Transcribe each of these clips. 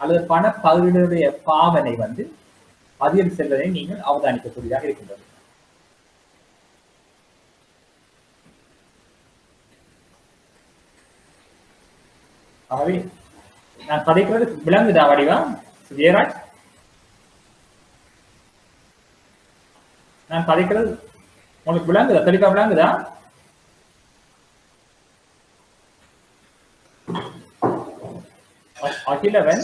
அல்லது பண பகிர்வுடைய பாவனை வந்து அதிகம் செல்வதை நீங்கள் அவதானிக்கக்கூடியதாக இருக்கின்றது. ஆகவே நான் கதைக்கிறது விளங்குதா வடிவா ஜெயராஜ்? நான் கதைக்கிறது உங்களுக்கு விளங்குதா? தெளிவா விளங்குதா? அகிலவன்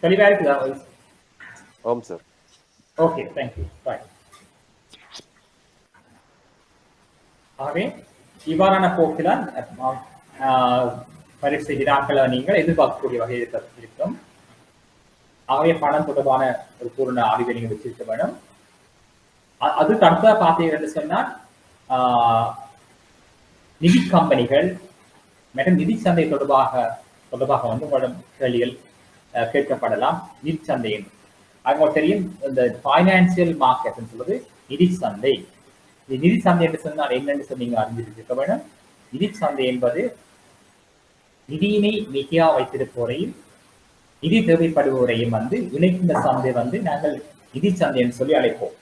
தெளிவா இருக்குதா? ஆம் சார். Okay, thank you. பாய். ஆகவே இவ்வாறான போக்கில்தான் பரீட்சை வினாக்களை நீங்கள் எதிர்பார்க்கக்கூடிய வகையில் இருக்கும். ஆகவே பணம் தொடர்பான ஒரு பூர்ண அறிவை நீங்கள் வச்சிருக்க வேண்டும். அது அடுத்ததாக பார்த்தீங்கன்னு சொன்னால் நிதி கம்பெனிகள் மற்றும் நிதி சந்தை தொடர்பாக வந்து உங்களிடம் கேள்விகள் கேட்கப்படலாம். நிதி சந்தையின் உங்களுக்கு தெரியும், இந்த பைனான்சியல் மார்க்கெட் சொல்வது நிதி சந்தை. நிதி சந்தை என்று சொன்னால் என்னென்னு சொன்னீங்க அறிஞ்சிருக்க வேண்டும். நிதி சந்தை என்பது நிதியினை மிகையா வைத்திருப்போரையும் நிதி தேவைப்படுவோரையும் வந்து இணைக்கின்ற சந்தை வந்து நாங்கள் நிதி சந்தை என்று சொல்லி அழைப்போம்.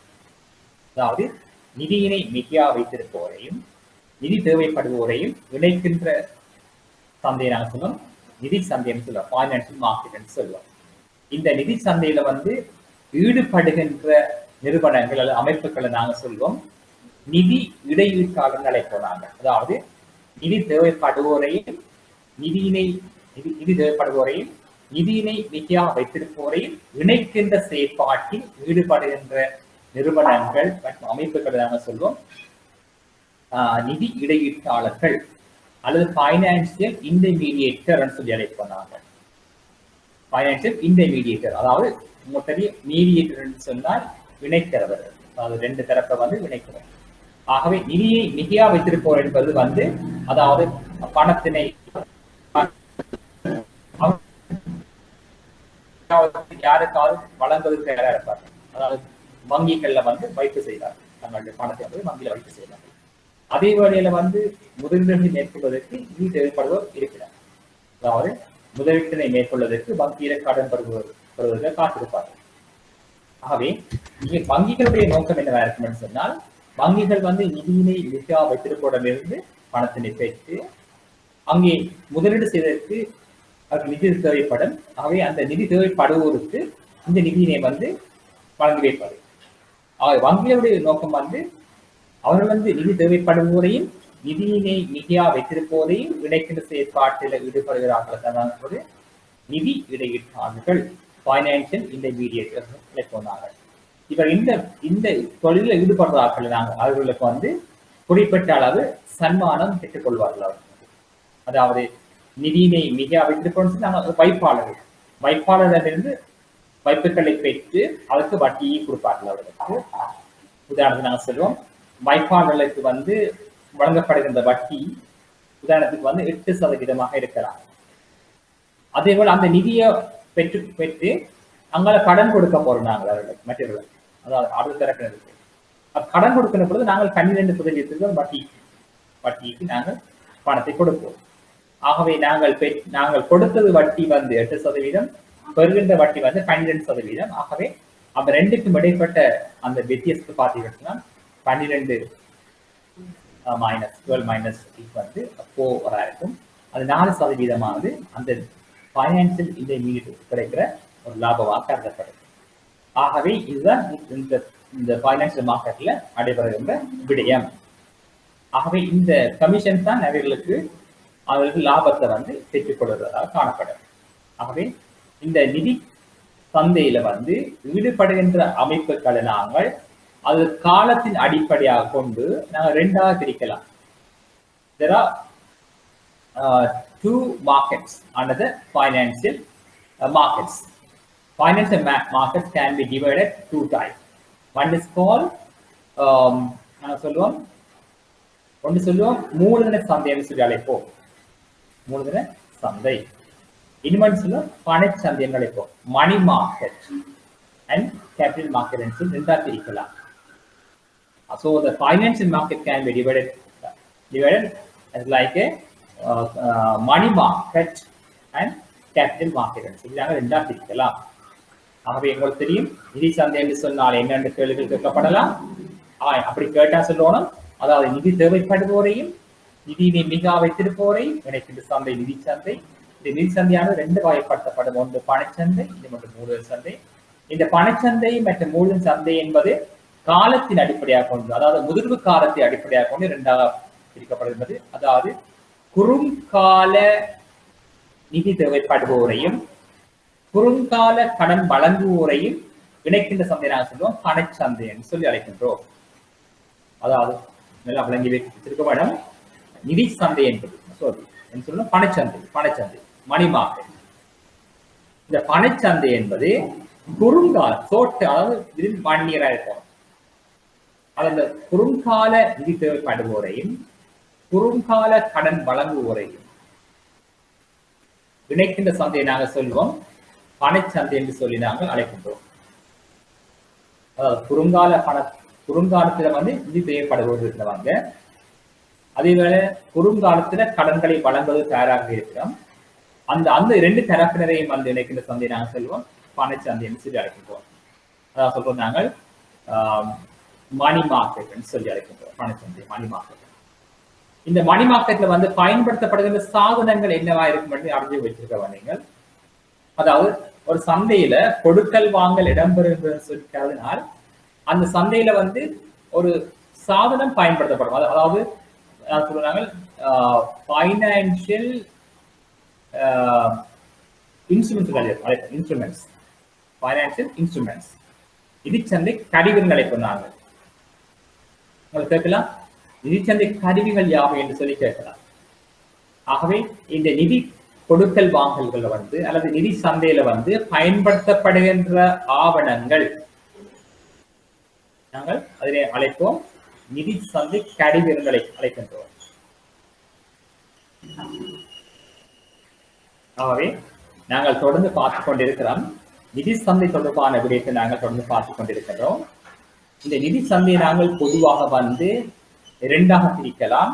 அதாவது நிதியினை மிகையா வைத்திருப்போரையும் நிதி தேவைப்படுவோரையும் இணைக்கின்ற சந்தையை நாங்கள் சொல்லுவோம் நிதி சந்தைன்னு சொல்லுவோம், பைனான்சியல் மார்க்கெட் என்று சொல்லுவோம். இந்த நிதி சந்தையில வந்து ஈடுபடுகின்ற நிறுவனங்கள் அல்லது அமைப்புகளை நாங்கள் சொல்லுவோம் நிதி இடையீட்டாளர் அழைப்போம் நாங்கள். அதாவது நிதி தேவைப்படுவோரையும் நிதி தேவைப்படுவோரையும் நிதியினை மிகையா வைத்திருப்போரையும் இணைக்கின்ற செயற்பாட்டில் ஈடுபடுகின்ற நிறுவனங்கள் மற்றும் அமைப்புகளை நாங்கள் சொல்லுவோம் நிதி இடையீட்டாளர்கள் அல்லது பைனான்சியல் இன்டர்மீடியேட்டர் சொல்லி அழைப்போம் நாங்கள். பைனான்சியல் இன்டர்மீடியேட்டர் அதாவது மொத்தடி மீடியேட்டர் என்று சொன்னால் இணைக்கிறவர், அதாவது ரெண்டு தரப்பை வந்து இணைக்கிறவர். ஆகவே நிதியை மிகையா வைத்திருப்போர் என்பது வந்து அதாவது பணத்தினை யாருக்காவது வழங்குவதற்கு தயாராக இருப்பார்கள். அதாவது வங்கிகள்ல வந்து வைப்பு செய்வார், தங்களுடைய பணத்தை வந்து வங்கியில வைப்பு செய்வார்கள். அதே வேளையில வந்து முதலீடுகளை மேற்கொள்வதற்கு நிதி தேவைப்படுவோர் இருக்கிறார். அதாவது முதலீட்டினை மேற்கொள்வதற்கு வங்கியில கடன் பெறுவதற்கு காத்திருப்பார்கள். ஆகவே இங்கே வங்கிகளுடைய நோக்கம் என்னவா இருக்கும் என்று சொன்னால் வங்கிகள் வந்து நிதியினை மிகையா வைத்திருப்போரிடமிருந்து பணத்தினை பெற்று அங்கே முதலீடு செய்வதற்கு அவருக்கு நிதி தேவைப்படும். ஆகவே அந்த நிதி தேவைப்படுவோருக்கு இந்த நிதியினை வந்து வழங்கி வைப்பாரு. வங்கிகளுடைய நோக்கம் வந்து அவர்கள் வந்து நிதி தேவைப்படுவோரையும் நிதியினை மிகையா வைத்திருப்போரையும் இணைக்கின்ற செயற்பாட்டில் ஈடுபடுகிறார்கள். நிதி இடையீட்டாளர்கள், பைனான்சியல் இன்டர்மீடியேட்டர்களை போனார்கள். இவர் இந்த தொழிலில் ஈடுபடுறார்கள். நாங்கள் அவர்களுக்கு வந்து குறிப்பிட்ட அளவு சன்மானம் பெற்றுக்கொள்வார்கள். அவர்கள் அதாவது நிதியினை மிக வைத்திருப்போம் நாங்கள் வைப்பாளரிலிருந்து வைப்புகளை பெற்று அதற்கு வட்டியை கொடுப்பார்கள். அவர்களுக்கு உதாரணத்துக்கு நாங்கள் சொல்லுவோம் வைப்பாளர்களுக்கு வந்து வழங்கப்படுகின்ற வட்டி உதாரணத்துக்கு வந்து 8% இருக்கலாம். அதே போல அந்த நிதியை பெற்று அங்கால கடன் கொடுக்க போறோம் நாங்கள் அவர்களுக்கு மற்றவர்களுக்கு, அதாவது அடுத்த தரப்பினருக்கு கடன் கொடுக்கிற பொழுது நாங்கள் 12% வட்டிக்கு நாங்கள் பணத்தை கொடுப்போம். ஆகவே நாங்கள் கொடுத்தது வட்டி வந்து 8%, பெறுகின்ற வட்டி வந்து 12%. ஆகவே அந்த ரெண்டுக்கும் இடைப்பட்ட அந்த வித்தியாசத்தை பார்த்தீங்கன்னா 12 -12 வந்து 4 இருக்கும். அது 4% அந்த பைனான்சியல் இன்டர்மீடியேட் கிடைக்கிற ஒரு லாபமாக கருதப்படுது. ஆகவே இதுதான் இந்த பைனான்சியல் மார்க்கெட்ல நடைபெறுகின்ற விடயம். ஆகவே இந்த கமிஷன் தான் அவர்களுக்கு லாபத்தை வந்து பெற்றுக்கொள்வதாக காணப்படும். ஆகவே இந்த நிதி சந்தையில வந்து ஈடுபடுகின்ற அமைப்புகளை நாங்கள் அது காலத்தின் அடிப்படையாக கொண்டு நாங்கள் ரெண்டாக பிரிக்கலாம். There are two markets under the financial markets. Financial markets can be divided two types. One is called சொல்லுவோம் மூலதன சந்தைன்னு சொல்லி அழைப்போம், மூலதன சந்தை. இன்னொன்று சொல்லுவோம் பணச்சந்தை என்று அழைப்போம், money market and capital market என்று சொல்லி ரெண்டா பிரிக்கலாம். So the financial market can be divided as like a money market and capital market சொல்லி நாங்கள் ரெண்டா பிரிக்கலாம். ஆகவே எங்களுக்கு தெரியும் நிதி சந்தை என்று சொன்னால் என்னென்ன கேள்விகள் கேட்கப்படலாம். அப்படி கேட்டா சொல்லணும், அதாவது நிதி தேவைப்படுவோரையும் நிதியினை மிக வைத்திருப்போரையும் இணைக்கின்ற சந்தை நிதி சந்தை. இந்த நிதி சந்தையானது ரெண்டு வகைப்படுத்தப்படும். ஒன்று பணச்சந்தை, இன்னொன்று மூலதன சந்தை. இந்த பணச்சந்தை மற்றும் மூலதன சந்தை என்பது காலத்தின் அடிப்படையாக கொண்டு, அதாவது முதிர்வு காலத்தை அடிப்படையாக கொண்டு இரண்டாக பிரிக்கப்படுகிறது. அதாவது குறுங்கால நிதி தேவைப்படுவோரையும் குறுங்கால கடன் வழங்குவோரையும் இணைக்கின்ற சந்தை நாங்கள் சொல்லுவோம் பணச்சந்தை என்று சொல்லி அழைக்கின்றோம். அதாவது நல்லா விளங்கி வைத்திருக்க வேணும். நிதி சந்தை என்பது என்ன சொல்லணும், பணச்சந்தை மணி மார்க்கெட். இந்த பணச்சந்தை என்பது குறுங்கால அதாவது விதின் 1 year இருக்கும். அந்த குறுங்கால நிதி தேவைப்படுவோரையும் குறுங்கால கடன் வழங்குவோரையும் இணைக்கின்ற சந்தையை நாங்கள் சொல்வோம் பணச்சந்தை என்று சொல்லி நாங்கள் அழைக்கின்றோம். அதாவது குறுங்காலத்துல வந்து நிதி தேவைப்படுவோர் இருக்கிறவங்க, அதேவேளை குறுங்காலத்துல கடன்களை வழங்குவது தயாராக இருக்கிறோம். அந்த 2 தரப்பினரையும் வந்து இணைக்கின்ற சந்தையை நாங்கள் சொல்வோம் பணச்சந்தை என்று சொல்லி அழைக்கின்றோம். அதாவது சொல்றோம் நாங்கள் மணி மார்க்கெட் சொல்லி அழைக்கின்றோம். பணச்சந்தை மணி மார்க்கெட். இந்த மணி மார்க்கெட்ல வந்து பயன்படுத்தப்படுகின்ற சாதனங்கள் என்னவா இருக்கும் என்று அறிஞ்சு வச்சிருக்க நீங்கள். அதாவது ஒரு சந்தையில கொடுக்கல் வாங்கல் இடம்பெறுகின்ற சொல்லினால் அந்த சந்தையில வந்து ஒரு சாதனம் பயன்படுத்தப்படும். அதாவது சொல்றாங்க பைனான்சியல் இன்ஸ்ட்ருமெண்ட்ஸ், பைனான்சியல் இன்ஸ்ட்ருமெண்ட்ஸ். நிதிச்சந்தை கருவிகள் அழைப்போம். உங்களுக்கு கேட்கலாம், நிதிச்சந்தை கருவிகள் யாவை என்று சொல்லி கேட்கலாம். ஆகவே இந்த நிதி கொடுக்கல் வாங்கல்கள் வந்து அல்லது நிதி சந்தையில வந்து பயன்படுத்தப்படுகின்ற ஆவணங்கள் நாங்கள் அதனை அழைப்போம் நிதி சந்தை கருவிகளை அழைக்கின்றோம். ஆகவே நாங்கள் தொடர்ந்து பார்த்துக் கொண்டிருக்கிறோம். நிதி சந்தை தொடர்பான விடயத்தை நாங்கள் தொடர்ந்து பார்த்துக் கொண்டிருக்கிறோம். இந்த நிதி சந்தையை நாங்கள் பொதுவாக வந்து 2ஆக பிரிக்கலாம்.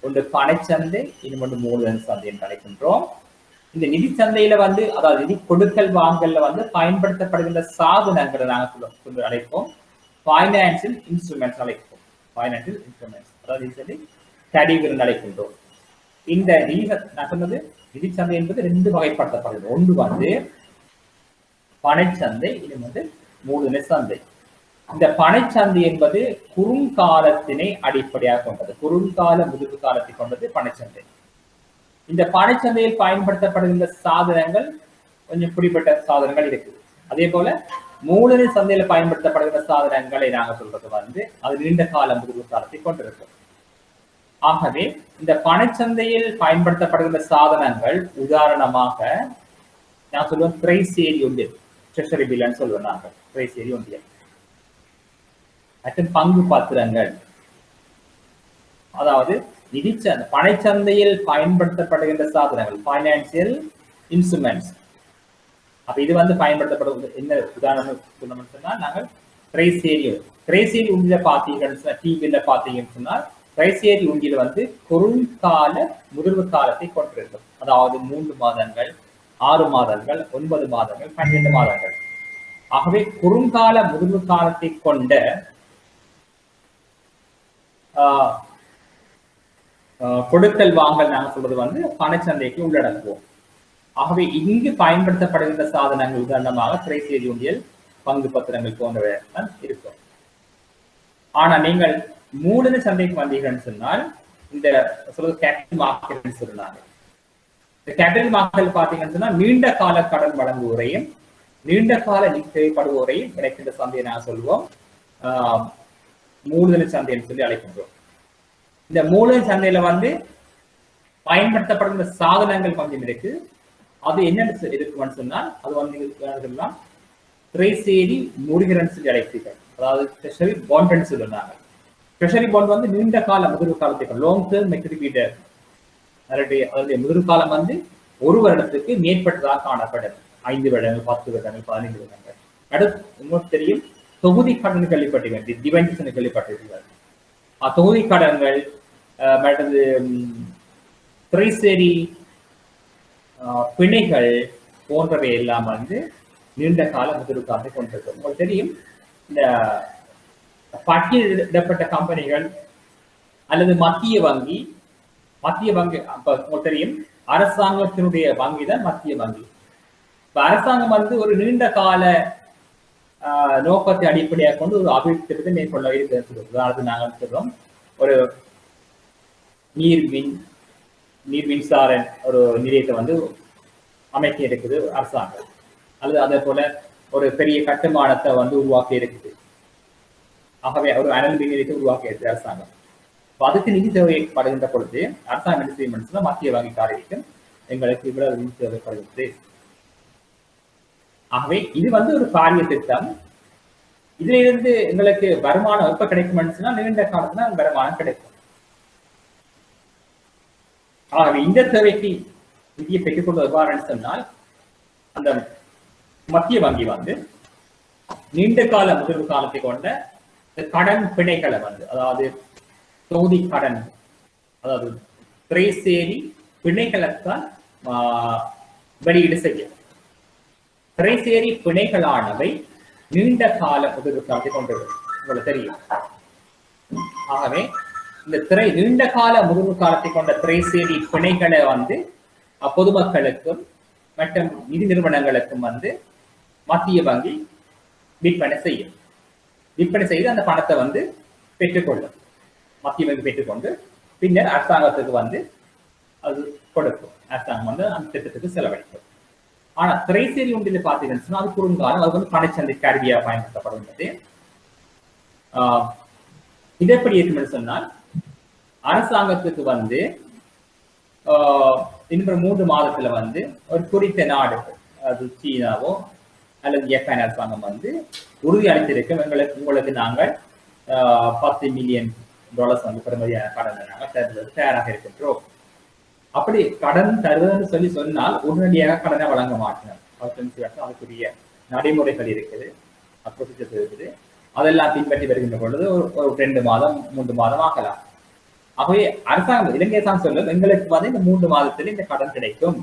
ஒன்று பணச்சந்தை, இன்னொன்று மூலதன சந்தை என்று அழைக்கின்றோம். இந்த நிதி சந்தையில வந்து அதாவது நிதி கொடுக்கல் வாங்கல்ல வந்து பயன்படுத்தப்படுகின்ற சாதனங்களை நாங்கள் அழைப்போம் பைனான்சியல் இன்ஸ்ட்ருமெண்ட்ஸ் அழைப்போம். பைனான்சியல் இன்ஸ்ட்ருமெண்ட்ஸ் அதாவது கருவிகள் அழைக்கின்றோம். இந்த நான் சொன்னது நிதி சந்தை என்பது 2 வகைப்படுத்தப்படுகிறது. ஒன்று வந்து பணச்சந்தை, இன்னும் வந்து மூலதன சந்தை. இந்த பணச்சந்தை என்பது குறுங்காலத்தினை அடிப்படையாக கொண்டது. குறுங்கால முதிர்வு காலத்தை கொண்டது பணச்சந்தை. இந்த பணச்சந்தையில் பயன்படுத்தப்படுகின்ற சாதனங்கள் கொஞ்சம் குறிப்பிட்ட சாதனங்கள் இருக்குது. அதே போல மூலதன சந்தையில பயன்படுத்தப்படுகிற சாதனங்களை நாங்கள் சொல்றது வந்து அது நீண்ட கால முதிர்வு காலத்தை கொண்டிருக்கும். ஆகவே இந்த பணச்சந்தையில் பயன்படுத்தப்படுகின்ற சாதனங்கள் உதாரணமாக நான் சொல்லுவேன் திரைசேரி ஒன்றியல், ட்ரெஷரி பில்லுன்னு சொல்லுவோம் நாங்கள் திரைசேரி ஒன்றியல். மற்றும் பங்கு பத்திரங்கள், அதாவது பணச்சந்தையில் பயன்படுத்தப்படுகின்ற சாதனங்கள் பைனான்சியல் இன்ஸ்ட்ருமெண்ட்ஸ். அப்ப இது வந்து பயன்படுத்தப்படுவது என்ன உதாரணம் சொல்லணும்னு சொன்னா நாங்கள் திரைசேரி உண்டியில பார்த்தீங்கன்னு டிவியில பார்த்தீங்கன்னு சொன்னால் திரைசேரி உண்டியில வந்து குறுங்கால முதிர்வு காலத்தை கொண்டிருக்கும். அதாவது 3 மாதங்கள், 6 மாதங்கள், 9 மாதங்கள், 12 மாதங்கள். ஆகவே குறுங்கால முதிர்வு காலத்தை கொண்ட கொடுக்கல் வாங்கல் நாங்கள் சொல்றது வந்து பணச்சந்தைக்கு உள்ளடக்குவோம். ஆகவே இங்கு பயன்படுத்தப்படுகின்ற சாதனங்கள் உதாரணமாக திரைசேரி உண்டியல், பங்கு பத்திரங்கள் போன்றவை தான் இருக்கும். ஆனா நீங்கள் மூலதன சந்தைக்கு வந்தீங்கன்னு சொன்னால் இந்த சொல்றது கேபிட்டல் மார்க்கெட் சொல்றாங்க. இந்த கேபிட்டல் மார்க்கெட் பாத்தீங்கன்னு சொன்னா நீண்ட கால கடன் வழங்குவோரையும் நீண்ட கால நிதி தேவைப்படுவோரையும் இணைக்கின்ற சந்தையை நான் சொல்லுவோம் மூலதன சந்தைன்னு சொல்லி அழைக்கின்றோம். இந்த மூலதன சந்தையில வந்து பயன்படுத்தப்படுகின்ற சாதனங்கள் கொஞ்சம் இருக்கு. அது என்னென்ன இருக்குன்னு சொன்னால் அது வந்து திரைசேரி மூடிகிறன்னு சொல்லி அழைப்பீர்கள். அதாவது ட்ரெஷரி பாண்ட் சொல்லுவாங்க. ட்ரெஷரி பாண்ட் வந்து நீண்ட கால முதிர்வு காலத்தை லாங் டேர்ம் மெச்சூரிட்டி பீரியட், அதனுடைய முதிர்வு காலம் வந்து 1 வருடத்துக்கு மேற்பட்டதாக காணப்படும். 5 வருடங்கள், 10 வருடங்கள், 15 வருடங்கள். அடுத்து உங்களுக்கு தெரியும் தொகுதி கடன் கேள்விப்பட்டீங்க, டிபென்சன் கேள்விப்பட்டிருக்கிறார். தொகுதி கடன்கள் மற்றது திரைசேரி பிணைகள் போன்றவை எல்லாம் வந்து நீண்ட கால முதிர்வு காலத்தை கொண்டிருக்கும். உங்களுக்கு தெரியும், இந்த பட்டியலிடப்பட்ட கம்பெனிகள் அல்லது மத்திய வங்கி அப்ப உங்களுக்கு தெரியும், அரசாங்கத்தினுடைய வங்கி தான் மத்திய வங்கி. இப்ப அரசாங்கம் வந்து ஒரு நீண்ட கால நோக்கத்தை அடிப்படையாக கொண்டு ஒரு அபிவிருத்தி திட்டத்தை மேற்கொள்ள இருக்கிறது. அதாவது நாங்கள் சொல்றோம், ஒரு நீர் மின்சார ஒரு நிலையத்தை வந்து அமைக்க இருக்குது அரசாங்கம், அல்லது அதே போல ஒரு பெரிய கட்டுமானத்தை வந்து உருவாக்கி இருக்குது. ஆகவே ஒரு அனல் மின் நிலையத்தை உருவாக்கி இருக்குது அரசாங்கம். அதுக்கு நிதி தேவைப்படுகின்ற பொழுது அரசாங்கம் என்ன செய்யும், மத்திய வங்கி காரியம் எங்களுக்கு இவ்வளவு நிதி தேவைப்படுகிறது. ஆகவே இது வந்து ஒரு காரிய திட்டம். இதுல இருந்து எங்களுக்கு வருமானம் எப்ப கிடைக்கும் சொன்னா நீண்ட காலத்துல வருமானம் கிடைக்கும். ஆகவே இந்த தேவைக்கு நிதியை பெற்றுக்கொண்டு வருவார் சொன்னால் அந்த மத்திய வங்கி வந்து நீண்ட கால முதிர்வு காலத்தை கொண்ட கடன் பிணைகளை வந்து, அதாவது தொகுதி கடன், அதாவது திரைசேரி பிணைகளைத்தான் வெளியீடு செய்யும். திரைசேரி பிணைகளானவை நீண்ட கால முதிர்வு காலத்தை கொண்டிருக்கும், உங்களுக்கு தெரியும். ஆகவே இந்த நீண்ட கால முதிர்வு காலத்தை கொண்ட திரைசேரி பிணைகளை வந்து பொதுமக்களுக்கும் மற்றும் நிதி நிறுவனங்களுக்கும் வந்து மத்திய வங்கி விற்பனை செய்யும். விற்பனை செய்து அந்த பணத்தை வந்து பெற்றுக்கொள்ளும். மத்திய வங்கி பெற்றுக்கொண்டு பின்னர் அரசாங்கத்துக்கு வந்து அது கொடுக்கும். அரசாங்கம் வந்து அந்த திட்டத்துக்கு செலவழிக்கும். ஆனா திரைசேரி ஒன்றில் பார்த்தீங்கன்னு சொன்னா அது குறுங்காலம், அது வந்து பணச்சந்தை கருவியா பயன்படுத்தப்படுகிறது. இது எப்படி இருக்குன்னு சொன்னால், அரசாங்கத்துக்கு வந்து இன்னும் 3 மாதத்துல வந்து ஒரு குறித்த நாடு, அது சீனாவோ அல்லது ஜப்பான் அரசாங்கம் வந்து உறுதி அளித்திருக்கும், உங்களுக்கு நாங்கள் $10 மில்லியன் வந்து பெறுமதியான கடனை நாங்கள் தருவது தயாராக இருக்கின்றோம். அப்படி கடன் தருவதுன்னு சொன்னால் உடனடியாக கடனை வழங்க மாட்டோம். அதுக்குரிய நடைமுறைகள் இருக்குது, இருக்குது. அதெல்லாம் பின்பற்றி வருகின்ற பொழுது ஒரு 2 மாதம் 3 மாதம் ஆகலாம். ஆகவே அரசாங்கம், இலங்கை அரசாங்கம் சொல்லும், எங்களுக்கு வந்து இந்த 3 மாதத்தில் இந்த கடன் கிடைக்கும்.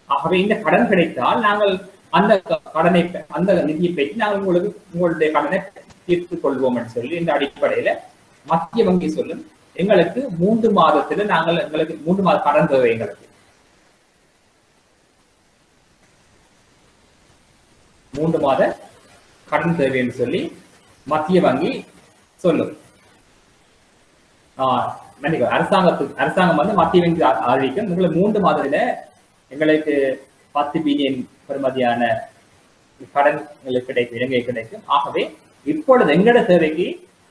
ஆகவே இந்த கடன் கிடைத்தால் நாங்கள் அந்த கடனை, அந்த நிதியை பெற்று நாங்கள் உங்களுடைய கடனை தீர்த்துக் கொள்வோம் என்று சொல்லி இந்த அடிப்படையில மத்திய வங்கி சொல்லும், எங்களுக்கு 3 மாதத்துல எங்களுக்கு 3 மாத கடன் தேவை, எங்களுக்கு 3 மாத கடன் தேவைன்னு சொல்லி மத்திய வங்கி சொல்லும். அரசாங்கம் வந்து மத்திய வங்கி அறிவிக்கும், எங்களுக்கு 3 மாதத்துல எங்களுக்கு 10 பில்லியன் பெறுமதியான கடன் கிடைக்கும், இலங்கை கிடைக்கும். ஆகவே இப்பொழுது எங்களோட தேவைக்கு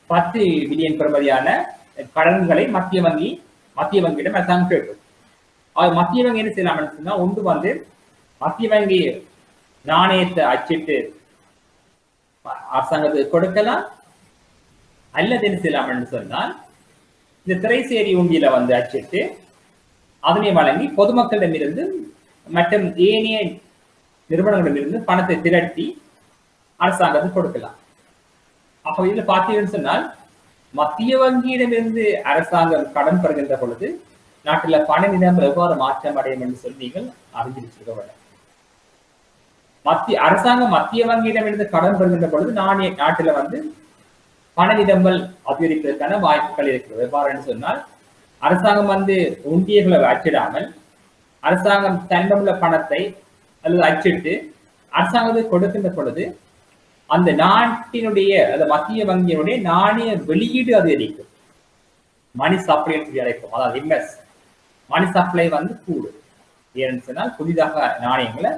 10 பில்லியன் பெறுமதியான கடன்களை மத்திய வங்கியிடம் அரசாங்கம் கேட்கும். மத்திய வங்கி என்ன செய்யலாம் சொன்னா, ஒன்று வந்து மத்திய வங்கி நாணயத்தை அச்சிட்டு அரசாங்கத்துக்கு கொடுக்கலாம், அல்லது என்ன செய்யலாம் சொன்னால் இந்த திரைசேரி உண்டியில வந்து அச்சிட்டு அதனை வழங்கி பொதுமக்களிடமிருந்து மற்றும் ஏனைய நிறுவனங்களிடமிருந்து பணத்தை திரட்டி அரசாங்கத்துக்கு கொடுக்கலாம். ஆகவே இதுல பார்த்தீங்கன்னு சொன்னால் மத்திய வங்கியிடமிருந்து அரசாங்கம் கடன் பெறுகின்ற பொழுது நாட்டில் பண நிலைமை எவ்வாறு மாற்றம் அடையும் என்று சொல்லி நீங்கள் அறிஞ்சிருக்க வேண்டும். அரசாங்கம் மத்திய வங்கியிடமிருந்து கடன் பெறுகின்ற பொழுது நாட்டில வந்து பண நிலம்பல் அதிகரிப்பதற்கான வாய்ப்புகள் இருக்கிறது. எவ்வாறு சொன்னால், அரசாங்கம் வந்து உண்டியர்களை அச்சிடாமல் அரசாங்கம் தன்னுள்ள பணத்தை அல்லது அச்சிட்டு அரசாங்கத்துக்கு கொடுக்கின்ற பொழுது அந்த நாட்டினுடைய, அந்த மத்திய வங்கியினுடைய நாணய வெளியீடு அதிகரிக்கும். மணி சப்ளை சொல்லி அழைக்கும். அதாவது இன்வெஸ்ட் மணி சப்ளை வந்து கூடும். ஏன்னு சொன்னால் புதிதாக நாணயங்களை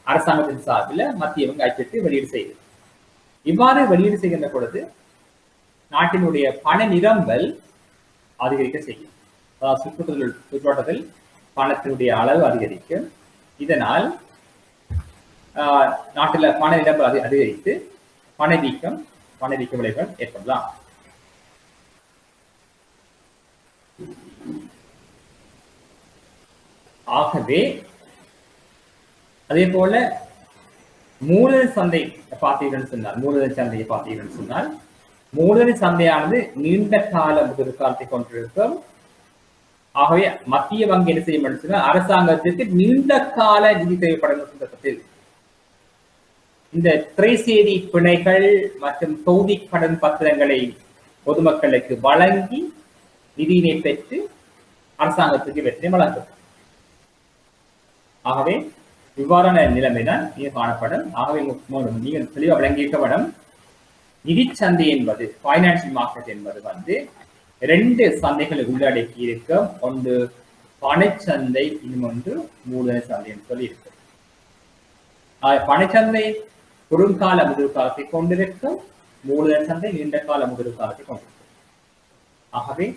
அரசாங்கத்தின் சார்பில் மத்திய வங்கி அச்சிட்டு வெளியீடு செய்யுது. இவ்வாறு வெளியீடு செய்கின்ற பொழுது நாட்டினுடைய பண நிரம்பல் அதிகரிக்க செய்யும். அதாவது சுற்றுவட்டத்தில் பணத்தினுடைய அளவு அதிகரிக்கும். இதனால் நாட்டில் பண நிரம்பல் அதிகரித்து பணவீக்க விளைவுகள் ஏற்படலாம். ஆகவே அதே போல மூலதன சந்தை பார்த்தீங்கன்னு சொன்னால், மூலதன சந்தையானது நீண்ட கால முதிர்வு காலத்தை கொண்டிருக்கும். ஆகவே மத்திய வங்கி என்ன செய்யும் அரசாங்கத்திற்கு நீண்ட கால நிதி தேவைப்படும் சந்தர்ப்பத்தில் இந்த திரைசேரி பிணைகள் மற்றும் தொகுதி கடன் பத்திரங்களை பொதுமக்களுக்கு வழங்கி நிதியினை பெற்று அரசாங்கத்துக்கு வெற்றி வழங்கும். ஆகவே இவ்வாறான நிலைமைதான் இங்கே காணப்படும். ஆகவே நீங்கள் தெளிவாக விளங்கியிருக்கப்படும் நிதி சந்தை என்பது பைனான்சியல் மார்க்கெட் என்பது வந்து 2 சந்தைகளை உள்ளடக்கி இருக்க, ஒன்று பணச்சந்தை, இன்னொன்று மூலதன சந்தை என்று சொல்லி இருக்கு. பணச்சந்தை குறுங்கால முதிர்காலத்தை கொண்டிருக்கும், மூலதன சந்தை நீண்ட கால முதிர்காலத்தை கொண்டிருக்கும். ஆகவே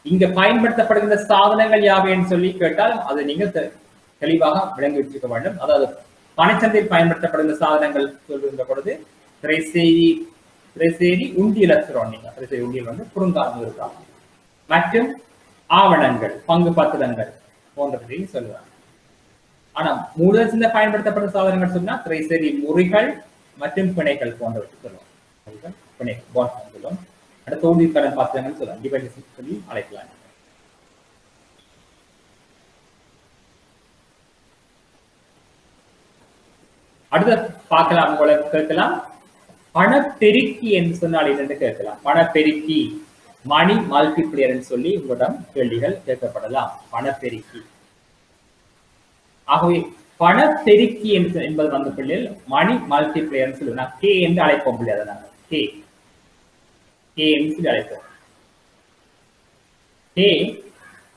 இங்க பயன்படுத்தப்படுகின்ற சாதனங்கள் யாவைன்னு சொல்லி கேட்டால் அது நீங்க தெளிவாக விளங்கி வச்சிருக்க வேண்டும். அதாவது பணச்சந்தையில் பயன்படுத்தப்படுகின்ற சாதனங்கள் சொல்கின்ற பொழுது திரைசேரி உண்டியல் எலக்ட்ரானிக், திரைசேரி உண்டியல் வந்து குறுங்கால முதிர்காலம் மற்றும் ஆவணங்கள், பங்கு பத்திரங்கள் போன்றவற்றையும் சொல்லுவாங்க. ஆனா மூலதன சந்தை பயன்படுத்தப்படும் சாதனங்கள் சொன்னா திரைசேரி முறிகள் மற்றும் பிணைகள் போன்றவற்றை சொல்லுவாங்க. பிணைகள் பாண்ட் சொல்லுவோம். அடுத்த தொகுதி கடன் பத்திரங்கள் சொல்லலாம், டிவைஸ் சொல்லி அழைக்கலாம். அடுத்த பார்க்கலாம், உங்களுக்கு கேட்கலாம் பணப்பெருக்கி என்று சொன்னால் என்னென்று கேட்கலாம். பணப்பெருக்கி, மணி மல்டிப்ளியர் சொல்லி உங்களிடம் கேள்விகள் கேட்கப்படலாம். பணப்பெருக்கி. ஆகவே பணப்பெருக்கி என்பது வந்து பிள்ளைகள் மணி மல்டிப்ளியர் சொல்லுவோம். கே என்று அழைப்போம் பிள்ளை, நாங்கள் கே என்று சொல்லி அழைப்போம். கே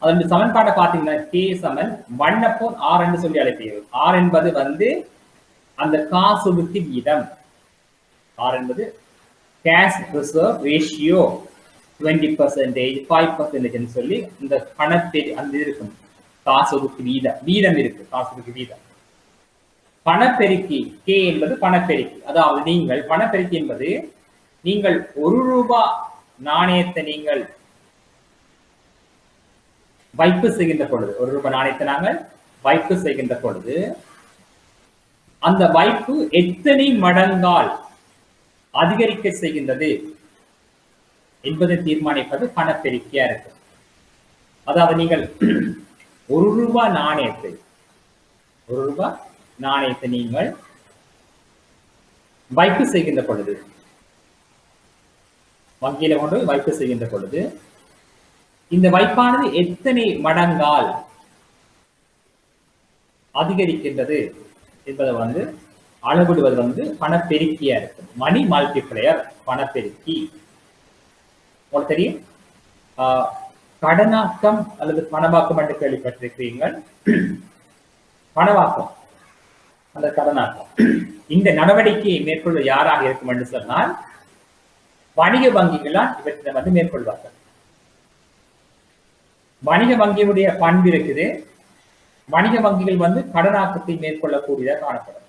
அதன் சமன்பாட்டை பார்த்தீங்கன்னா கே சமன் 1/r என்று சொல்லி அழைப்பீர்கள். ஆர் என்பது வந்து அந்த காசொடுக்கு வீதம். ஆர் என்பது கேஷ் ரிசர்வ் ரேஷியோ 20%, 5% சொல்லி இந்த பணத்தை அந்த இருக்கும் காசொடுக்கு வீதம் இருக்கு. காசொடுக்கு வீதம் பணப்பெருக்கி கே என்பது பணப்பெருக்கி. அதாவது நீங்கள் பணப்பெருக்கி என்பது நீங்கள் 1 ரூபாய் நாணயத்தை நீங்கள் வைப்பு செய்கின்ற பொழுது, 1 ரூபாய் நாணயத்தை நாங்கள் வைப்பு செய்கின்ற பொழுது அந்த வைப்பு எத்தனை மடங்கால் அதிகரிக்க செய்கின்றது என்பதை தீர்மானிப்பது பணப்பெருக்கியா இருக்கு. அதாவது நீங்கள் 1 ரூபாய் நாணயத்தை நீங்கள் வைப்பு செய்கின்ற பொழுது, வங்கியில கொண்டு வைப்பு செய்கின்ற பொழுது இந்த வைப்பானது எத்தனை மடங்கால் அதிகரிக்கின்றது என்பதை வந்து அளவிடுவது வந்து பணப்பெருக்கியா இருக்கு. மணி மல்டிப்ளையர் பணப்பெருக்கி. உங்களுக்கு தெரியும் கடனாக்கம் அல்லது பணவாக்கம் என்று கேள்விப்பட்டிருக்கிறீர்கள். பணவாக்கம் அந்த கடனாக்கம், இந்த நடவடிக்கையை மேற்கொள்ள யாராக இருக்கும் என்று சொன்னால் வணிக வங்கிகளால் இவற்றை வந்து மேற்கொள்வார்கள். வணிக வங்கியுடைய பண்பு இருக்குது, வணிக வங்கிகள் வந்து கடனாக்கத்தை மேற்கொள்ளக்கூடியதாக காணப்படும்.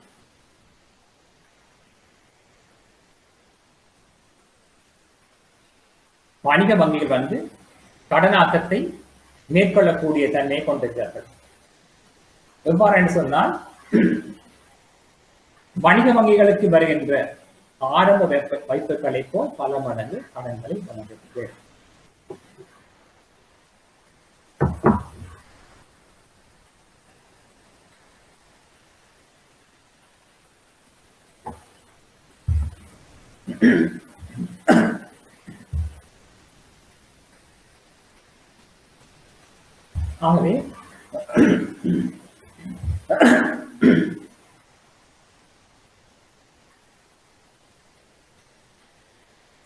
வணிக வங்கிகள் வந்து கடனாக்கத்தை மேற்கொள்ளக்கூடிய தன்மையை கொண்டிருக்கிறார்கள். எவ்வாறு என்று சொன்னால் வணிக வங்கிகளுக்கு வருகின்ற ஆரம்ப வைப்புகளை போல் பல மடங்கு கடன்களை வழங்குகிறது.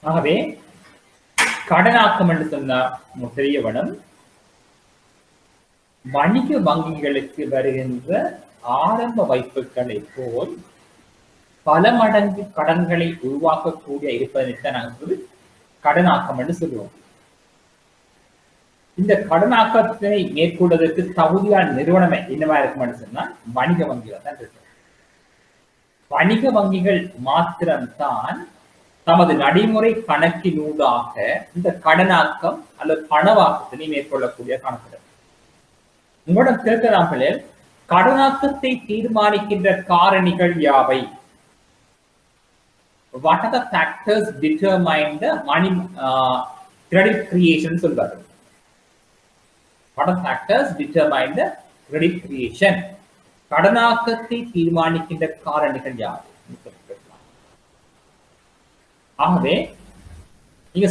ஆகவே கடனாக்கம் என்று சொன்னால் தெரியவனம் வணிக வங்கிகளுக்கு வருகின்ற ஆரம்ப வைப்புகளை போல் பல மடங்கு கடன்களை உருவாக்கக்கூடிய இருப்பதை நாங்கள் கடனாக்கம் என்று சொல்லுவோம். இந்த கடனாக்கத்தை மேற்கொள்வதற்கு தகுதியான நிறுவனமே என்னவா இருக்கும் சொன்னால் வணிக வங்கிகள் தான் இருக்கு. வணிக வங்கிகள் மாத்திரம்தான் தமது நடைமுறை கணக்கினூடாக இந்த கடனாக்கம் அல்லது பணவாக்கத்தினை மேற்கொள்ளக்கூடிய காணப்படும். உங்களோட கேட்கலாம்களே, கடனாக்கத்தை தீர்மானிக்கின்ற காரணிகள் யாவை? What are the factors determine the money credit creation சொல்வார்கள். What what are the factors determine the credit creation? கடனாக்கத்தை தீர்மானிக்கின்ற காரணிகள் யார்? ஆகவே நீங்க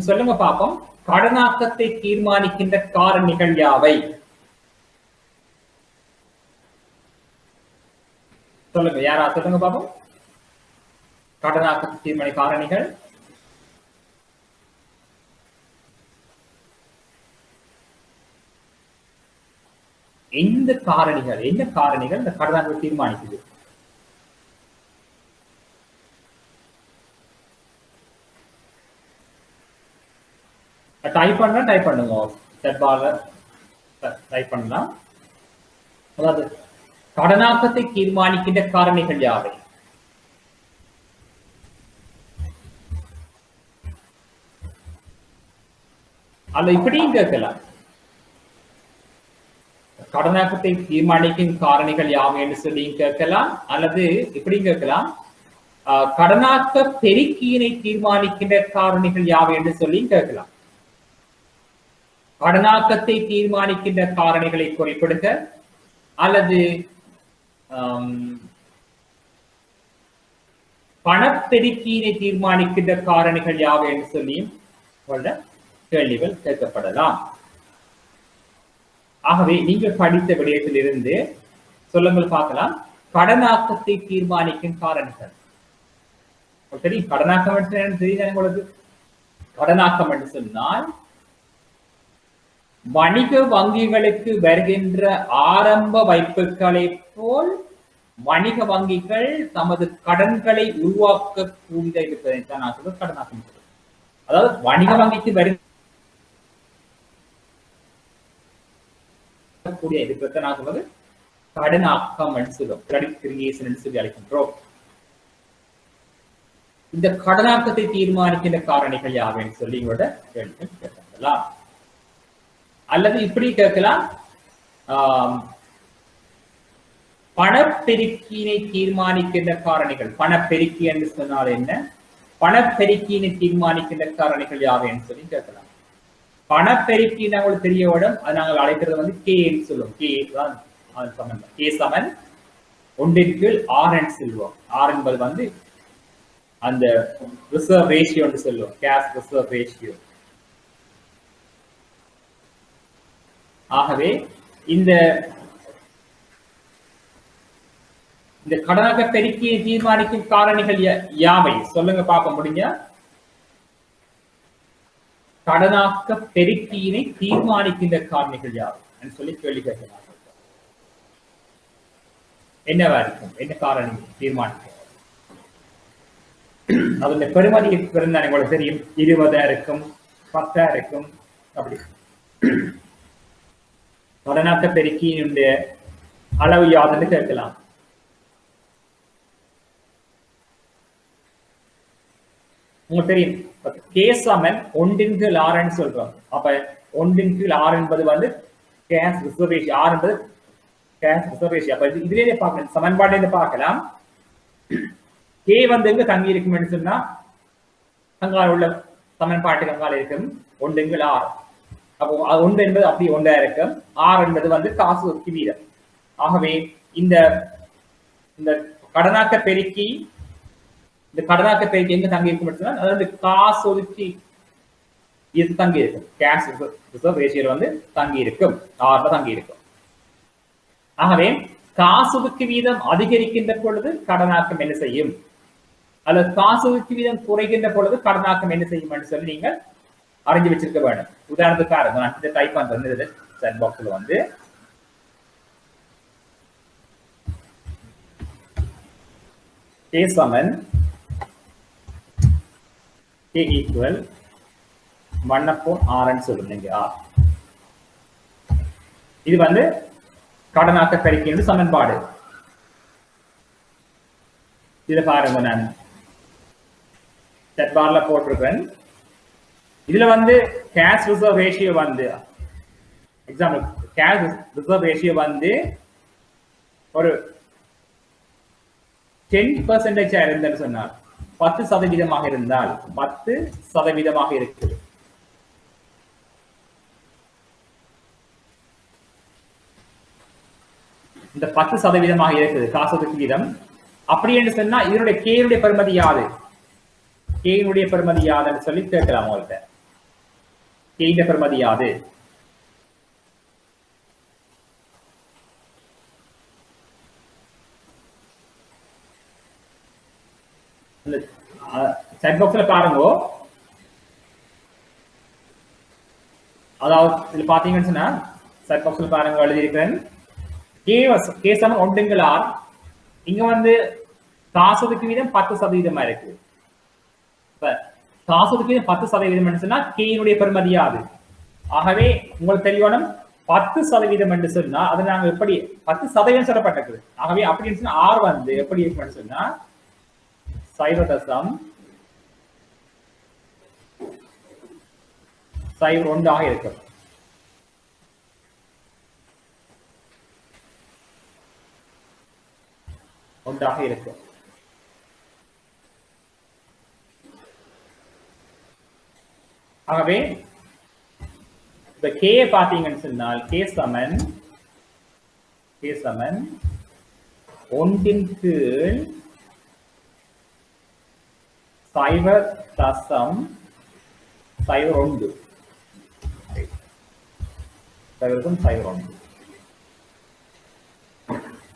சொல்லுங்க பாப்போம், கடனாக்கத்தை தீர்மானிக்கின்ற காரணிகள் யாவை? சொல்லுங்க, யாரா சொல்லுங்க பாப்போம். கடனாக்கத்தை தீர்மானி காரணிகள் என்ன காரணிகள் இந்த கடனாக்கத்தை தீர்மானிக்குது? டைப் பண்ணுங்க, செட் பார்ல டைப் பண்ணலாம். அதாவது கடனாக்கத்தை தீர்மானிக்கின்ற காரணிகள் யாவை? அல்ல இப்படியும் கேட்கலாம், கடனாக்கத்தை தீர்மானிக்கும் காரணிகள் யாவை என்று சொல்லி கேட்கலாம். அல்லது இப்படியும் கேட்கலாம், கடனாக்க பெருக்கியினை தீர்மானிக்கின்ற காரணிகள் யாவை என்று சொல்லி கேட்கலாம். கடனாக்கத்தை தீர்மானிக்கின்ற காரணிகளை குறிப்பிடுக, அல்லது பணப்பெருக்கியினை தீர்மானிக்கின்ற காரணிகள் யாவை என்று சொல்லியும் கேள்விகள் கேட்கப்படலாம். ஆகவே நீங்கள் படித்த விடயத்திலிருந்து சொல்லுங்கள் பார்க்கலாம், கடனாக்கத்தை தீர்மானிக்கும் காரணிகள். தெரியும் கடனாக்கம் தெரியும் உங்களுக்கு. கடனாக்கம் என்று சொன்னால் வணிக வங்கிகளுக்கு வருகின்ற ஆரம்ப வைப்புகளை போல் வணிக வங்கிகள் தமது கடன்களை உருவாக்கக்கூடிய இருப்பதைத்தான் நான் சொல்றது கடனாக்கம். அதாவது வணிக வங்கிக்கு வரக்கூடிய இருக்கிறத நான் சொல்றது கடனாக்கம் என்று சொல்லுவோம், கிரெடிட் கிரியேஷன் என்று சொல்லி அழைக்கின்றோம். இந்த கடனாக்கத்தை தீர்மானிக்கின்ற காரணிகள் யாவைன்னு சொல்லி உங்களோட கேள்விகள் கேட்கலாம். அல்லது இப்படி கேட்கலாம், பணப்பெருக்கியினை தீர்மானிக்கின்ற காரணிகள். பணப்பெருக்கி என்று சொன்னால் என்ன? பணப்பெருக்கியினை தீர்மானிக்கின்ற காரணிகள் யாவைன்னு சொல்லி கேட்கலாம். பணப்பெருக்கி நாங்கள் தெரிய விடும், அது நாங்கள் அழைக்கிறது வந்து கே என்று சொல்லுவோம். கே தான் சமன்பாடு. கே சமன் 1/R என்று சொல்லுவோம். ஆர் என்பது வந்து அந்த ரிசர்வ் ரேஷியோ என்று சொல்லுவோம், கேஷ் ரிசர்வ் ரேஷியோ. ஆகவே இந்த கடனாக்க பெருக்கியை தீர்மானிக்கும் காரணிகள் யாவை சொல்லுங்க பார்க்க முடிஞ்ச. கடனாக்க பெருக்கியினை தீர்மானிக்கின்ற காரணிகள் யாவை சொல்லி கேள்வி கேட்கிறார்கள். என்னவா இருக்கும்? என்ன காரணி தீர்மானிக்க? அதுல பெருமதி இருந்தால் உங்களுக்கு தெரியும், 20 இருக்கும், 10 இருக்கும். அப்படி கடனாக்க பெருக்கியினுடைய அளவு யாதுன்னு கேட்கலாம். உங்களுக்கு தெரியும், கே சமன் 1/R சொல்றோம். அப்ப 1/R என்பது வந்து கேஷ் ரிசர்வ் ரேஷியோ. ஆர் என்பது கேஷ் ரிசர்வ் ரேஷியோ. அப்ப இதுலயே பார்க்கலாம், சமன்பாட்டில பார்க்கலாம். கே வந்து எங்க தங்கி இருக்கும் சொன்னா அங்கால உள்ள சமன்பாட்டுக்கு அங்கால இருக்கும் 1/R. அப்போ 1 என்பது அப்படி 1 இருக்கும். ஆர் என்பது வந்து காசு ஒதுக்கி வீதம். ஆகவே இந்த கடனாக்க பெருக்கி எங்க தங்கி இருக்கும் சொன்னா அதாவது காசு ஒதுக்கி இது தங்கி இருக்கும். கேஷ் ரிசர்வ் ரேஷியோ வந்து தங்கி இருக்கும், ஆர்ல தங்கி இருக்கும். ஆகவே காசு ஒதுக்கி வீதம் அதிகரிக்கின்ற பொழுது கடனாக்கம் என்ன செய்யும், அல்லது காசு ஒதுக்கி வீதம் குறைகின்ற பொழுது கடனாக்கம் என்ன செய்யும் என்று சொல்லி நீங்கள் அறிஞ்சு வச்சிருக்க வேண்டும். உதாரணத்துக்காக நான் இதை டைப் பண்றது செட் பாக்ஸ்ல வந்து K சமன் K ஈக்குவல் 1/R சொல்லுங்க. இது வந்து கடனாக்க பெருக்கின்ற சமன்பாடு. இதுல பாருங்க, நான் செட் பார்ல போட்டிருக்கேன். இதுல வந்து கேஷ் ரிசர்வ் ரேஷியோ வந்து எக்ஸாம்பிள் கேஷ் ரிசர்வ் ரேஷியோ வந்து ஒரு 10% இருந்தேன்னு சொன்னார். 10% இருந்தால் 10% இருக்குது. இந்த 10% இருக்குது காசோதுக்கு வீதம். அப்படி என்று சொன்னா இதனுடைய கேனுடைய பெறுமதி யாது, கேனுடைய பெறுமதி யாதுன்னு சொல்லி கேட்கலாம் உங்கள்கிட்ட. கேனுடைய பெறுமதி யாது? சாட் பாக்ஸ்ல பாருங்க. அதாவது இதுல பாத்தீங்கன்னு சொன்னா சாட் பாக்ஸ்ல பாருங்க, எழுதியிருக்கிறேன். கே சமம் ஒன்றுங்களார் இங்க வந்து காசோதுக்கு வீதம் 10% இருக்கு. காசோதுக்கு வீதம் 10% சொன்னா கேனுடைய பெறுமதி யாது? ஆகவே உங்களுக்கு தெளிவான 10% என்று சொன்னா அதை நாங்க எப்படி 10% சொல்லப்பட்டிருக்குது. ஆகவே அப்படின்னு சொன்னா ஆர் வந்து எப்படி இருக்குன்னு சொன்னா 0.01 ஆக இருக்கும். ஒன்றாக இருக்கும். ஆகவே இந்த கே பாத்தீங்கன்னு சொன்னால் கே சமன் 1 கீழ் 0.01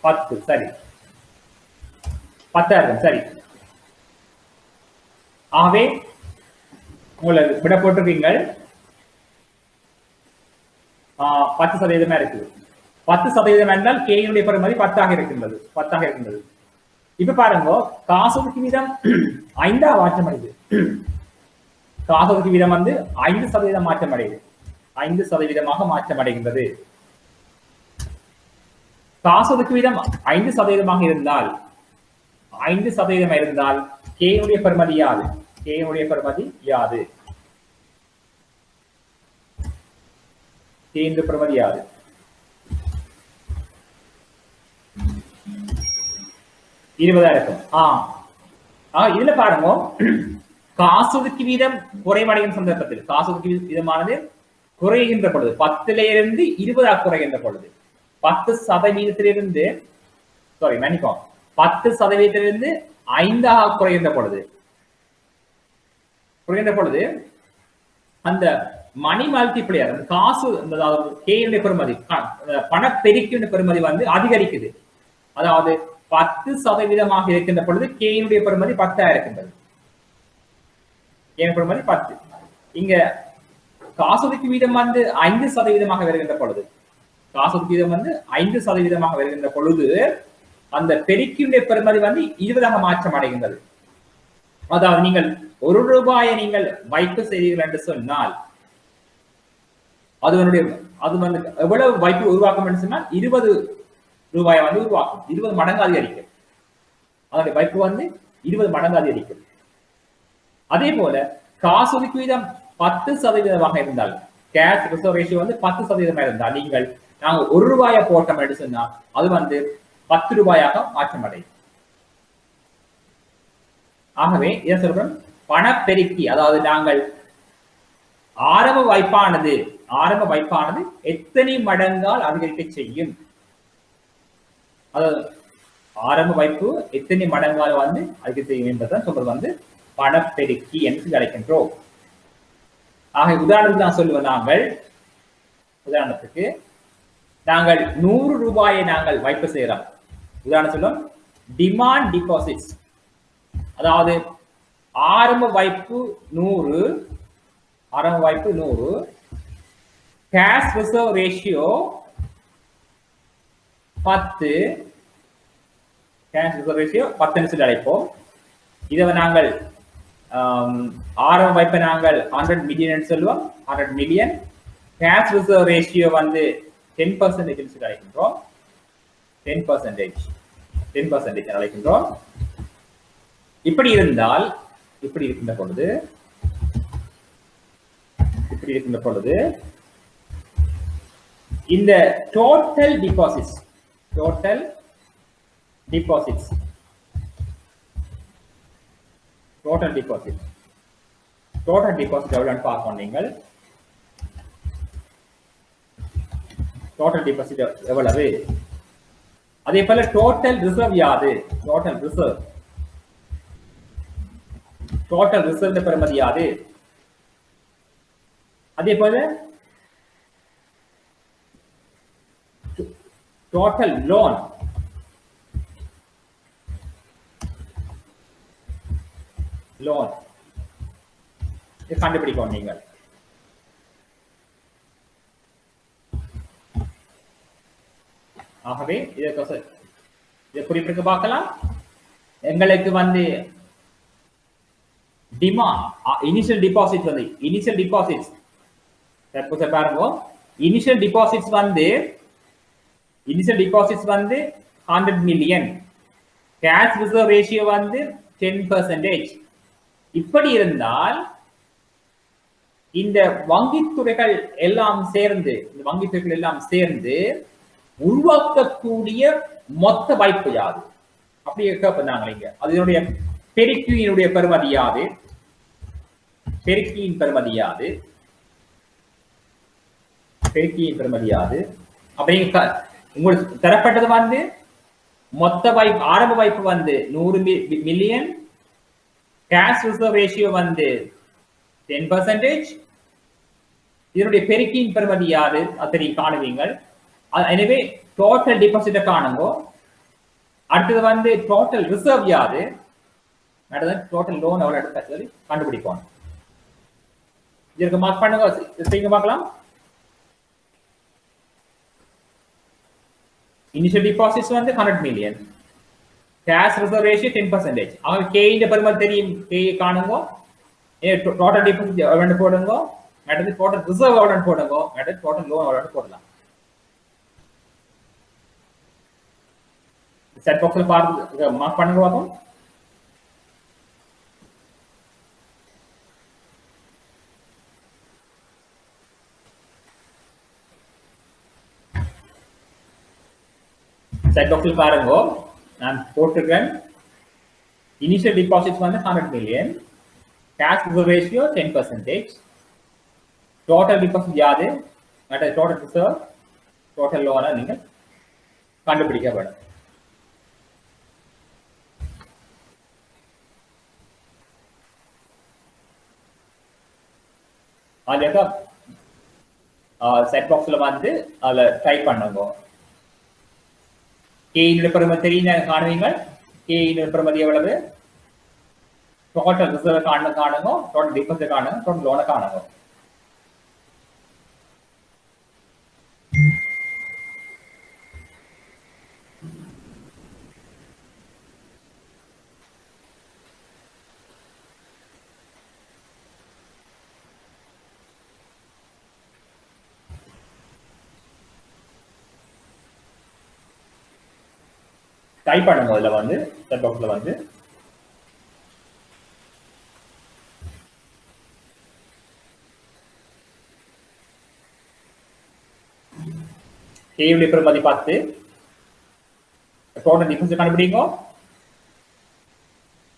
10 சரி 10,000 சரி. ஆகவே உங்களை விட போட்டிருக்கீங்க 10% இருக்குது. 10% என்றால் கேனுடைய பெறுமதி 10 இருக்கின்றது. இப்ப பாருங்க காசோதுக்கு வீதம் 5 மாற்றம் அடையுது. காசோதுக்கு வீதம் வந்து 5% மாற்றம் அடையுது. 5% மாற்றம் அடைகின்றது. காசோதுக்கு வீதம் 5% இருந்தால் 5% இருந்தால் கேனுடைய பெறுமதி யாது? கேனுடைய பெறுமதி யாது? கேனுடைய பெறுமதி யாது? 20,000. இதுல பாருங்க காசோதுக்கு வீதம் குறைவடையும் சந்தர்ப்பத்தில் காசோதுக்கு வீதமானது குறைகின்ற பொழுது 10ல இருந்து 20 குறைகின்ற பொழுது 10%, சாரி மன்னிப்போம் 10%, 5 குறைகின்ற பொழுது அந்த மணி மல்டிப்ளையர் அந்த காசு கேனுடைய பெறுமதி பணப்பெருக்கின் பெறுமதி வந்து அதிகரிக்குது. அதாவது 10% இருக்கின்ற பொழுது கேனுடைய பெறுமதி 10 இருக்கின்றது. கேன் பெறுமதி 10. இங்க காசோதுக்கு வீதம் வந்து 5% வருகின்ற பொழுது காசோதுக்கு வீதம் வந்து 5% வருகின்ற பொழுது அந்த பெருக்கியுடைய பெறுமதி வந்து 20 மாற்றம் அடைகின்றது. அதாவது நீங்கள் 1 ரூபாயை நீங்கள் வைப்பு செய்கிறீர்கள் என்று சொன்னால் அது வந்து எவ்வளவு வைப்பு உருவாக்கும் என்று சொன்னால் 20 ரூபாயை வந்து உருவாக்கும். 20 மடங்கு அதிகரிக்கும். அதனுடைய வைப்பு வந்து 20 மடங்கு அதிகரிக்கும். அதே போல காசோதுக்கு வீதம் 10% இருந்தால் கேஷ் ரிசர்வ் ரேஷியோ வந்து 10% இருந்தால் நீங்கள் நாங்கள் 1 ரூபாயை போட்டோம் என்று சொன்னால் அது வந்து 10 ரூபாயாக மாற்றம் அடையும். ஆகவே இதை சொல்றோம் பணப்பெருக்கி. அதாவது நாங்கள் ஆரம்ப வைப்பானது எத்தனை மடங்கால் அதிகரிக்க செய்யும்? அதாவது ஆரம்ப வைப்பு எத்தனை மடங்கால் வந்து அதிகரிக்க செய்யும் என்பதுதான் சொல்றது வந்து பணப்பெருக்கி என்று அழைக்கின்றோம். ஆக உதாரணத்துக்கு நான் சொல்லுவேன், உதாரணத்துக்கு நாங்கள் 100 ரூபாயை நாங்கள் வைப்பு செய்யறோம். உதாரணம் சொல்லுவோம் டிமாண்ட் டிபாசிட்ஸ். அதாவது ஆரம்ப வைப்பு 100, cash reserve ratio 10, cash reserve ratio 10 சொல்லி அழைப்போம். இதை நாங்கள் ஆரம்ப வைப்பை நாங்கள் 100 மில்லியன் சொல்லுவோம். 100 மில்லியன். கேஷ் ரிசர்வ் ரேஷியோ வந்து 10% சொல்லி அழைக்கின்றோம். 10% அழைக்கின்றோம். இப்படி இருக்கின்ற பொழுது இந்த டோட்டல் டிபாசிட்ஸ் எவ்வளவுன்னு பார்ப்போம். நீங்கள் டோட்டல் டிபாசிட் எவ்வளவு? அதே போல டோட்டல் ரிசர்வ் யாது? டோட்டல் ரிசர்வ் பெறுமதி யாது? அதே போல டோட்டல் லோன் கண்டுபிடிக்கணும் நீங்கள். ஆகவே இதை குறிப்பிட்டு பார்க்கலாம். எங்களுக்கு வந்து இனிஷியல் டிபாசிட் வந்து பாருங்க. இனிஷியல் டிபாசிட்ஸ் வந்து 100 மில்லியன். கேஷ் ரிசர்வ் ரேஷியோ வந்து 10%. இப்படி இருந்தால் இந்த வங்கித்துறைகள் எல்லாம் சேர்ந்து உருவாக்கக்கூடிய மொத்த வாய்ப்பு யாது? அப்படி கேட்பாங்க இங்க. அதனுடைய பெருக்கியினுடைய பெறுமதி யாது? பெருக்கியின் பெறுமதி யாது? அப்படி உங்களுக்கு தரப்பட்டது வந்து மொத்த வாய்ப்பு, ஆரம்ப வாய்ப்பு வந்து 100 மில்லியன், கேஷ் ரிசர்வ் ரேஷியோ வந்து 10%. இதனுடைய பெருக்கியின் பெறுமதி யாது? அதை காணுவீங்கள். எனவே டோட்டல் டிபாசிட்டை காணுங்க. அடுத்தது வந்து டோட்டல் ரிசர்வ் யாது? அடுத்தது டோட்டல் லோன் எவ்வளவு எடுத்து கண்டுபிடிப்போம். இதற்கு மார்க் பண்ணுங்க, செய்யுங்க பார்க்கலாம். இனிஷியல் டிபாசிட்ஸ் வந்து 100 மில்லியன், கேஷ் ரிசர்வ் ரேஷியோ 10%. அவங்க கே இந்த பெருமதி தெரியும், கே காணுங்க. டோட்டல் டிபாசிட் எவ்வளவு போடுங்க, அடுத்து டோட்டல் ரிசர்வ் எவ்வளவு போடுங்க, அடுத்து டோட்டல் லோன் எவ்வளவு போடலாம். செட் பாக்ஸ்ல பாருங்க, மார்க் பண்ணுங்க பார்ப்போம். செட் பாக்ஸ்ல பாருங்க, நான் போட்டுக்கிறேன். இனிஷியல் டிபாசிட்ஸ் வந்து 100 million, cash reserve ratio 10%. Total deposit யாது? டோட்டல் ரிசர்வ், டோட்டல் லோனை நீங்கள் கண்டுபிடிக்க வேண்டும். அதுக்கு செட் பாக்ஸ்ல வந்து அதுல டைப் பண்ணுங்க. கேயினுடைய பெறுமதி தெரியும் காணுவீங்க. கேயினுடைய பெறுமதி எவ்வளவு? டோட்டல் ரிசர்வ் காணுங்க, டோட்டல் டிபாசிட் காணுங்க, டோட்டல் லோனை காணுங்க. டைப் பண்ணுங்க. அதுல வந்து செட் பாக்ஸ்ல வந்து கேயுடைய பெறுமதி 10, டோட்டல் டிஃபரன்ஸ் கண்டுபிடிங்க.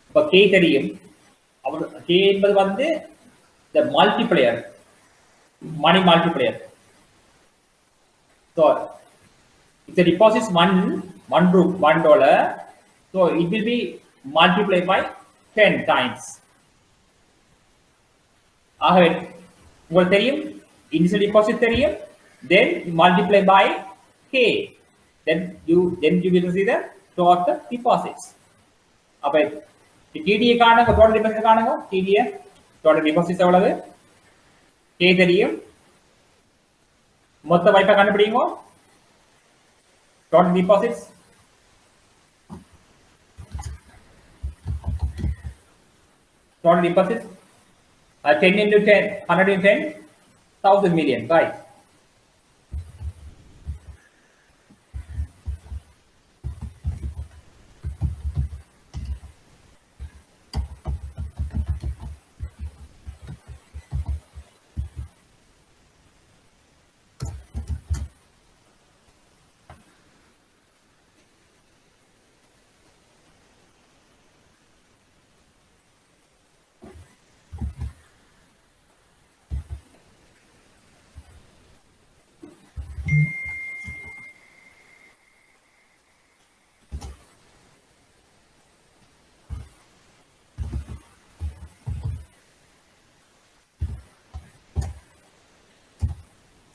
இப்ப கே தெரியும், கே என்பது வந்து the multiplier, money multiplier. So if the deposit is $1, so it will be multiplied by 10 times. ஆகவே உங்களுக்கு தெரியும் initial deposit தெரியும், then multiply by k, then you will receive the total deposits. அப்ப TDA காணுங்க, total deposit காணுங்க. TDA total deposits எவ்வளவு? k தெரியும், மொத்த வாய்ப்பை கண்டுபிடிங்க. total deposits total deposits 10 into 10, 110,000 million, right?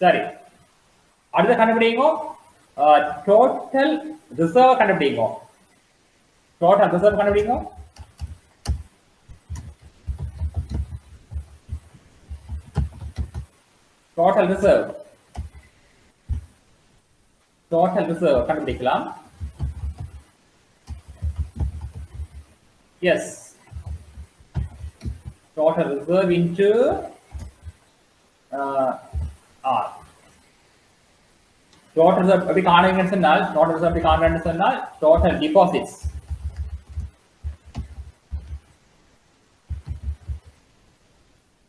சரி, அடுத்த கண்டுபிடிங்க. டோட்டல் ரிசர்வ் கண்டுபிடிங்க. டோட்டல் ரிசர்வ் கண்டுபிடிங்க. டோட்டல் ரிசர்வ் கண்டுபிடிக்கலாம். Yes, total reserve into R. Total reserve அப்படி காணுங்கன்னு சொன்னால் total reserve அப்படி காணுங்கன்னு சொன்னால் total deposits.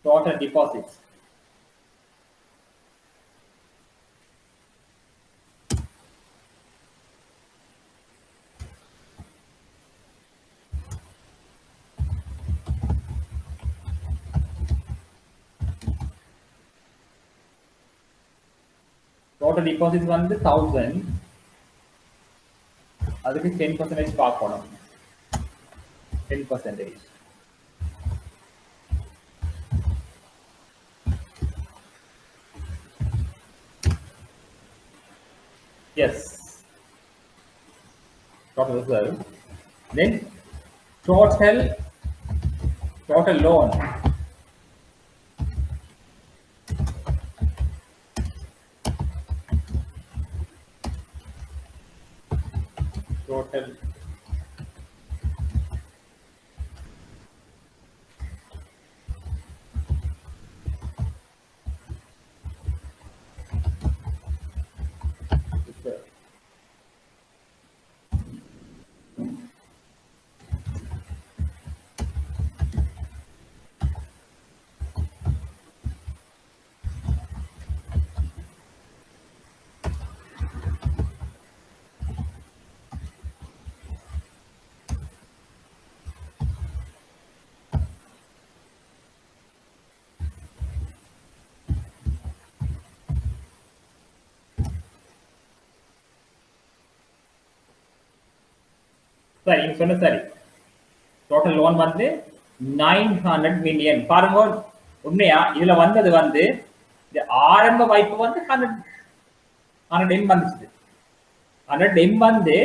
Total deposits. Total deposits வந்து 1000. அதுக்கு 10% பார்க்கணும். 10%. Yes. Total reserve. Then total loan. Total சரி, நீங்க சொன்ன சரி. டோட்டல் லோன் வந்து 900 மில்லியன். பாருங்க, உண்மையா இதுல வந்தது வந்து ஆரம்ப வாய்ப்பு வந்து 100 M வந்துச்சு. 100 M வந்து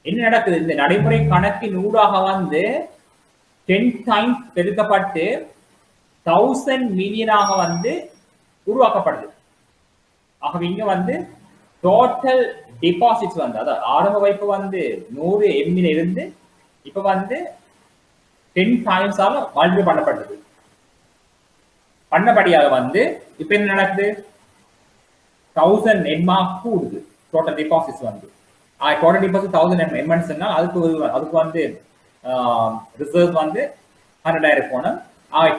என்ன நடக்குது, இந்த நடைமுறை கணக்கின் ஊடாக வந்து 10 டைம்ஸ் பெருக்கப்பட்டு 1000 மில்லியனாக வந்து உருவாக்கப்படுது. ஆகவே இங்க வந்து டோட்டல் டிபாசிட்ஸ் வந்து, அதாவது ஆரம்ப வைப்பு வந்து 100 M இருந்து இப்ப வந்து 10 டைம்ஸால மல்டிப்ளை பண்ணப்பட்டது. பண்ணபடியாக வந்து இப்ப என்ன நடக்குது, 1000 M கூடுது டோட்டல் டிபாசிட்ஸ் வந்து. டோட்டல் டிபாசிட் 1000 M சொன்னா அதுக்கு வந்து ரிசர்வ் வந்து 100,000 போனோம்.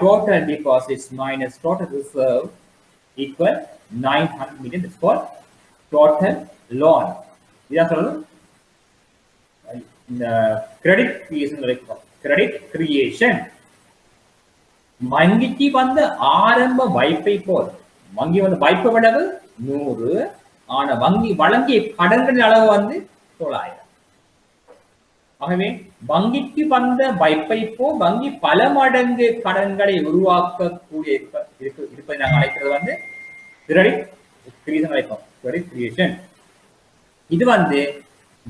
Total deposits minus total reserve equal 900 million. It's called total loan. இதான் சொல்றது இந்த கிரெடிட் கிரியேஷன் இருக்கும். கிரெடிட் கிரியேஷன் வங்கிக்கு வந்து ஆரம்ப வைப்பை போல், வங்கி வந்து வைப்பு விடவு 100, ஆனா வங்கி வழங்கிய கடன்களின் அளவு வந்து 900. ஆகவே வங்கிக்கு வந்த வைப்பை போ வங்கி பல மடங்கு கடன்களை உருவாக்கக்கூடிய இருப்பதை நாங்கள் அழைக்கிறது வந்து கிரெடிட் கிரியேஷன் அழைப்போம். கிரெடிட் கிரியேஷன் இது வந்து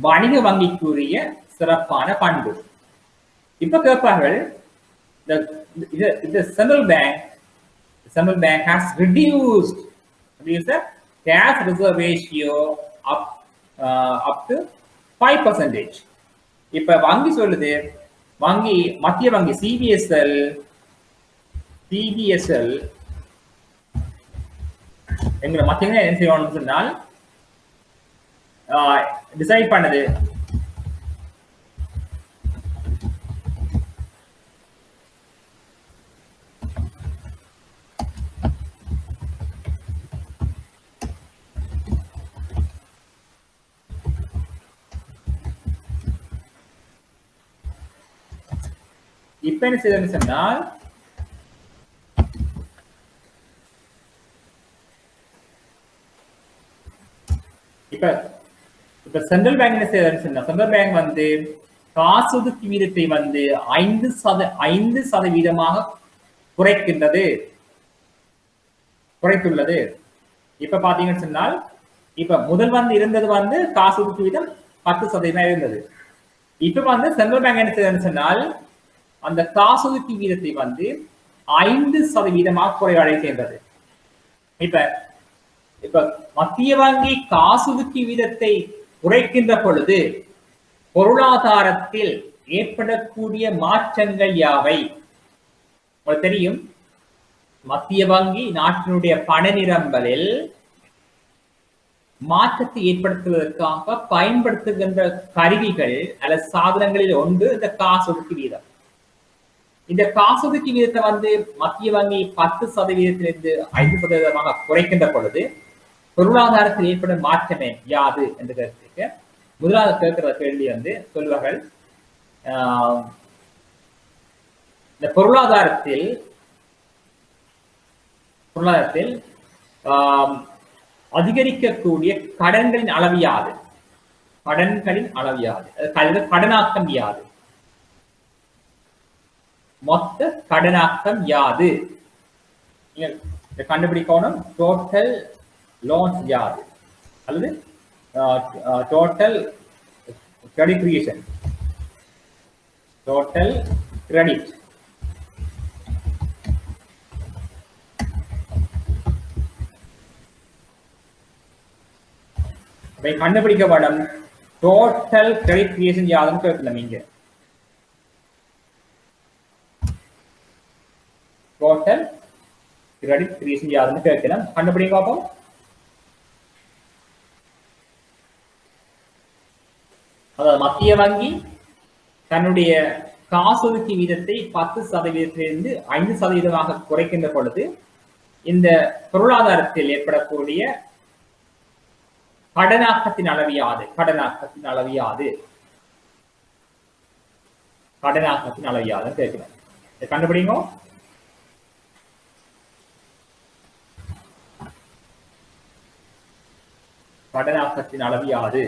வணிக வங்கிக்குரிய சிறப்பான பண்பு. இப்ப கேட்பார்கள், the central bank has reduced the cash reserve ratio up to 5%. இப்ப வங்கி சொல்லுது, வங்கி மத்திய வங்கி சிபிஎஸ்எல் எங்களை மத்திய என்ன செய்யணும்னு சொன்னால் டிசைட் பண்ணது, இப்ப என்ன செய்யணும்னு சொன்னால் இப்ப சென்ட்ரல் பேங்க் என்ன செய்யறதுன்னு சொன்னா, சென்ட்ரல் பேங்க் வந்து காசொதுக்கு வீதத்தை வந்து 5% குறைத்துள்ளது. இப்ப பாத்தீங்கன்னு சொன்னால் இப்ப முதல் வந்து இருந்தது வந்து காசு ஒதுக்கீடு வீதம் 10% இருந்தது. இப்ப வந்து சென்ட்ரல் பேங்க் என்ன செய்யுதுன்னு சொன்னால் அந்த காசு ஒதுக்கீடு வீதத்தை வந்து 5% குறைவடை செய்கிறது. இப்ப இப்ப மத்திய வங்கி காசு ஒதுக்கீடு வீதத்தை குறைக்கின்ற பொழுது பொருளாதாரத்தில் ஏற்படக்கூடிய மாற்றங்கள் யாவை? உங்களுக்கு தெரியும், மத்திய வங்கி நாட்டினுடைய பண நிரம்பலில் மாற்றத்தை ஏற்படுத்துவதற்காக பயன்படுத்துகின்ற கருவிகள் அல்லது சாதனங்களில் ஒன்று இந்த காசு ஒதுக்கீடு வீதம். இந்த காசு ஒதுக்கீடு வீதத்தை வந்து மத்திய வங்கி 10%இலிருந்து 5% குறைக்கின்ற பொழுது பொருளாதாரத்தில் ஏற்படும் மாற்றமே யாது என்று கேட்க முதலாவது கேட்கிற கேள்வி வந்து சொல்வார்கள், இந்த பொருளாதாரத்தில் அதிகரிக்கக்கூடிய கடன்களின் அளவு யாது? கடன்களின் அளவு யாது? கடனாக்கம் யாது? மொத்த கடனாக்கம் யாது? நீங்க கண்டுபிடிக்கணும். டோட்டல் லோன்ஸ் யாது அல்லது total credit creation, total credit. கண்டுபிடிக்கப்படும் டோட்டல் கிரெடிட் கிரியேஷன் யாதுன்னு கேட்கலாம். இங்க டோட்டல் கிரெடிட் கிரியேஷன் யாதுன்னு கேட்கலாம். கண்டுபிடிங்க பார்ப்போம். அதாவது மத்திய வங்கி தன்னுடைய காசு ஒதுக்கீடு வீதத்தை 10%இலிருந்து 5% குறைக்கின்ற பொழுது இந்த பொருளாதாரத்தில் ஏற்படக்கூடிய கடனாக்கத்தின் அளவு யாது? கடனாக்கத்தின் அளவு யாது? கடனாக்கத்தின் அளவு யாதுன்னு கேட்கிறேன். கண்டுபிடிங்க. கடனாக்கத்தின் அளவு யாது?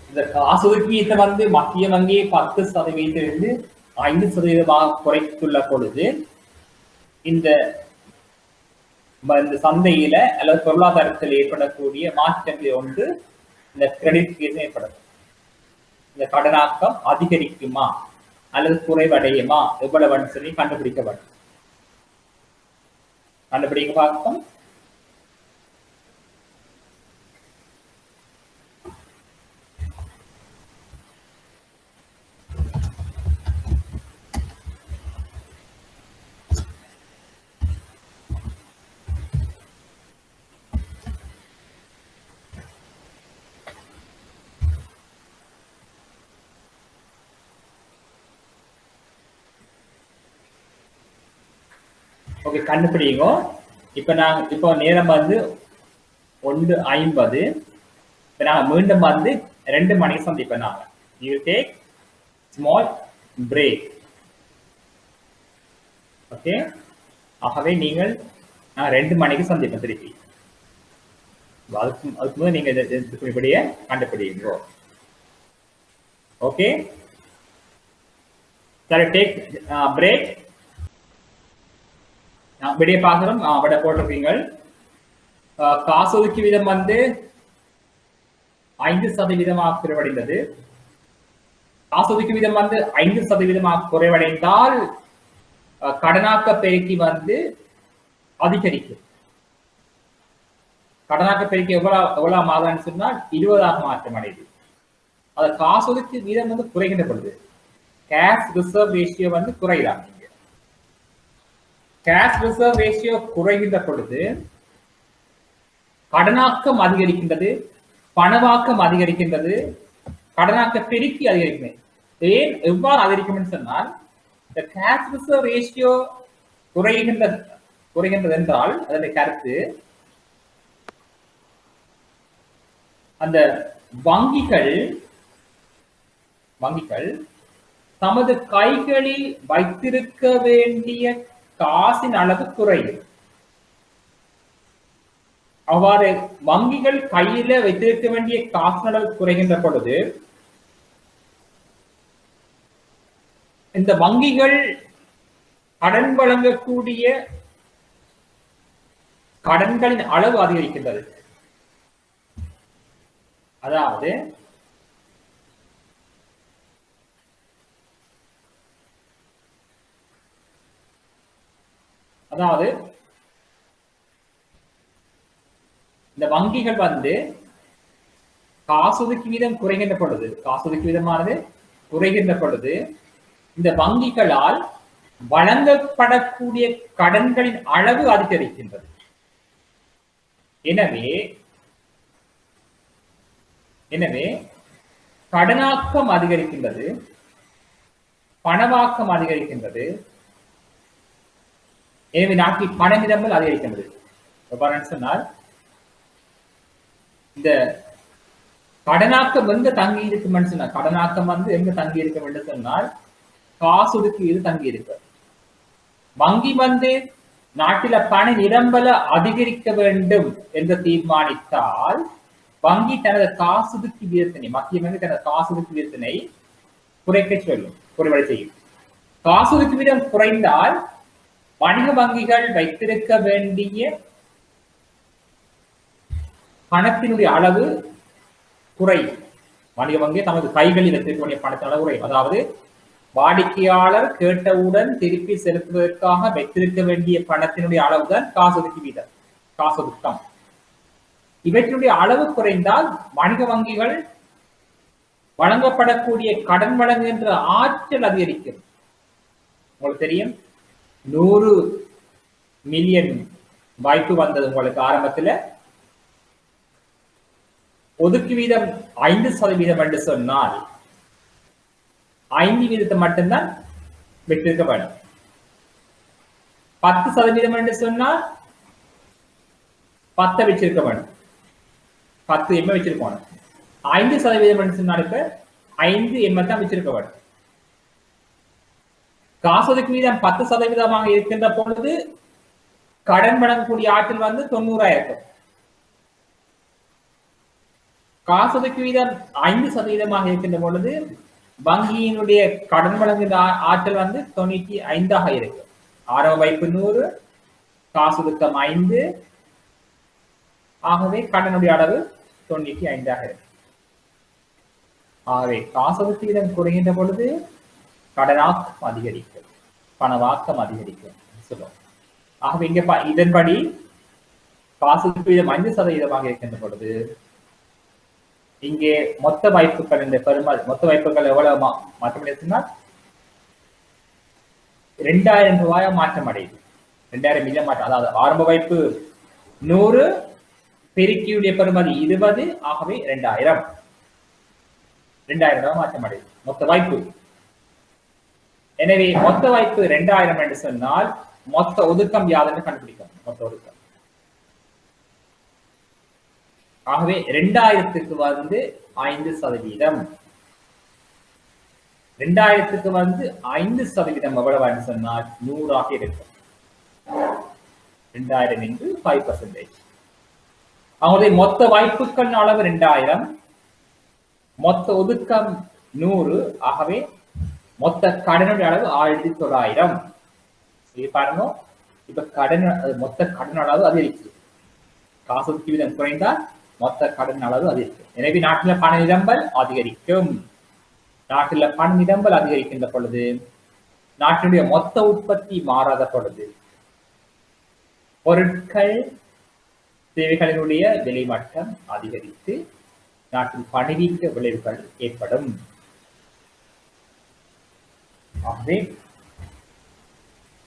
இந்த காசு ஒதுக்கீட்டை வந்து மத்திய வங்கி 10%இலிருந்து 5% குறைத்துள்ள பொழுது இந்த சந்தையில அல்லது பொருளாதாரத்தில் ஏற்படக்கூடிய மாற்றங்கள் ஒன்று இந்த கிரெடிட் கிரியேஷன் ஏற்படும். இந்த கடனாக்கம் அதிகரிக்குமா அல்லது குறைவடையுமா எவ்வளவு சொல்லி கண்டுபிடிக்கப்படும். கண்டுபிடிக்க பார்ப்போம். ஓகே, கண்டுபிடிங்க. இப்போ நேரம் வந்து 1:50. இப்போ நாங்க மீண்டும் வந்து 2 மணிக்கு சந்திப்போம். நாங்க you take small break. Okay, ஆகவே நீங்கள் 2 மணிக்கு சந்திப்போம் திருப்பி. அதுக்கு போது நீங்க இப்படியே கண்டுபிடிங்க. ஓகே, சரி, டேக் பிரேக். விடைய பார்க்கிறோம். விட போட்டிருக்கீங்க. காசு ஒதுக்கீடு வீதம் வந்து 5% குறைவடைந்தது. காசு ஒதுக்கீடு வீதம் வந்து 5% குறைவடைந்தால் கடனாக்க பெருக்கி வந்து அதிகரிக்கும். கடனாக்க பெருக்கி எவ்வளவு மாதம் சொன்னால் 20 மாற்றம் அடையுது. அது காசு ஒதுக்கீடு வீதம் வந்து குறைகின்ற பொழுது கேஷ் ரிசர்வ் ரேஷியோ வந்து குறைகிறாங்க. கேஷ் ரிசர்வ் ரேஷியோ குறைகின்ற பொழுது கடனாக்கம் அதிகரிக்கின்றது, பணவாக்கம் அதிகரிக்கின்றது, கடனாக்க பெருக்கி அதிகரிக்கிறது. ஏன் எவ்வாறு அதிகரிக்கும் சொன்னால் இந்த கேஷ் ரிசர்வ் ரேஷியோ குறைகின்றது என்றால் அதனுடைய கருத்து அந்த வங்கிகள் தமது கைகளில் வைத்திருக்க வேண்டிய காசின் அளவு குறையும். அவ்வாறு வங்கிகள் கையில வைத்திருக்க வேண்டிய காசின் அளவு குறைகின்ற பொழுது இந்த வங்கிகள் கடன் வழங்கக்கூடிய கடன்களின் அளவு அதிகரிக்கின்றது. அதாவது இந்த வங்கிகள் காசொதுக்கி வீதம் குறைகின்ற பொழுது, காசொதுக்கி வீதமானது குறைகின்ற பொழுது இந்த வங்கிகளால் வழங்கப்படக்கூடிய கடன்களின் அளவு அதிகரிக்கின்றது. எனவே கடனாக்கம் அதிகரிக்கின்றது, பணவாக்கம் அதிகரிக்கின்றது. எனவே நாட்டில் பணமிதங்கள் அதிகரிக்கின்றது. சொன்னால் இந்த கடனாக்கம் எங்க தங்கி இருக்கும்னு சொன்னா, கடனாக்கம் எங்க தங்கி இருக்கும் என்று சொன்னால் காசொதுக்கு இது தங்கி இருக்கு. வங்கி நாட்டில பண நிரம்பல அதிகரிக்க வேண்டும் என்று தீர்மானித்தால் வங்கி தனது காசொதுக்கி வீதத்தினை, மத்திய வங்கி தனது காசொதுக்கி வீதத்தினை குறைக்க சொல்லும், குறைவடை செய்யும். காசொதுக்கி வீதம் குறைந்தால் வணிக வங்கிகள் வைத்திருக்க வேண்டிய பணத்தினுடைய அளவு குறையும். வணிக வங்கி தமது கைகளில் வைத்திருக்க வேண்டிய பணத்தின் அளவு குறையும். அதாவது வாடிக்கையாளர் கேட்டவுடன் திருப்பி செலுத்துவதற்காக வைத்திருக்க வேண்டிய பணத்தினுடைய அளவுதான் காசொதுக்கி வீதம், காசொதுக்கம். இவற்றினுடைய அளவு குறைந்தால் வணிக வங்கிகள் வழங்கப்படக்கூடிய கடன் வழங்குகின்ற ஆற்றல் அதிகரிக்கும். உங்களுக்கு தெரியும், 100 மில்லியன் வாய்ப்பு வந்தது உங்களுக்கு ஆரம்பத்தில். ஒதுக்கு வீதம் 5% என்று சொன்னால் 5% மட்டும்தான் விட்டிருக்க வேண்டும். 10% என்று சொன்னால் 10 வச்சிருக்க வேண்டும், 10 எம் வச்சிருக்கணும். 5% என்று சொன்னால் இப்ப 5 எம் தான் வச்சிருக்க வேண்டும். காசொதுக்கு வீதம் 10% இருக்கின்ற பொழுது கடன் வழங்கக்கூடிய ஆற்றல் 90 இருக்கும். காசொதுக்கு வீதம் 5% இருக்கின்ற பொழுது வங்கியினுடைய கடன் வழங்குகின்ற ஆற்றல் 95 இருக்கு. ஆரம்ப வைப்பு 100, காசொதுக்கம் 5, ஆகவே கடனுடைய அளவு 95 இருக்கு. ஆகவே காசொதுக்கு வீதம் குறைகின்ற பொழுது கடனாக்கம் அதிகரிக்கும், பணவாக்கம் அதிகரிக்கும் சொல்லுவோம். ஆகவே இங்க இதன்படி காசொதுக்கு வீதம் 5% இருக்கின்ற பொழுது இங்கே மொத்த வாய்ப்புகள், இந்த மொத்த வாய்ப்புகள் எவ்வளவு மாற்றம் அடையுதுன்னா 2000 ரூபாய் மாற்றம் அடையுது. 2000 மில்லியன் மாற்றம். அதாவது ஆரம்ப வாய்ப்பு 100, பெருக்கியுடைய பெறுமதி 20, ஆகவே 2000 ரூபாய் மாற்றம் அடையுது மொத்த வாய்ப்பு. எனவே மொத்த வாய்ப்பு 2000 என்று சொன்னால் மொத்த ஒதுக்கம் யாதென்று கண்டுபிடிக்கும். மொத்த ஒதுக்கம் ஆகவே 2000க்கு 5%, 2000க்கு 5% எவ்வளவு சொன்னால் 100 இருக்கும். 2000 into 5%. ஆகவே மொத்த வாய்ப்புகள் அளவு 2000, மொத்த ஒதுக்கம் 100, ஆகவே மொத்த கடனுடைய அளவு 1900. பாருங்க, இப்ப மொத்த கடன் அளவு அதிகரிச்சு, காசொதுக்கு வீதம் குறைந்தால் மொத்த கடன் அளவு அதிகரிக்கும். எனவே நாட்டில் பண நிரம்பல் அதிகரிக்கும். நாட்டில் பண நிரம்பல் அதிகரிக்கின்ற பொழுது நாட்டினுடைய மொத்த உற்பத்தி மாறாத பொழுது பொருட்கள் தேவைகளினுடைய விலை மட்டம் அதிகரித்து நாட்டில் பணவீக்க விளைவுகள் ஏற்படும். ஆகவே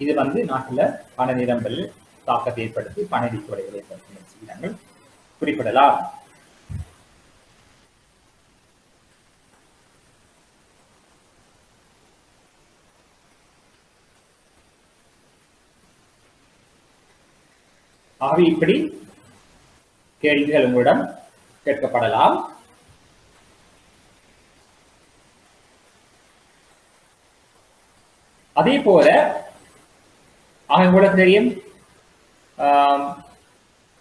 இது நாட்டில் பண நிரம்பல் தாக்கத்தை ஏற்படுத்தி பணவீக்க விளைவுகளை ஏற்படுத்தும் நாங்கள் குறிப்பிடலாம். ஆகவே இப்படி கேள்விகள் உங்களிடம் கேட்கப்படலாம். அதே போல உங்களுக்கு தெரியும்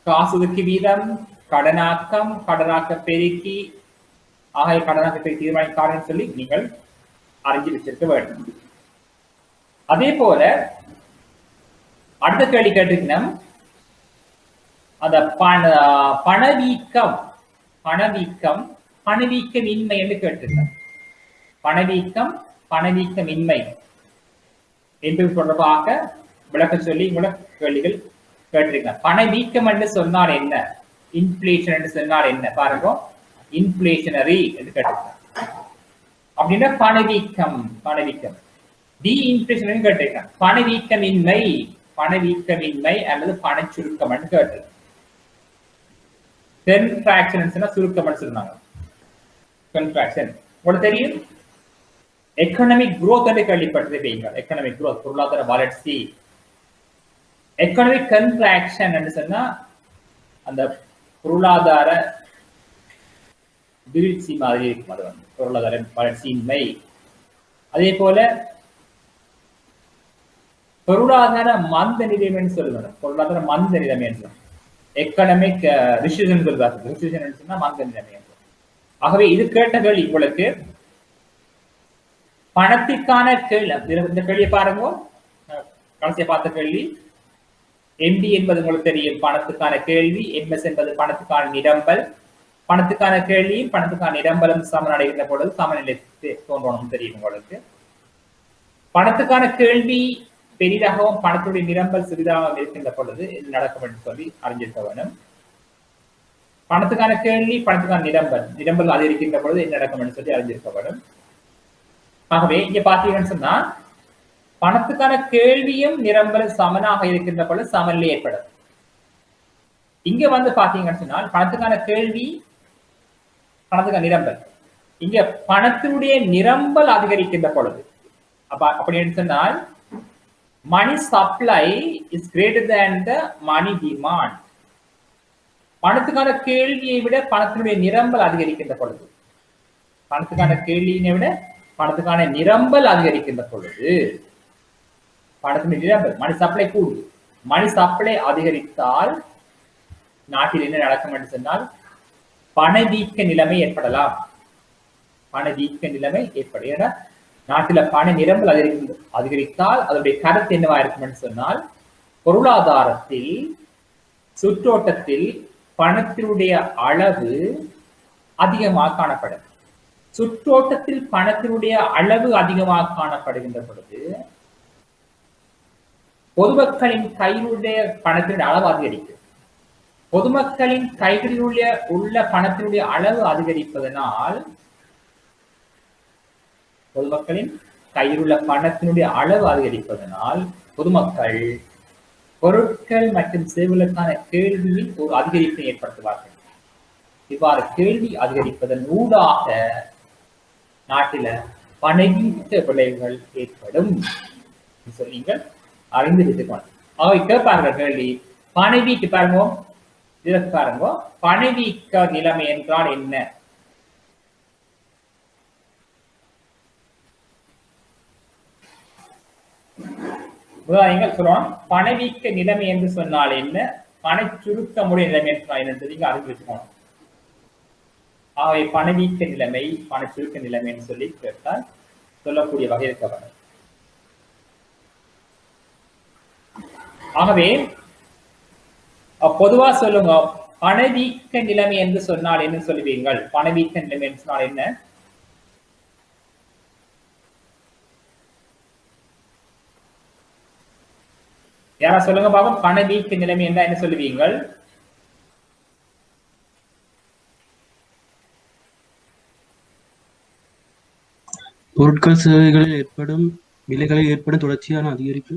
காசுக்கு வீதம், கடனாக்கம், கடனாக்க பெருக்கி, ஆகிய கடனாக்க பெருக்கி தீர்மானிக்காரன்னு சொல்லி நீங்கள் அறிஞ்சு வச்சிருக்க வேண்டும். அதே போல அடுத்த கேள்வி கேட்டிருக்கணும், அந்த பணவீக்கம் பணவீக்கமின்மை என்று கேட்டிருக்கோம். பணவீக்கமின்மை என்பது தொடர்பாக விளக்க சொல்லி உங்களோட கேள்விகள் கேட்டிருக்கேன். பணவீக்கம் என்று சொன்னால் என்ன, இன்ஃபிளேஷன் என்று சொன்னால் என்ன பாருங்க. இன்ஃபிளேஷனரி என்று கேட்டிருக்கேன். அப்படின்னா பணவீக்கம் டி இன்ஃபிளேஷன் கேட்டிருக்கேன். பணவீக்கமின்மை அல்லது பணச்சுருக்கம் என்று கேட்டிருக்கேன். சுருக்கம் சொன்னாங்க. உங்களுக்கு தெரியும் எக்கனாமிக் குரோத் என்று கேள்விப்பட்டிருப்பீங்க. எக்கனாமிக் குரோத் பொருளாதார வளர்ச்சி. எக்கனாமிக் கன்ட்ராக்ஷன் என்று சொன்னா அந்த பொருளாதார வீழ்ச்சி மாதிரி இருக்கும். அது வந்து பொருளாதார வளர்ச்சியின்மை. அதே போல பொருளாதார மந்த நிலைமைன்னு சொல்லுவாங்க. பொருளாதார மந்த நிலைமை என்று எக்கனாமிக் ரிசெஷன் சொல்றாங்க. ரிசெஷன் சொன்னா மந்த நிலைமை. ஆகவே இது கேட்டகள் உங்களுக்கு பணத்திற்கான கேள்வி. இந்த கேள்வியை பாருங்க, கடைசியை பார்த்த கேள்வி. எம்பி என்பது உங்களுக்கு தெரியும் பணத்துக்கான கேள்வி. எம்எஸ் என்பது பணத்துக்கான நிரம்பல். பணத்துக்கான கேள்வியும் பணத்துக்கான நிரம்பலும் சமனடைகின்ற பொழுது சமநிலை தோன்றணும் தெரியும் உங்களுக்கு. பணத்துக்கான கேள்வி பெரிதாகவும் பணத்துடைய நிரம்பல் சிறிதாகவும் இருக்கின்ற பொழுது இது நடக்கும் என்று சொல்லி அறிஞ்சிருக்க வேண்டும். பணத்துக்கான கேள்வி பணத்துக்கான நிரம்பல் அதிகரிக்கின்ற பொழுது என்ன நடக்கும் என்று சொல்லி அறிஞ்சிருக்க வேண்டும். ஆகவே இங்க பாத்தீங்கன்னு சொன்னா பணத்துக்கான கேள்வியும் நிரம்பல் சமனாக இருக்கின்ற பொழுது சமநிலை ஏற்படும். இங்க வந்து பாத்தீங்கன்னு சொன்னால் பணத்துக்கான கேள்வி பணத்துக்கான நிரம்பல், இங்க பணத்தினுடைய நிரம்பல் அதிகரிக்கின்ற பொழுது அப்படி சொன்னால் money supply is greater than the money demand. பணத்துக்கான கேள்வியை விட பணத்தினுடைய நிரம்பல் அதிகரிக்கின்ற பொழுது, பணத்துக்கான கேள்வியினை விட பணத்துக்கான நிரம்பல் அதிகரிக்கின்ற பொழுது பணத்தினுடைய நிரம்பல் மணி சப்ளை கூடுது. மணி சப்ளை அதிகரித்தால் நாட்டில் என்ன நடக்கும் என்று சொன்னால் பணவீக்க நிலைமை ஏற்படலாம். பணவீக்க நிலைமை ஏற்படும். நாட்டில பண நிரம்பல் அதிகரித்தால் அதனுடைய கருத்து என்னவா இருக்கும் என்று சொன்னால் பொருளாதாரத்தில் சுற்றோட்டத்தில் பணத்தினுடைய அளவு அதிகமாக காணப்படும். சுற்றோட்டத்தில் பணத்தினுடைய அளவு அதிகமாக காணப்படுகின்ற பொழுது பொதுமக்களின் கையிலுடைய பணத்தினுடைய அளவு அதிகரிக்கும். பொதுமக்களின் கைகளில் உள்ள பணத்தினுடைய அளவு அதிகரிப்பதனால் பொதுமக்களின் கையில் உள்ள பணத்தினுடைய அளவு அதிகரிப்பதனால் பொதுமக்கள் பொருட்கள் மற்றும் சேவைகளுக்கான கேள்வியில் ஒரு அதிகரிப்பை ஏற்படுத்துவார்கள். இவ்வாறு கேள்வி அதிகரிப்பதன் ஊடாக நாட்டில பணவீக்க விளைவுகள் ஏற்படும் நீங்கள் அறிந்து வைத்துக்கணும். அவை கேட்பார்கள் கேள்வி பணவீக்க பாருங்க, இதற்கு பாருங்க பணவீக்க நிலைமை என்றால் என்ன? சொல்லணும் பணவீக்க நிலைமை என்று சொன்னால் என்ன, பண சுருக்கமுடைய நிலைமை என்று சொன்னால் என்ன நீங்க அறிந்து வச்சுக்கணும். ஆகவே பணவீக்க நிலைமை பண சுருக்க நிலைமை என்று சொல்லி கேட்டால் சொல்லக்கூடிய வகை இருக்க. ஆகவே பொதுவா சொல்லுங்க பணவீக்க நிலைமை என்று சொன்னால் என்ன சொல்லுவீங்கள்? பணவீக்க நிலைமை என்று சொன்னால் என்ன? யாரா சொல்லுங்க பாப்போம். பணவீக்க நிலைமை என்றால் என்ன சொல்லுவீங்கள்? பொருட்கள் சேவைகளில் ஏற்படும் விலைகளில் ஏற்படும் தொடர்ச்சியான அதிகரிப்பு.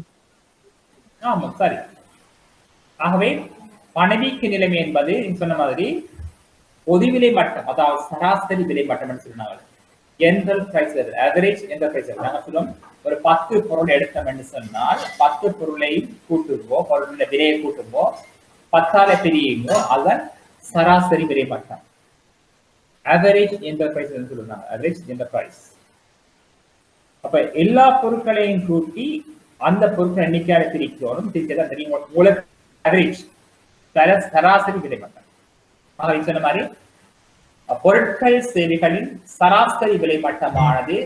ஆமா சரி. ஆகவே பணவீக்க நிலைமை என்பது சொன்ன மாதிரி பொது விலை மட்டம், அதாவது சராசரி விலை மட்டம் என்று சொன்னாங்க. General price, average general price. நாங்க சொல்லுவோம் ஒரு 10 பொருள் எடுத்தோம் என்று சொன்னால் 10 பொருளை கூட்டுவோம், பொருளுடைய விலையை கூட்டுவோம். 10ஆல பிரியுமோ அதுதான் சராசரி விலை மட்டம். அவரேஜ் என்டர்பிரைஸ் சொல்லுவாங்க. Average enterprise. அப்ப எல்லா பொருட்களையும் கூட்டி அந்த பொருட்கள் எண்ணிக்கையால பிரிக்கணும். பிரிச்சதான் தெரியும் உங்களுக்கு அவரேஜ் சராசரி விலை மட்டம். சொன்ன மாதிரி பொருட்கள் சேவைகளின் சராசரி விலை மட்டமானது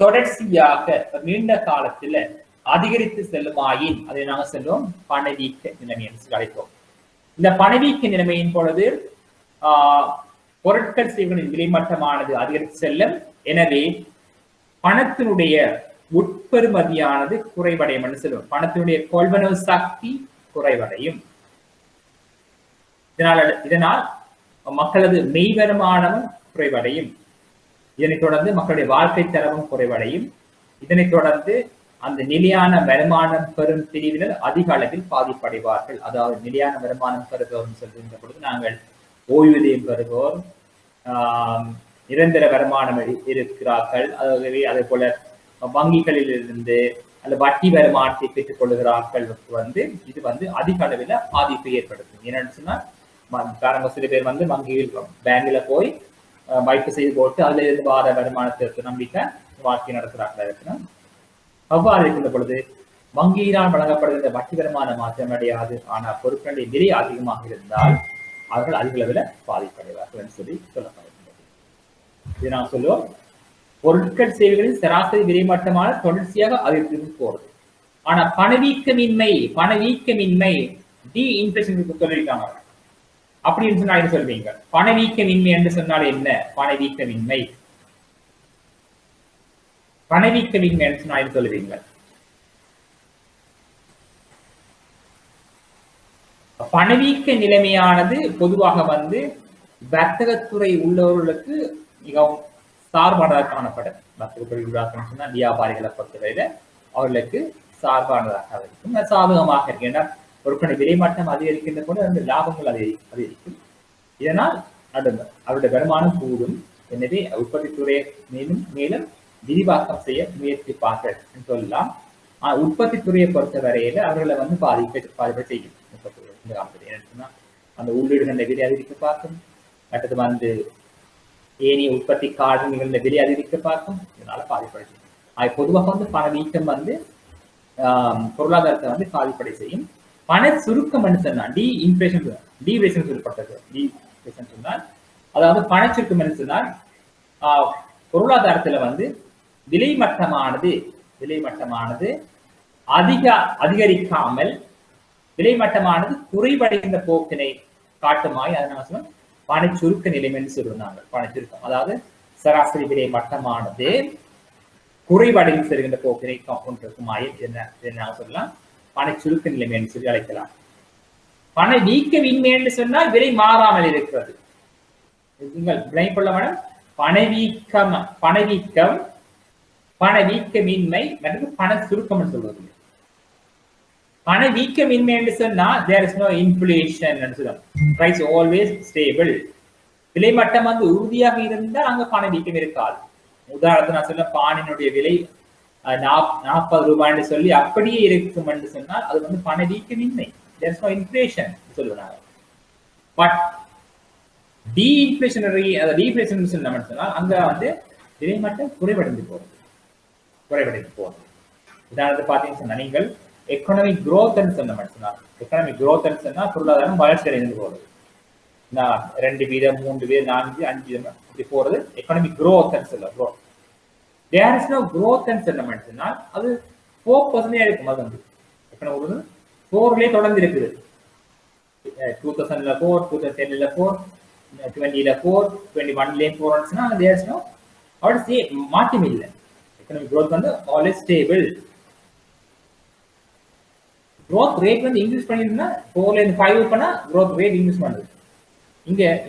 தொடர்ச்சியாக நீண்ட காலத்துல அதிகரித்து செல்லுமாயின் அதை நாங்க சொல்லுவோம் பணவீக்க நிலைமை என்று அழைப்போம். இந்த பணவீக்க நிலைமையின் பொழுது பொருட்கள் சேவைகளின் விலைமட்டமானது அதிகரித்து செல்லும். எனவே பணத்தினுடைய உட்பெறுமதியானது குறைவடையும் என்று சொல்லுவோம். பணத்தினுடைய கொள்வனவு சக்தி குறைவடையும். இதனால் மக்களது மெய் வருமானமும் குறைவடையும். இதனைத் தொடர்ந்து மக்களுடைய வாழ்க்கை தரமும் குறைவடையும். இதனைத் தொடர்ந்து அந்த நிலையான வருமானம் பெறும் பிரிவினர் அதிக அளவில் பாதிப்படைவார்கள். அதாவது நிலையான வருமானம் பெறுவோர் சொல்கின்ற பொழுது நாங்கள் ஓய்வூதியம் பெறுவோர், நிரந்தர வருமானம் இருக்கிறார்கள், அதே போல வங்கிகளில் இருந்து அல்ல வட்டி வருமானத்தை பெற்றுக் கொள்ளுகிறார்கள். இது அதிக அளவில் பாதிப்பை ஏற்படுத்தும். என்னன்னு சொன்னா சில பேர் வங்கியில் பேங்க்ல போய் வைப்பு செய்து போட்டு அதுல இருந்து வார வருமானத்தை நம்பிக்கை வாழ்க்கை நடத்துறாங்களா இருக்கணும். அவ்வாறு இருக்கின்ற பொழுது வங்கியினால் வழங்கப்படுகின்ற வட்டி வருமானம் மாற்றமடையாது. ஆனால் பொருட்களின் விலை அதிகமாக இருந்தால் அவர்கள் அதிக அளவில் பாதிப்படைவார்கள் என்று சொல்லப்படுகின்றது. இது நான் சொல்லுவோம் பொருட்கள் சேவைகளின் சராசரி விலை மட்டமான தொடர்ச்சியாக அதிகரித்து போறது. ஆனா பணவீக்கமின்மை டி இன்ஃபிளேஷன் சொல்லியிருக்காங்க. அப்படின்னு சொன்னா என்ன சொல்வீங்க? பணவீக்கமின்மை என்று சொன்னால் என்ன? பணவீக்கமின்மை என்று சொன்னா என்ன சொல்லுவீங்க? பணவீக்க நிலைமையானது பொதுவாக வர்த்தகத்துறை உள்ளவர்களுக்கு மிகவும் சார்பானதாக காணப்படும். வர்த்தகத்துறை உள்ளார்கள் சொன்னா வியாபாரிகளை பொறுத்தவரையில அவர்களுக்கு சார்பானதாக இருக்கும், சாதகமாக இருக்கு. ஏன்னா பொருட்களின் விலைமட்டம் அதிகரிக்கின்ற போது அந்த லாபங்கள் அதிகரிக்கும். இதனால் அவருடைய வருமானம் கூடும். எனவே உற்பத்தி துறையை மேலும் விரிவாக்கம் செய்ய முயற்சிப்பார்கள் என்று சொல்லலாம். உற்பத்தி துறையை பொறுத்த வரையில அவர்களை பாதிப்பை செய்யும். அந்த உள்ளீடுகளின் விலை அதிகரிக்க பார்க்கும், மற்றது ஏனைய உற்பத்தி காரணிகளின் விலை அதிகரிக்க பார்க்கும். இதனால பாதிப்படை செய்யும். பொதுவாக பணவீக்கம் பொருளாதாரத்தை பாதிப்படை செய்யும். பண சுருக்கம் சொன்னா டீஃப்ளேஷன் சொல்லப்பட்டது. டீஃப்ளேஷன் சொன்னால் அதாவது பண சுருக்கம் சொன்னால் பொருளாதாரத்துல விலைமட்டமானது அதிகரிக்காமல் விலைமட்டமானது குறைவடைந்த போக்கினை காட்டுமாய் அதனால பண சுருக்க நிலைமை என்று சொல்லுவாங்க. பண சுருக்கம் அதாவது சராசரி விலை மட்டமானது குறைவடைந்து செல்கின்ற போக்கினை கொண்டிருக்குமாய் என்ன சொல்லலாம்? பண சுருக்க நிலைமை என்று சொல்லி அழைக்கலாம். பண வீக்கமின்மை என்று சொன்னால் விலை மாறாமல் இருக்கிறது. நீங்கள் விளைப்பொள்ள மேடம் பணவீக்கமின்மை மற்றும் பண சுருக்கம் என்று சொல்வது. பணவீக்கமின்மை என்று சொன்னால் there is no inflation என்று சொல்லுவோம். price always stable. விலை மட்டம் உறுதியாக இருந்தால் அங்க பணவீக்கம் இருக்காது. உதாரணத்துக்கு நான் சொல்ல பானினுடைய விலை 40 ரூபாய்னு சொல்லி அப்படியே இருக்கும் என்று சொன்னால் அது பணவீக்கமின்மை. there is no inflation சொல்லுவாங்க. பட் டீஃப்ளேஷன் சொன்னால் அங்க விலை மட்டம் குறைவடைந்து போறது. உதாரணத்துக்கு பாத்தீங்கன்னு சொன்னா நீங்கள் எக்கனாமிக் குரோத் சொன்னா எக்கனாமிக் குரோத் சொன்னா பொருளாதாரம் வளர்ச்சி அடைந்து போறது. 2%, 3%, 4%, 5% இப்படி போறது எக்கனாமிக் குரோத் சொல்ல. Growth there is no growth சொன்னா அது 4% இருக்கும். அது எக்கனாமிக் 4லயே தொடர்ந்து இருக்குது. 2000ல 4, 2010ல 4, 20ல 4, 21லயே 4 சொன்னா there is no மாற்றம் இல்லை. Economic growth always stable. growth rate increase பண்ணிருந்தா 4ல இருந்து 5 பண்ணா growth rate இன்க்ரீஸ் பண்ணுது.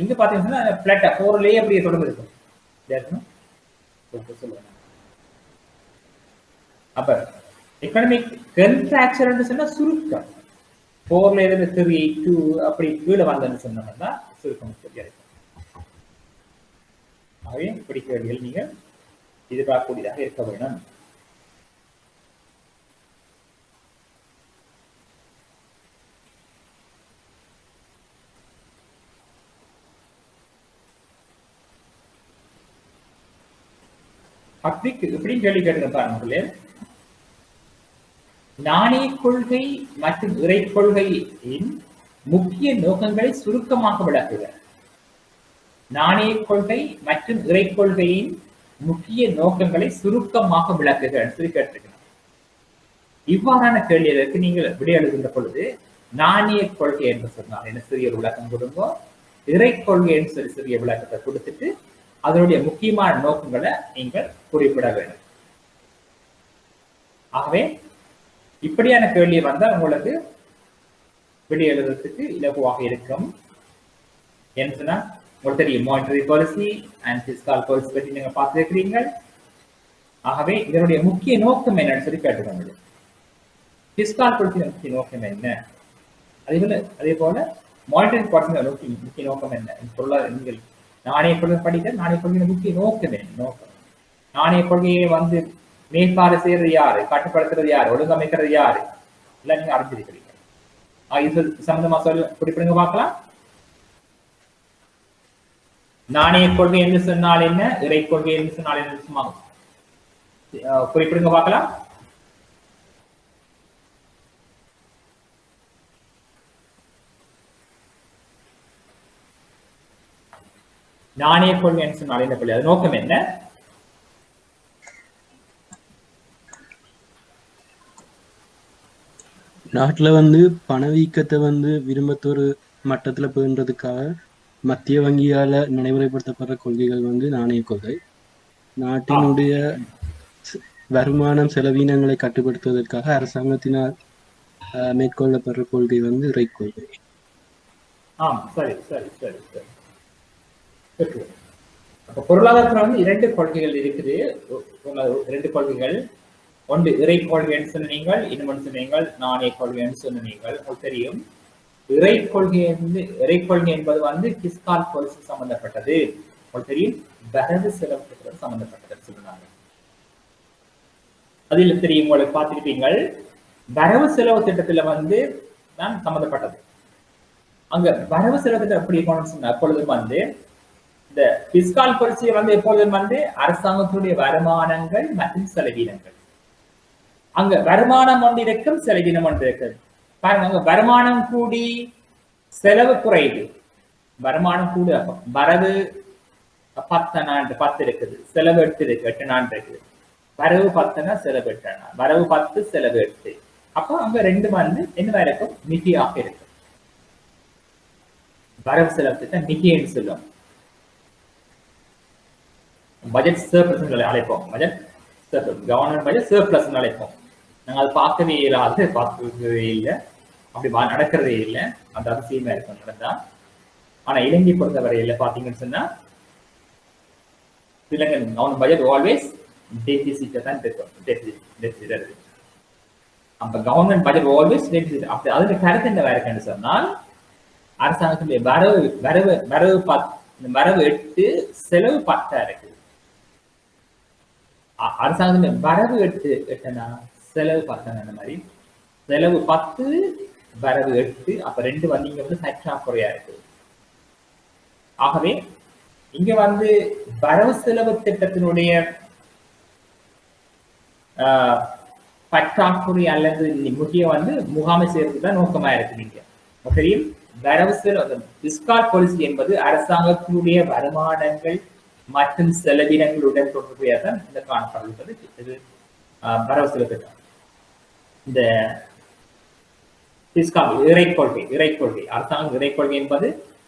இங்க பாத்தீங்கன்னா ஃபிளாட்டா 4லயே அப்படியே தொடர்ந்து இருக்கும். there is no சொல்லுவாங்க. அப்ப எக்கனாமிக் கன்ட்ராக்ஷன் சொன்னா சுருக்கம். 4ல இருந்து 3, 2 அப்படி கீழே வந்தன்னு சொன்னோம்னா சுருக்கம் கிடைக்கும். ஆகவே இப்படி கேள்விகள் நீங்க எதிர்பார்க்கக்கூடியதாக இருக்க வேணும். பப்ளிக் எப்படின்னு கேள்வி கேட்டுக்க பாருங்களே. நாணய கொள்கை மற்றும் இறை கொள்கையின் முக்கிய நோக்கங்களை சுருக்கமாக விளக்குக. நாணய கொள்கை மற்றும் இறை கொள்கையின் முக்கிய நோக்கங்களை சுருக்கமாக விளக்குக சொல்லி கேட்டிருக்கணும். இவ்வாறான கேள்விகளுக்கு நீங்கள் விடை எழுதுகின்ற பொழுது நாணய கொள்கை என்று சொன்னால் என்ன சிறிய விளக்கம் கொடுங்க, இறை கொள்கை என்று சொல்லி சிறிய விளக்கத்தை கொடுத்துட்டு அதனுடைய முக்கியமான நோக்கங்களை நீங்கள் குறிப்பிட வேண்டும். ஆகவே இப்படியான கேள்வி வந்தால் உங்களுக்கு விடை எழுதுறதுக்கு இலகுவாக இருக்கும். என்ன சொன்னா உங்களுக்கு தெரியும், monetary policy and fiscal policy பற்றி நீங்க பார்த்துருக்கிறீங்க. ஆகவே இதனுடைய முக்கிய நோக்கம் என்னன்னு சொல்லி கேட்டுக்கோங்க. பிஸ்கல் பாலிசி முக்கிய நோக்கம் என்ன, அதே போல மானிட்டரி பாலிசி முக்கிய நோக்கம் என்ன, பொருளாதார நீங்கள் நாணய கொள்கை படிக்க நாணய கொள்கையின் முக்கிய நோக்கம் என்ன, நோக்கம் நாணய கொள்கையை வந்து மேற்பாடு செய்யறது யாரு, கட்டுப்படுத்துறது யாரு, ஒழுங்கமைக்கிறது யாரு, எல்லாம் நீங்க அறிஞ்சிருக்கிறீங்க. இது சம்பந்தமா சொல்ல குறிப்பிடுங்க பார்க்கலாம். நாணய கொள்கை என்று சொன்னால் என்ன, இறை கொள்கை என்று சொன்னால் என்ன, சும்மா குறிப்பிடுங்க பார்க்கலாம். நாணய கொள்கை என்று சொன்னால் என்ன கொள்கை, அது நோக்கம் என்ன? நாட்டுல வந்து பணவீக்கத்தை வந்து விரும்பத்தொரு மட்டத்துல போன்றதுக்காக மத்திய வங்கியால நடைமுறைப்படுத்தப்படுற கொள்கைகள் வந்து நாணய கொள்கை. நாட்டினுடைய வருமானம் செலவீனங்களை கட்டுப்படுத்துவதற்காக அரசாங்கத்தினால் மேற்கொள்ளப்படுற கொள்கை வந்து இறை கொள்கை. சரி சரி சரி சரி. அப்ப பொருளாதாரத்துல வந்து இரண்டு கொள்கைகள் இருக்குது. இரண்டு கொள்கைகள், ஒன்று இறை கொள்கைன்னு சொன்னீங்கள், இன்னொன்று சொன்னீங்கள் நாணய கொள்கைன்னு சொன்னீங்கள். உங்களுக்கு தெரியும், இறை கொள்கை என்பது வந்து பிஸ்கல் பாலிசி சம்பந்தப்பட்டது. உங்களுக்கு தெரியும், வரவு செலவு திட்டம் சம்பந்தப்பட்டது சொல்றாங்க. அதில் தெரியும், உங்களுக்கு பார்த்திருப்பீங்கள், வரவு செலவு திட்டத்துல வந்து தான் சம்பந்தப்பட்டது. அங்க வரவு செலவு திட்டம் எப்படி இருக்கணும்னு சொன்னா, எப்பொழுதும் வந்து இந்த பிஸ்கல் பாலிசியை வந்து எப்பொழுதும் வந்து அரசாங்கத்துடைய வருமானங்கள் மற்றும் செலவீனங்கள், அங்க வருமானம் ஒன்று இருக்கும், செலவீனம் ஒன்று இருக்கு. பாருங்க, அங்க வருமானம் கூடி செலவு குறையுது. வருமானம் கூட வரவு 10 இருக்குது, செலவு 8 இருக்கு, 8 இருக்குது. வரவு 10 செலவு 8, வரவு 10 செலவு 8. அப்போ அங்க ரெண்டு வந்து என்னவா இருக்கும், மிகையாக இருக்கு. வரவு செலவு திட்டம் மிகைன்னு சொல்லுவோம். பட்ஜெட் சர்ப்ளஸ் அழைப்போம், budget surplus, government budget surplus அழைப்போம். நாங்கள் அது பார்க்கவே இல்லாது, பார்க்கவே இல்லை, அப்படி நடக்கிறதே இல்லை. அந்த அதிசயமா இருக்கும் நடந்தா. ஆனா இலங்கை பொறுத்தவரையில பாத்தீங்கன்னு சொன்னா, இலங்கை கவர்மெண்ட் பட்ஜெட் ஆல்வேஸ் டெபிசிட் தான் இருக்கும். டெபிசிட் அப்ப கவர்மெண்ட் பட்ஜெட் ஆல்வேஸ் டெபிசிட். அப்படி அதுக்கு கருத்து என்ன இருக்குன்னு சொன்னால், அரசாங்கத்துடைய வரவு 8, செலவு 10 இருக்கு. அரசாங்கத்துடைய வரவு 8 செலவு 10 அந்த மாதிரி, செலவு 10 வரவு 8. அப்ப ரெண்டு வந்து இங்க வந்து பற்றாக்குறையா இருக்கு. ஆகவே இங்க வந்து வரவு செலவு திட்டத்தினுடைய பற்றாக்குறை அல்லது முக்கிய வந்து முகாமை செய்யறதுக்கு தான் நோக்கமா இருக்கு. நீங்க தெரியும், வரவு செலவு பிஸ்கல் பாலிசி என்பது அரசாங்கத்தினுடைய வருமானங்கள் மற்றும் செலவினங்களுடன் தொடர்புடையதான் இந்த காணப்படுகிறது. இது வரவு செலவு திட்டம். இந்த இறை கொள்கை அரசாங்க இறை கொள்கை என்பது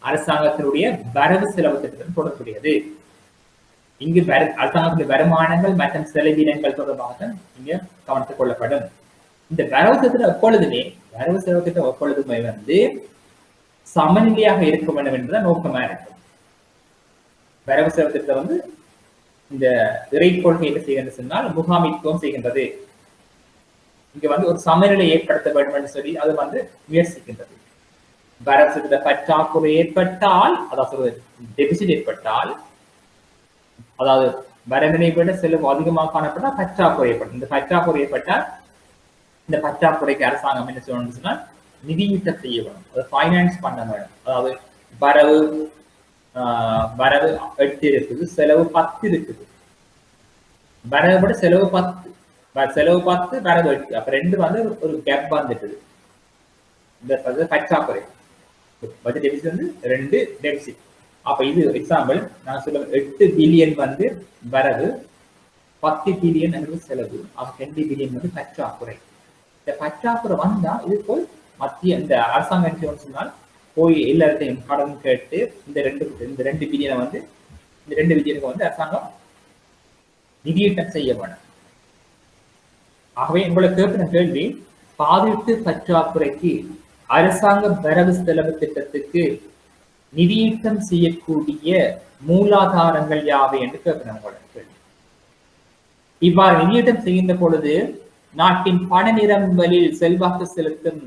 அரசாங்கத்தினுடைய வரவு செலவு திட்டத்துடன் தொடர்புடையது. இங்கு அரசாங்கத்தினுடைய வருமானங்கள் மற்றும் செலவினங்கள் தொடர்பாக இங்க கவனித்துக் கொள்ளப்படும். இந்த வரவு திட்டம் எப்பொழுதுமே வந்து சமநிலையாக இருக்க வேண்டும் என்பதுதான் நோக்கமா இருக்கும். வரவு செலவு திட்டம் வந்து இந்த இறை கொள்கை என்ன செய்கின்றது சொன்னால் முகாமித்துவம் செய்கின்றது. இங்க வந்து ஒரு சமநிலை ஏற்படுத்த வேண்டும் என்று சொல்லி அது வந்து முயற்சிக்கின்றது. வரவு செலவு பற்றாக்குறை ஏற்பட்டால், அதாவது டெபிசிட் ஏற்பட்டால், அதாவது வரவினை விட செலவு அதிகமாக காணப்பட்டால் பற்றாக்குறை ஏற்படும். இந்த பற்றாக்குறை ஏற்பட்டால் இந்த பற்றாக்குறைக்கு அரசாங்கம் என்ன சொல்லணும்னு சொன்னால் நிதியீட்டம் செய்ய வேணும், அதை ஃபைனான்ஸ் பண்ண வேணும். அதாவது வரவு 8 இருக்குது, செலவு 10 இருக்குது. வரவை விட செலவு 10, செலவு 10 வரவு 8. அப்ப ரெண்டு வந்து ஒரு கேப் வந்துட்டுது. இந்த பற்றாக்குறை பட்ஜெட் டெபிசிட் வந்து 2 டெபிசிட். அப்ப இது எக்ஸாம்பிள் நான் சொல்ல 8 பில்லியன் வந்து வரவு, 10 பில்லியன் என்பது செலவு. அப்ப 2 பில்லியன் வந்து பற்றாக்குறை. இந்த பற்றாக்குறை வந்தா இது போய் மத்திய இந்த அரசாங்கம் என்ன சொன்னால் போய் எல்லாத்தையும் கடன் கேட்டு இந்த 2 பில்லியனை வந்து இந்த 2 பில்லியனுக்கு வந்து அரசாங்கம் நிதியீட்டம் செய்ய வேணும். ஆகவே உங்களுக்கு கேட்கிற கேள்வி, பாதிட்டு பற்றாக்குறைக்கு அரசாங்க வரவு செலவு திட்டத்துக்கு நிதியீட்டம் செய்யக்கூடிய மூலாதாரங்கள் யாவை என்று கேட்கிறேன் உங்களுக்கு. இவ்வாறு நிதியீட்டம் செய்கின்ற பொழுது நாட்டின் பண நிரம்பலில் செல்வாக்கு செலுத்தும்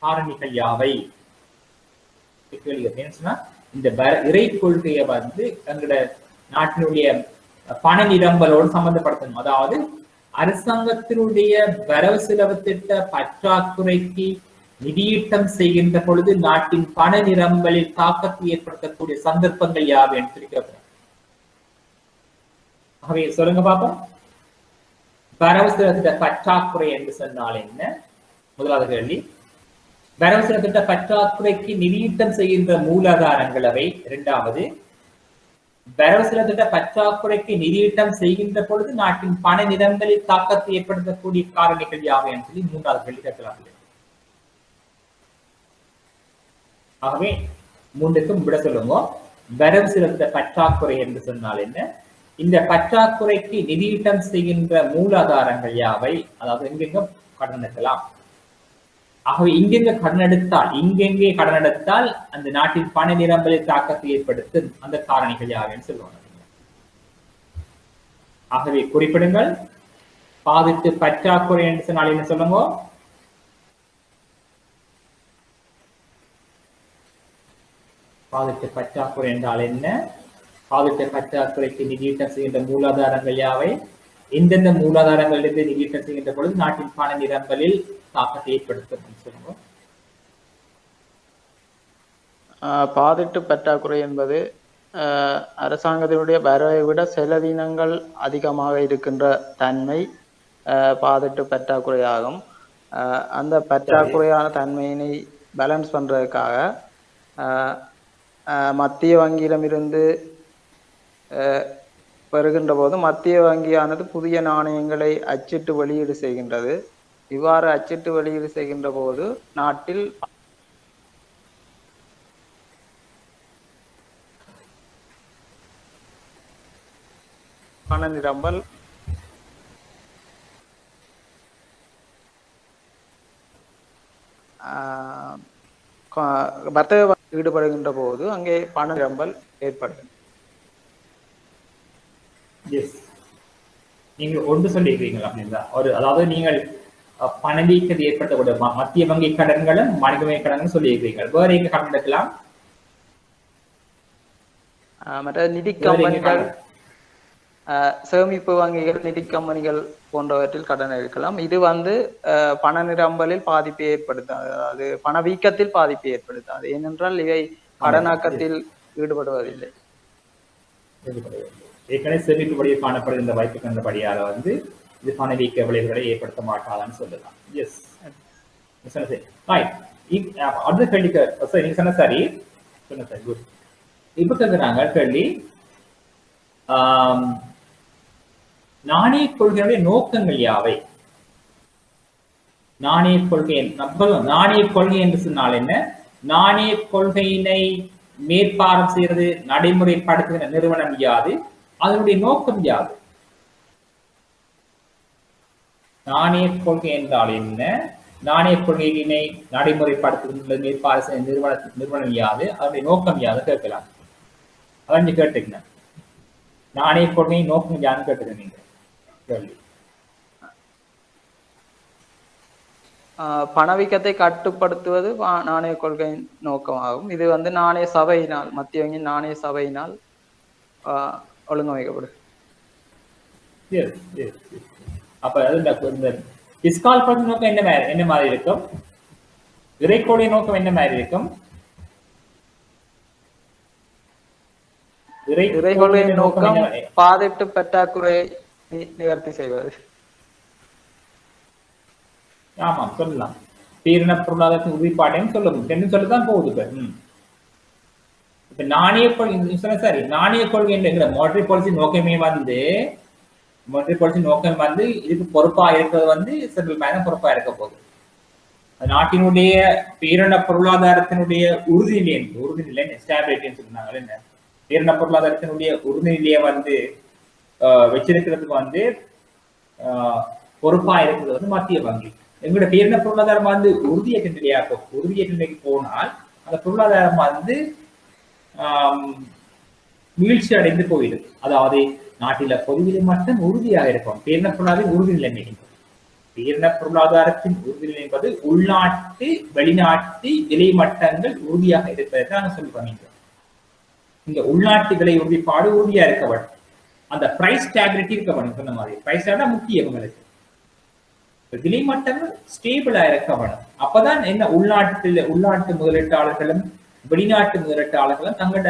காரணிகள் யாவை? இந்த இறை கொள்கையை வந்து எங்களோட நாட்டினுடைய பண நிரம்பலோடு சம்பந்தப்படுத்தணும். அதாவது அரசாங்கத்தினுடைய வரவு செலவு திட்ட பற்றாக்குறைக்கு நிதியீட்டம் செய்கின்ற பொழுது நாட்டின் பண நிரம்பலில் தாக்கத்தை ஏற்படுத்தக்கூடிய சந்தர்ப்பங்கள் யாவை என்று கேட்கிறோம். ஆகவே சொல்லுங்க பாப்போம், வரவு செலவு திட்ட பற்றாக்குறை என்று சொன்னால் என்ன? முதலாவது கேள்வி. வரவு செலவு திட்ட பற்றாக்குறைக்கு நிதியீட்டம் செய்கின்ற மூலாதாரங்கள் அவை. இரண்டாவது, வரவு செலவு திட்ட பற்றாக்குறைக்கு நிதியீட்டம் செய்கின்ற பொழுது நாட்டின் பண நிரம்பலில் தாக்கத்தை ஏற்படுத்தக்கூடிய காரணிகள் யாவை என்று சொல்லி மூன்றாவது கேள்வி கேட்கலாம். ஆகவே மூன்றுக்கும் விட சொல்லுங்க. வரவு செலவு திட்ட பற்றாக்குறை என்று சொன்னால் என்ன? இந்த பற்றாக்குறைக்கு நிதியீட்டம் செய்கின்ற மூலாதாரங்கள் யாவை? அதாவது எங்கெங்க கடன் எடுக்கலாம். ஆகவே இங்கெங்க கடன் எடுத்தால், இங்கெங்கே கடன் எடுத்தால் அந்த நாட்டின் பண நிரம்பலில் தாக்கத்தை ஏற்படுத்தும் அந்த காரணிகள் யாவைன்னு சொல்லுவாங்க. ஆகவே குறிப்பிடுங்கள். பாதிட்டு பற்றாக்குறை என்று சொன்னால் என்ன சொல்லுங்க? பாதிட்டு பற்றாக்குறை என்றால் என்ன? பாதிட்டு பற்றாக்குறைக்கு நிதியீட்டம் செய்கின்ற மூலாதாரங்கள் யாவை? எந்தெந்த மூலாதாரங்களிலிருந்து நிதியீட்டம் செய்கின்ற பொழுது நாட்டின் பண நிரம்பலில் தாக்கத்தை ஏற்படுத்தும் சொல்லுங்க. பாதிட்டு பற்றாக்குறை என்பது அரசாங்கத்தினுடைய வரவை விட செலவினங்கள் அதிகமாக இருக்கின்ற தன்மை பாதிட்டு பற்றாக்குறையாகும். அந்த பற்றாக்குறையான தன்மையினை பேலன்ஸ் பண்றதுக்காக மத்திய வங்கியிடமிருந்து பெறுகின்ற போது மத்திய வங்கியானது புதிய நாணயங்களை அச்சிட்டு வெளியீடு செய்கின்றது. இவ்வாறு அச்சிட்டு வெளியீடு செய்கின்ற போது நாட்டில் பண நிரம்பல் வர்த்தக ஈடுபடுகின்ற போது அங்கே பண நிரம்பல் ஏற்படுகிறது. நீங்கள் ஒன்று சொல்லியிருக்கீங்களா அப்படின்னா ஒரு, அதாவது நீங்கள் பணவீக்கத்தை ஏற்படுத்தக்கூடிய மத்திய வங்கி கடன்களும் வணிக வங்கி கடன்களும் சொல்லியிருக்கீங்க. வேற எங்க கடன் எடுக்கலாம்? மற்ற நிதி கம்பெனிகள், சேமிப்பு வங்கிகள், நிதி கம்பெனிகள் போன்றவற்றில் கடன் எடுக்கலாம். இது வந்து பண நிரம்பலில் பாதிப்பை ஏற்படுத்தாது, அதாவது பணவீக்கத்தில் பாதிப்பை ஏற்படுத்தாது. ஏனென்றால் இவை கடனாக்கத்தில் ஈடுபடுவதில்லை. ஏற்கனவே சேமிப்பு வழியில் காணப்படுகின்ற வாய்ப்பு கண்டபடியால வந்து இது பணவீக்க விளைவுகளை ஏற்படுத்த மாட்டாதான்னு சொல்லலாம். எஸ், அடுத்த கேள்விக்கு நீங்க சொன்ன சரி, சொன்ன சரி, குட். இப்ப கேட்கிறாங்க கேள்வி, நாணய கொள்கையுடைய நோக்கங்கள் யாவை? நாணய கொள்கை, நாணய கொள்கை என்று சொன்னால் என்ன? நாணய கொள்கையினை மேற்பார்வை செய்கிறது, நடைமுறைப்படுத்துகிற நிறுவனம் யாது? அதனுடைய நோக்கம் யாது? நாணய கொள்கை என்றால் என்ன? நாணய கொள்கையினை நடைமுறைப்படுத்துகின்ற மேற்பார்வை நிறுவனம் யாது? அதனுடைய நோக்கம் யாது கேட்கலாம். அதான் கேட்டுக்கங்க. நாணய கொள்கையின் நோக்கம் யாருன்னு கேட்டுக்க நீங்க கேள்வி. பணவீக்கத்தை கட்டுப்படுத்துவது நாணய கொள்கையின் நோக்கமாகும். இது வந்து நாணய சபையினால், மத்திய வங்கியின் நாணய சபையினால் ஒழுங்கமைக்கப்படும். அப்ப இந்த பிஸ்கால் பாலிசி நோக்கம் என்ன மாதிரி இருக்கும்? இறைக்கொள்கை நோக்கம் என்ன மாதிரி இருக்கும்? இறைக்கொள்கையின் நோக்கம் பாதிட்டு பற்றாக்குறை நிவர்த்தி செய்வது. ஆமாம் சொல்லலாம். பேரின பொருளாதாரத்தின் உறுதிப்பாட்டையும் சொல்ல முடியும் சொல்லதான் போகுது. இப்ப நாணய கொள்கை சரி, நாணய கொள்கை என்கிற மானிட்டரி பாலிசி நோக்கமே வந்து மானிட்டரி பாலிசி நோக்கம் வந்து இதுக்கு பொறுப்பா இருக்கிறது வந்து சென்ட்ரல் பேங்க் பொறுப்பா இருக்க போகுது. நாட்டினுடைய பேரின பொருளாதாரத்தினுடைய உறுதிநிலை ஸ்டாபிலிட்டின்னு சொன்னாங்க. என்ன பேரின பொருளாதாரத்தினுடைய உறுதிநிலையை வந்து வச்சிருக்கிறதுக்கு வந்து பொறுப்பா இருக்கிறது வந்து மத்திய வங்கி. எங்களுடைய பேரின பொருளாதாரம் வந்து உறுதியற்ற நிலைக்கு போனால் அந்த பொருளாதாரம் வந்து வீழ்ச்சி அடைந்து போயிடுது. அதாவது நாட்டில பொதுவிலை மட்டம் உறுதியாக இருக்கும். பேரின பொருளாதார உறுதி நிலைமை. பேரின பொருளாதாரத்தின் உறுதி நிலை என்பது உள்நாட்டு வெளிநாட்டு விலை மட்டங்கள் உறுதியாக இருப்பதை நாங்கள் சொல்லுவோம். இந்த உள்நாட்டு விலை உறுதிப்பாடு உறுதியா இருக்க வேண்டும். அந்த பிரைஸ் ஸ்டாபிலிட்டி இருக்க வேண்டும். சொன்ன மாதிரி பிரைஸ் முக்கியம் உங்களுக்கு. விலை மட்டங்கள் ஸ்டேபிளா இருக்க வேண்டும். அப்பதான் என்ன உள்நாட்டு முதலீட்டாளர்களும் வெளிநாட்டு முதலீட்டாளர்களும் தங்களோட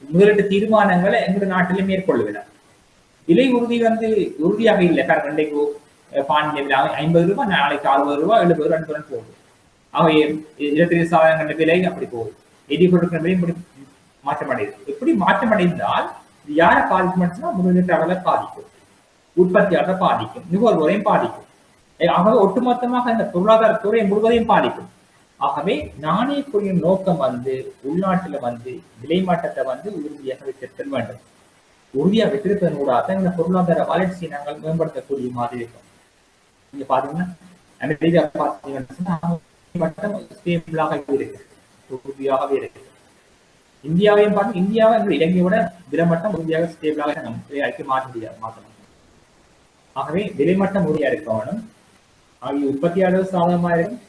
முதலீட்டு தீர்மானங்களை எங்களுடைய நாட்டிலே மேற்கொள்ளுகிறார். விலை உறுதி வந்து உறுதியாக இல்லை. காரணம் இன்றைக்கு பாண்டிய விலை 50 ரூபாய், நாளைக்கு 60 ரூபாய் 70 ரூபாய் போகுது. ஆகவே இலத்திரை சாதனங்கள் விலை அப்படி போகுது. எரிபொருட்கள் விலை இப்படி மாற்றமடையுது. எப்படி மாற்றமடைந்தால் யாரை பாதிக்கும்? முதலீட்டாளர்களை பாதிக்கும், உற்பத்தியாளரை பாதிக்கும், நுகர்வோரையும் பாதிக்கும். ஆகவே ஒட்டுமொத்தமாக இந்த பொருளாதாரத்துறை முழுவதையும் பாதிக்கும். ஆகவே நாணய கொள்கையின் நோக்கம் வந்து உள்நாட்டுல வந்து விலை மாற்றத்தை வந்து உறுதியாக வைத்திருத்தல் வேண்டும். உறுதியாக வைத்திருப்பதன் ஊடாக இந்த பொருளாதார வளர்ச்சியை நாங்கள் மேம்படுத்தக்கூடிய மாதிரி இருக்கும். நீங்க பாத்தீங்கன்னா அமெரிக்கா பாத்தீங்கன்னா இருக்கு, உறுதியாகவே இருக்கு. இந்தியாவையும் பார்த்து இந்தியாவை இலங்கையோட விலைமட்டம் உறுதியாக ஸ்டேபிளாக நம்ம மாற்ற முடியாது. ஆகவே விலைமட்டம் உறுதியா இருக்கணும். ஆகிய உற்பத்தியாளர் சாதகமா இருக்கும்,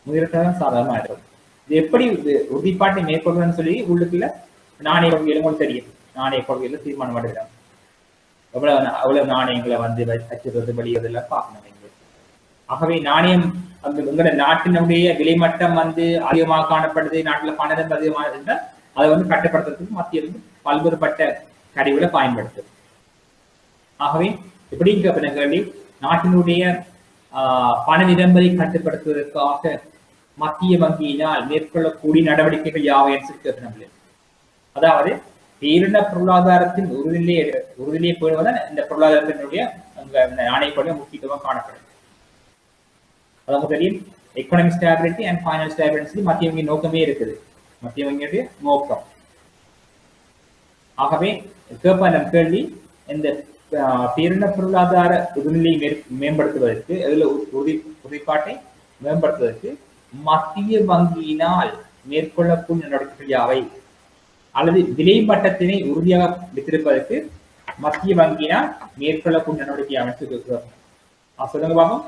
முதலீட்டாளர் சாதகமா இருக்கும். இது எப்படி உறுதிப்பாட்டை மேற்கொள்ளுன்னு சொல்லி உள்ளுக்குள்ள நாணய கொள்கையிலும் தெரியும். நாணய கொள்கையில தீர்மானம் எடுக்கிறாங்க. அவ்வளவு நாணயங்களை வந்து அச்சுறது வெளியதெல்லாம் பார்க்கணும். ஆகவே நாணயம் அந்த உங்களோட நாட்டினுடைய விலைமட்டம் வந்து அதிகமாக காணப்படுது, நாட்டுல பணம் அதிகமாக இருந்தால் அதை வந்து கட்டுப்படுத்துறதுக்கு மத்திய பல்வேறுபட்ட கருவிகளை பயன்படுத்துது. ஆகவே எப்படிங்க கேள்வி, நாட்டினுடைய பண நிரம்பரை கட்டுப்படுத்துவதற்காக மத்திய வங்கியினால் மேற்கொள்ளக்கூடிய நடவடிக்கைகள் யாவை என்று, அதாவது பேரின பொருளாதாரத்தின் உறுதிநிலையை பேணுவதால் இந்த பொருளாதாரத்தினுடைய நாணய கொள்கை முக்கியத்துவம் காணப்படும். அதாவது தெரியும், எக்கனாமிக் ஸ்டாபிலிட்டி அண்ட் ஃபைனான்ஸ் ஸ்டாபிலிட்டி மத்திய வங்கி நோக்கமே இருக்குது. மத்திய வங்கியுடைய நோக்கம். ஆகவே கேட்ப கேள்வி, இந்த பேரின பொருளாதார உறுதிநிலையை மேம்படுத்துவதற்கு உறுதிப்பாட்டை மேம்படுத்துவதற்கு மத்திய வங்கியினால் மேற்கொள்ளக்கூடிய நடவடிக்கைகள் யாவை, அல்லது விலை மட்டத்தினை உறுதியாக வைத்திருப்பதற்கு மத்திய வங்கியினால் மேற்கொள்ளக்கூடிய நடவடிக்கை அமைச்சு சொல்லுங்க பாபம்.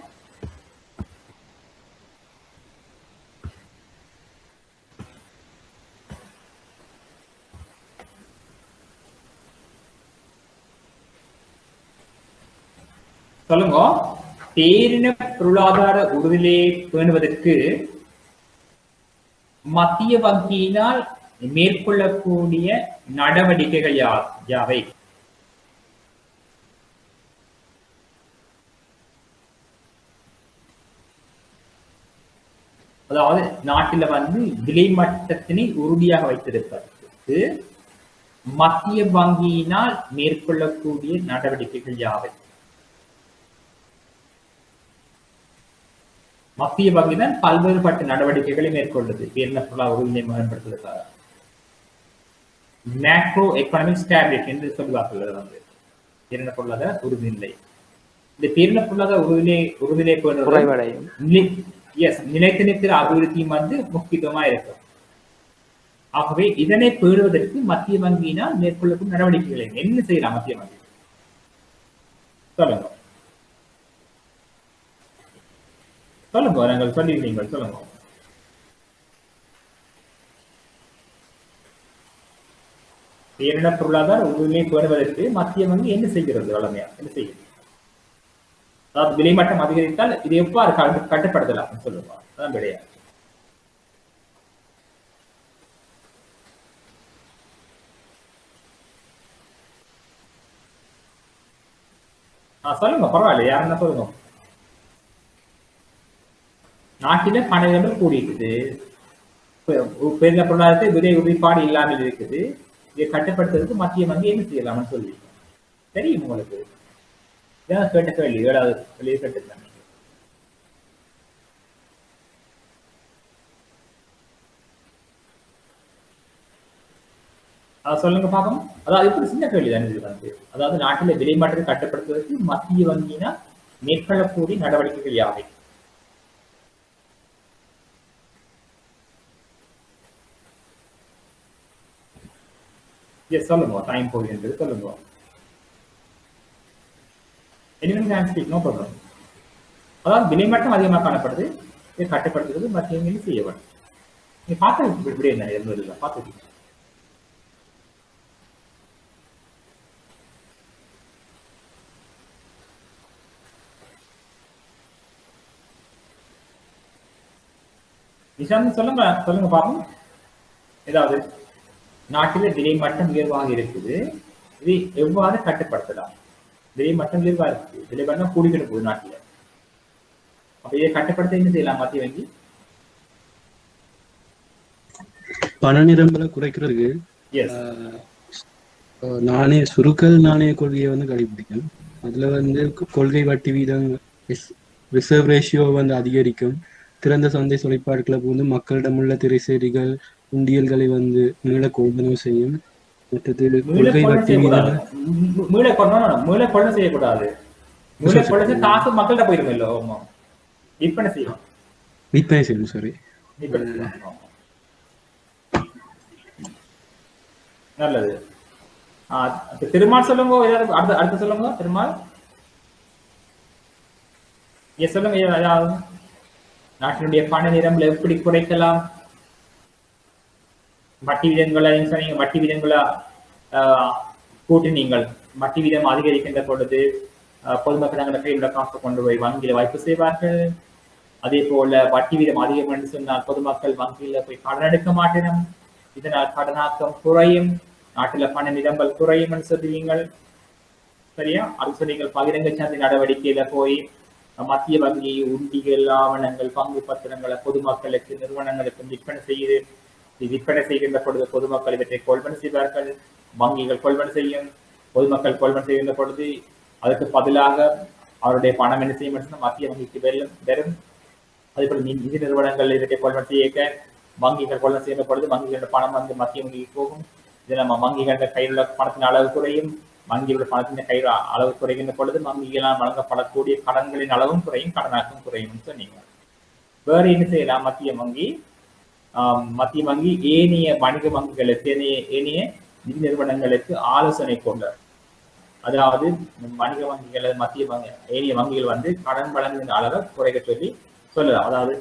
சொல்லுங்க. பேரின பொருளாதார உறுதிநிலையை பேணுவதற்கு மத்திய வங்கியினால் மேற்கொள்ளக்கூடிய நடவடிக்கைகள் யாவை? அதாவது நாட்டில வந்து விலை மட்டத்தினை உறுதியாக வைத்திருப்பதற்கு மத்திய வங்கியினால் மேற்கொள்ளக்கூடிய நடவடிக்கைகள் யாவை? மத்திய வங்கி தான் பல்வேறுபட்ட நடவடிக்கைகளை மேற்கொள்ளுது பேரின பொருளாதார உறுதிநிலையை மேம்படுத்துவதற்காக. மேக்ரோ எக்கனாமிக் ஸ்டாபிலிட்டி என்று சொல்லுவார்கள். வந்து பேரின பொருளாதார உறுதிநிலை. இந்த பேரின பொருளாதார உறுதிநிலை நிலைத்து நிற்கிற அபிவிருத்தியும் வந்து முக்கியத்துவமா இருக்கும். ஆகவே இதனை பேணுவதற்கு மத்திய வங்கியினால் மேற்கொள்ளக்கூடிய நடவடிக்கைகளை என்ன செய்யலாம் மத்திய வங்கி? சொல்லுங்க சொல்லுங்க, நாங்கள் சொல்லியிருக்கீங்க, சொல்லுங்க. பேரின பொருளாதார உறுதிநிலையை பேணுவதற்கு மத்திய வங்கி என்ன செய்கிறது? வளமையா என்ன செய்யுது? அதாவது விலை மட்டம் அதிகரித்தால் இது எவ்வாறு கட்டுப்படுத்தலாம் சொல்லுங்க. அதான் கிடையாது. சொல்லுங்க, பரவாயில்ல, யாருன்னா சொல்லுங்க. நாட்டில பணங்கள் கூடியிருக்குது, பெரிய பொருளாதாரத்தை விலை உறுதிப்பாடு இல்லாமல் இருக்குது. இதை கட்டுப்படுத்துறதுக்கு மத்திய வங்கி என்ன செய்யலாம்னு சொல்லி தெரியும் உங்களுக்கு. இதான் கேட்ட கேள்வி, 7வது வெளியே கேட்டுருக்காங்க. சொல்லுங்க பாப்போம். அதாவது இப்படி சின்ன கேள்வி தான் இது வந்து. அதாவது நாட்டில விலை மாற்றத்தை கட்டுப்படுத்துவதற்கு மத்திய வங்கியினால் மேற்கொள்ளக்கூடிய நடவடிக்கைகள் யாவை? சொல்லுங்க, டைம் போகுது, சொல்லுங்க. No problem. அதாவது விலை மாற்றம் அதிகமாக காணப்படுது, இதை கட்டுப்படுத்துறது மத்திய வங்கி செய்ய வேண்டும். நீங்க பார்த்து இப்படி என்ன இருந்தது பார்த்துருக்கீங்க. நிஷாந்த் சொல்லுங்க, சொல்லுங்க பாப்போம். ஏதாவது நாட்டில விலை மட்டம் உயர்வாக இருக்குது, இது எவ்வாறு கட்டுப்படுத்தலாம்? விலை மட்டம் உயர்வாக இருக்குது, விலை மட்டம் கூடிக்கிட்டு போகுது நாட்டில. அப்ப இதை கட்டுப்படுத்த என்ன செய்யலாம் மத்திய வங்கி? பண நிரம்பலை குறைக்கிறதுக்கு நாணய சுருக்கல் நாணய கொள்கையை வந்து கடைபிடிக்கும். அதுல வந்து கொள்கை வட்டி வீதம், ரிசர்வ் ரேஷியோ வந்து அதிகரிக்கும். திறந்த சந்தை தொலைப்பாடுகளை வந்து மக்களிடமுள்ள திரைசேரிகள் உண்டியல்களை வந்து மீள கொள்வனவு செய்யும். மற்றது கொள்கை வட்டி வீதம் மீள கொள்ள செய்யக்கூடாது. மீள கொள்ள காசு மக்கள்கிட்ட போயிருமല്ലോ, விற்பனை செய்யும். விற்பனை செய்யும், சரி. நல்லது. திருமால் சொல்லுங்க, அடுத்து சொல்லுங்க. திருமால் சொல்லுங்க, ஏதாவது நாட்டினுடைய பண நிரம்பலை எப்படி குறைக்கலாம்? வட்டி விதங்களை சொன்னீங்க, வட்டி விதங்களை கூட்டி நீங்கள் வட்டி விதம் அதிகரிக்கின்ற பொழுது பொதுமக்கள் தங்களை கையில் காசு கொண்டு போய் வங்கியில வைப்பு செய்வார்கள். அதே போல வட்டி விதம் அதிகம் என்று சொன்னால் பொதுமக்கள் வங்கியில போய் கடன் எடுக்க மாட்டேனும். இதனால் கடனாக்கம் குறையும், நாட்டில பண நிரம்பல் குறையும் என்று சொல்லுவீங்கள். சரியா? அது சொன்னீங்கள். பகிரங்க சந்தை நடவடிக்கையில போய் மத்திய வங்கி உண்டிகள், ஆவணங்கள், பங்கு பத்திரங்களை பொதுமக்களுக்கு, நிறுவனங்களுக்கு விற்பனை செய்யுது. விற்பனை செய்கின்ற பொழுது பொதுமக்கள் இவற்றை கொள்வனை செய்வார்கள், வங்கிகள் கொள்வனை செய்யும். பொதுமக்கள் கொள்வனை செய்கின்ற பொழுது அதுக்கு பதிலாக அவருடைய பணம் என்ன செய்யும், மத்திய வங்கிக்கு வெறும். அதேபோல் நிதி நிறுவனங்கள் இவற்றை கொள்வனை செய்ய வங்கிகள் கொள்வனை செய்கின்ற பொழுது வங்கிகளோட பணம் வந்து மத்திய வங்கிக்கு போகும். இது நம்ம வங்கிகளோட கையில் உள்ள பணத்தின் அளவு குறையும். வங்கியோட பணத்தின் கையில் அளவு குறைகின்ற பொழுது வங்கிகளால் வழங்கப்படக்கூடிய கடன்களின் அளவும் குறையும், கடனாக்கும் குறையும் சொன்னீங்க. வேறு என்ன செய்யலாம்? மத்திய வங்கி ஏனைய வணிக வங்கிகளுக்கு, ஏனைய நிதி நிறுவனங்களுக்கு ஆலோசனை கொண்ட, அதாவது வணிக வங்கிகள், மத்திய வங்கி, ஏனைய வங்கிகள் வந்து கடன் வழங்குகின்ற அளவை குறைக்க சொல்லலாம். அதாவது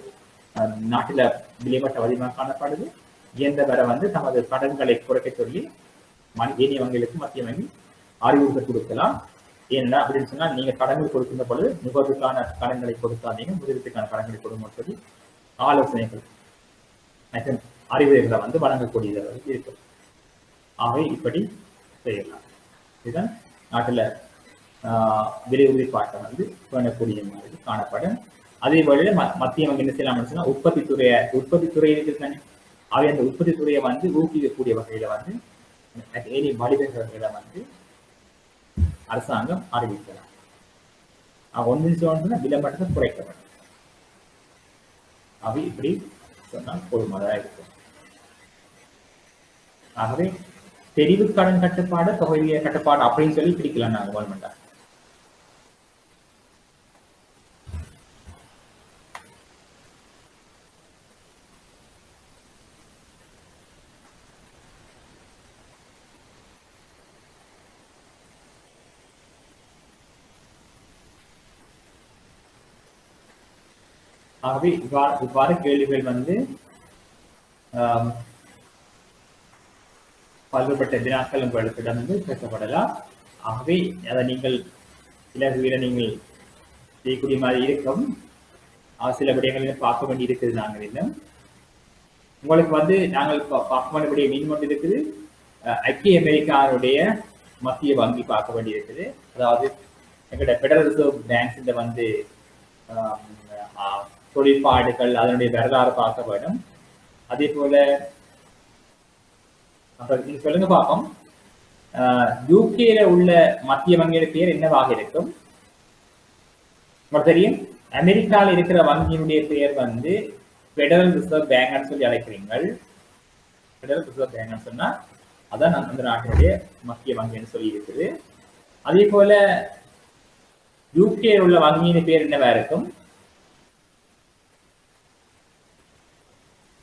நாட்டில விலைமட்டம் அதிகமாக காணப்படுது, இயன்ற வர வந்து தமது கடன்களை குறைக்க சொல்லி ஏனைய வங்கிகளுக்கு மத்திய வங்கி அறிவுறுத்தல் கொடுக்கலாம். ஏன்னா அப்படின்னு சொன்னா, நீங்க கடன்கள் கொடுக்கின்ற பொழுது நுகர்வுக்கான கடன்களை கொடுக்காதீங்க, முதலீட்டுக்கான கடன்களை கொடுங்க சொல்லி ஆலோசனைகள் அறிவுரைகளை வந்து வழங்கக்கூடியதாக இருக்கும். ஆகவே இப்படி செய்யலாம். இதுதான் நாட்டில் விலை உறுதிப்பாட்டை வந்து பண்ணக்கூடிய மாதிரி காணப்படும். அதே போல மத்திய வங்கி என்ன செய்யலாம் சொன்னா, உற்பத்தி துறை இருக்குது தானே, அவை அந்த உற்பத்தி துறையை வந்து ஊக்குவிக்கக்கூடிய வகையில வந்து வழிவகைகளை வந்து அரசாங்கம் அறிவிக்கலாம். ஒன்று சொன்னா விலைமட்டத்தை குறைக்கப்படும். அவை இப்படி சொன்னால் போதுமானதாக இருக்கும். ஆகவே தெரிவு கடன் கட்டுப்பாடு, தொகையிய கட்டுப்பாடு அப்படின்னு சொல்லி பிடிக்கலாம் நாங்க கவர்மெண்டா. ஆகவே இவ்வாறு கேள்விகள் வந்து பல்வேறுபட்ட வினாக்கள் உங்களிடம் வந்து பேசப்படலாம். ஆகவே அதை நீங்கள் இலகுவில நீங்கள் செய்யக்கூடிய மாதிரி இருக்கும். சில விடயங்களில் பார்க்க வேண்டி இருக்குது. நாங்கள் இன்னும் உங்களுக்கு வந்து நாங்கள் பார்க்க வேண்டிய விடயம் மீன் இருக்குது. ஐக்கிய அமெரிக்காவுடைய மத்திய வங்கி பார்க்க வேண்டி இருக்குது. அதாவது எங்களோட பெடரல் ரிசர்வ் பேங்க்ஸ் இந்த வந்து தொழிற்பாடுகள் அதனுடைய வரலாறு பார்க்க வேண்டும். அதே போல நீங்க சொல்லுங்க பார்ப்போம், யூகேல உள்ள மத்திய வங்கியோட பேர் என்னவாக இருக்கும்? உங்களுக்கு தெரியும், அமெரிக்காவில் இருக்கிற வங்கியினுடைய பெயர் வந்து பெடரல் ரிசர்வ் பேங்க்னு சொல்லி அழைக்கிறீங்கள். பெடரல் ரிசர்வ் பேங்க்னு சொன்னா அதான் அந்த நாட்டினுடைய மத்திய வங்கின்னு சொல்லி இருக்குது. அதே போல யூகே உள்ள வங்கியின் பேர் என்னவா இருக்கும்?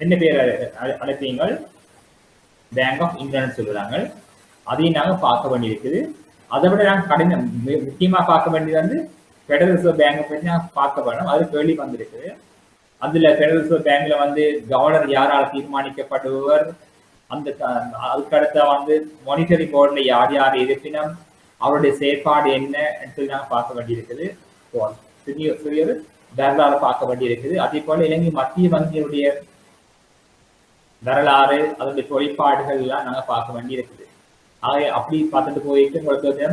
என்ன பேர் அழைப்பீங்கள்? பேங்க் ஆஃப் இங்கிலாந்து சொல்லுறாங்க. அதையும் நாங்க பார்க்க வேண்டியிருக்குது. அதை விட நாங்கள் கடினம் முக்கியமா பார்க்க வேண்டியது வந்து பெடரல் ரிசர்வ் பேங்கை பற்றி நாங்கள் பார்க்க வேணும். அது கேள்வி வந்திருக்குது. அதுல பெடரல் ரிசர்வ் பேங்க்ல வந்து கவர்னர் யாரால் தீர்மானிக்கப்படுவர், அந்த அதுக்கடுத்த வந்து மானிட்டரி போர்டில் யார் யார் இருப்பினும் அவருடைய செயற்பாடு என்ன சொல்லி நாங்கள் பார்க்க வேண்டியிருக்குது. சிறிய வரலாறு பார்க்க வேண்டியிருக்குது. அதே போல இலங்கை மத்திய வங்கியுடைய வரலாறு அதனுடைய தொழிற்பாடுகள் எல்லாம் நாங்கள் பார்க்க வேண்டியிருக்குது. ஆக அப்படி பார்த்துட்டு போயிட்டு உங்களுக்கு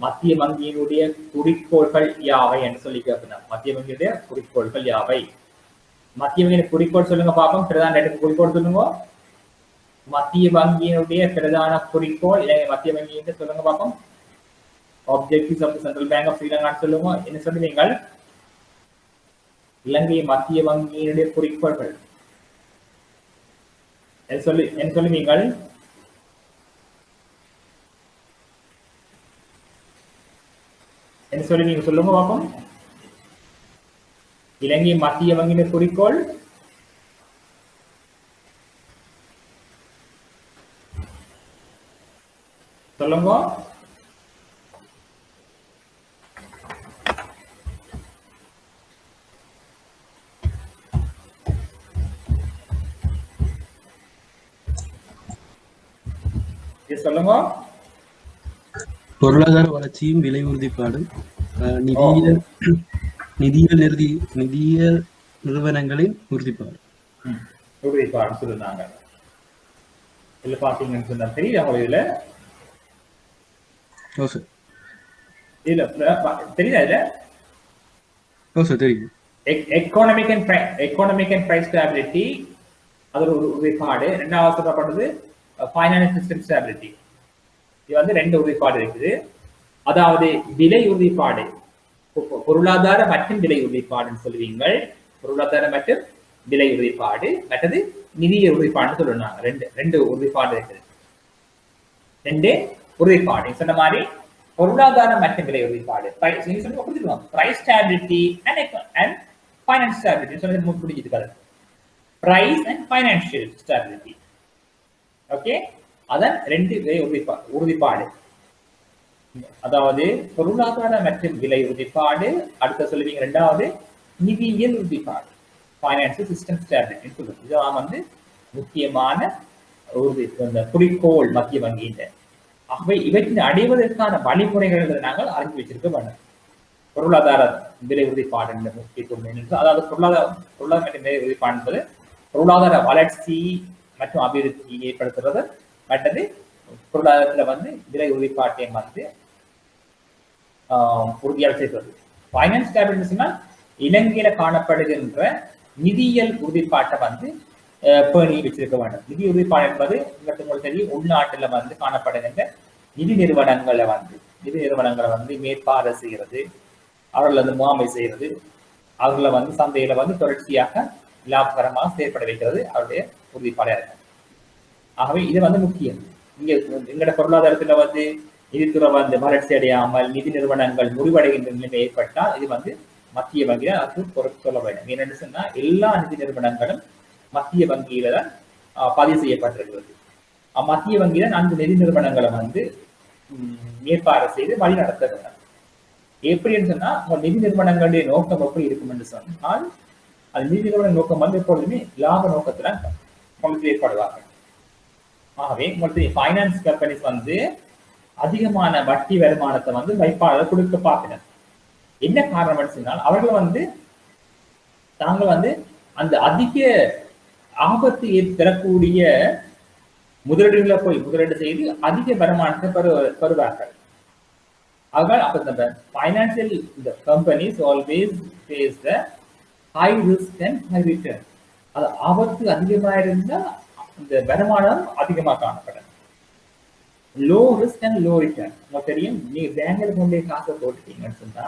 மத்திய வங்கியினுடைய குறிக்கோள்கள் யாவை என்று சொல்லி கேட்கணும். மத்திய வங்கியுடைய குறிக்கோள்கள் யாவை? மத்திய வங்கியின் குறிக்கோள் சொல்லுங்க பார்ப்போம். பிரதான குறிக்கோள் சொல்லுங்க. மத்திய வங்கியினுடைய பிரதான குறிக்கோள் இலங்கை மத்திய வங்கி என்று சொல்லுங்க பார்ப்போம். Objectives of the central bank of Sri Lanka சொல்லுங்க. என்ன சொல்லுவீங்க? இலங்கை மத்திய வங்கியினுடைய குறிக்கோள்கள் என்ன சொல்லுவீங்கள்? என்ன சொல்லுவீங்க? சொல்லுங்க பார்ப்போம். இலங்கை மத்திய வங்கியின் குறிக்கோள் சொல்லுங்க. சொல்லுங்க. பொருளாதார வளர்ச்சியும் விலை உறுதிப்பாடும் நிதியியல் நிறுவனங்களின் உறுதிப்பாடு சொல்லுறாங்க. இல்ல பாத்தீங்கன்னு சொன்னா தெரியுது அவங்க இதுல இல்ல தெரியுதா? இல்ல தெரியும். எக்கனாமிக் அண்ட் பிரைஸ் ஸ்டெபிலிட்டி அது ஒரு உறுதிப்பாடு. ரெண்டாவது சொல்லப்படுறது ஃபைனான்ஸ் சிஸ்டம் ஸ்டெபிலிட்டி. இது வந்து ரெண்டு உறுதிப்பாடு இருக்குது. அதாவது விலை உறுதிப்பாடு, பொருளாதார மற்றும் விலை உறுதிப்பாடுன்னு சொல்லுவீங்கள். பொருளாதார மற்றும் விலை உறுதிப்பாடு, மற்றது நிதிய உறுதிப்பாடுன்னு சொல்லுவாங்க. ரெண்டு உறுதிப்பாடு இருக்குது. ரெண்டு உறுதிப்பாடு சொன்ன மாதிரி பொருளாதார மற்றும் விலை உறுதிப்பாடு price stability and finance stability சொல்லி புரிஞ்சுது. Price and financial stability. Okay, அதான் ரெண்டு விலை உறுதிப்பாடு. அதாவது பொருளாதார மற்றும் விலை உறுதிப்பாடு. அடுத்த சொல்லுவீங்க ரெண்டாவது நிதியியல் உறுதிப்பாடு, ஃபைனான்சியல் சிஸ்டம் ஸ்டெபிலிட்டின்னு சொல்லுவோம். இதெல்லாம் வந்து முக்கியமான குறிக்கோள் மத்திய வங்கியின். ஆகவே இவற்றின் அடைவதற்கான வழிமுறைகளை நாங்கள் அறிந்து வச்சிருக்க வேண்டும். பொருளாதார விலை உறுதிப்பாடு முக்கியத்துவம் என்று, அதாவது பொருளாதார மற்றும் விலை உறுதிப்பாடு என்பது பொருளாதார வளர்ச்சி மற்றும் அபிவிருத்தி ஏற்படுத்துறது. மற்றது பொருளாதாரத்துல வந்து விலை உறுதிப்பாட்டை வந்து உறுதியாக செய்வது. ஃபைனான்ஸ் ஸ்டெபிலிட்டி இலங்கையில காணப்படுகின்ற நிதியியல் உறுதிப்பாட்டை வந்து பேணி வச்சிருக்க வேண்டும். நிதி உறுதிப்பாடு என்பது உங்களுக்கு தெரியும், உள்நாட்டுல வந்து காணப்படுகின்ற நிதி நிறுவனங்களை வந்து மேற்பார்வை செய்கிறது, அவர்களை வந்து முகாமை செய்கிறது, அவர்களை வந்து சந்தையில வந்து தொடர்ச்சியாக லாபகரமாக செயற்பட வைக்கிறது அவருடைய உறுதிப்பாடாக இருக்கும். ஆகவே இது வந்து முக்கியம். இங்க எங்களோட பொருளாதாரத்துல வந்து நிதித்துறை வந்து வளர்ச்சி அடையாமல் நிதி நிறுவனங்கள் முடிவடைகின்ற நிலைமை ஏற்பட்டால் இது வந்து மத்திய வங்கியில அது சொல்ல வேண்டும். ஏனென்று சொன்னா எல்லா நிதி நிறுவனங்களும் மத்திய வங்கியில தான் பதிவு செய்யப்பட்டிருக்கிறது. மத்திய வங்கியில 4 நிதி நிறுவனங்களை வந்து மேற்பார்வை செய்து வழி நடத்த வேண்டும். எப்படின்னு சொன்னா நிதி நிறுவனங்களுடைய நோக்கம் எப்படி இருக்கும் என்று சொன்னால், அது நிதி நிறுவன நோக்கம் வந்து எப்பொழுதுமே லாப நோக்கத்துல உங்களுக்கு ஏற்படுவார்கள். ஆகவே உங்களுக்கு ஃபைனான்ஸ் கம்பெனிஸ் வந்து அதிகமான வட்டி வருமானத்தை வந்து வைப்பாளர் கொடுக்க பார்க்கணும். என்ன காரணம் சொன்னால் அவர்கள் வந்து தாங்கள் வந்து அந்த அதிக ஆபத்து பெறக்கூடிய முதலீடுகளை போய் முதலீடு செய்து அதிக வருமானத்தை பெறுவார்கள். அதனால அப்ப இந்த ஃபைனான்சியல் இந்த companies always face the high risk and high return. அது ஆபத்து அதிகமாக இருந்தா இந்த வருமானம் அதிகமாக காணப்படும். Low risk and low return. உங்களுக்கு தெரியும், நீங்க பேங்க்ல கொண்டே காசை போட்டுட்டீங்கன்னு சொன்னா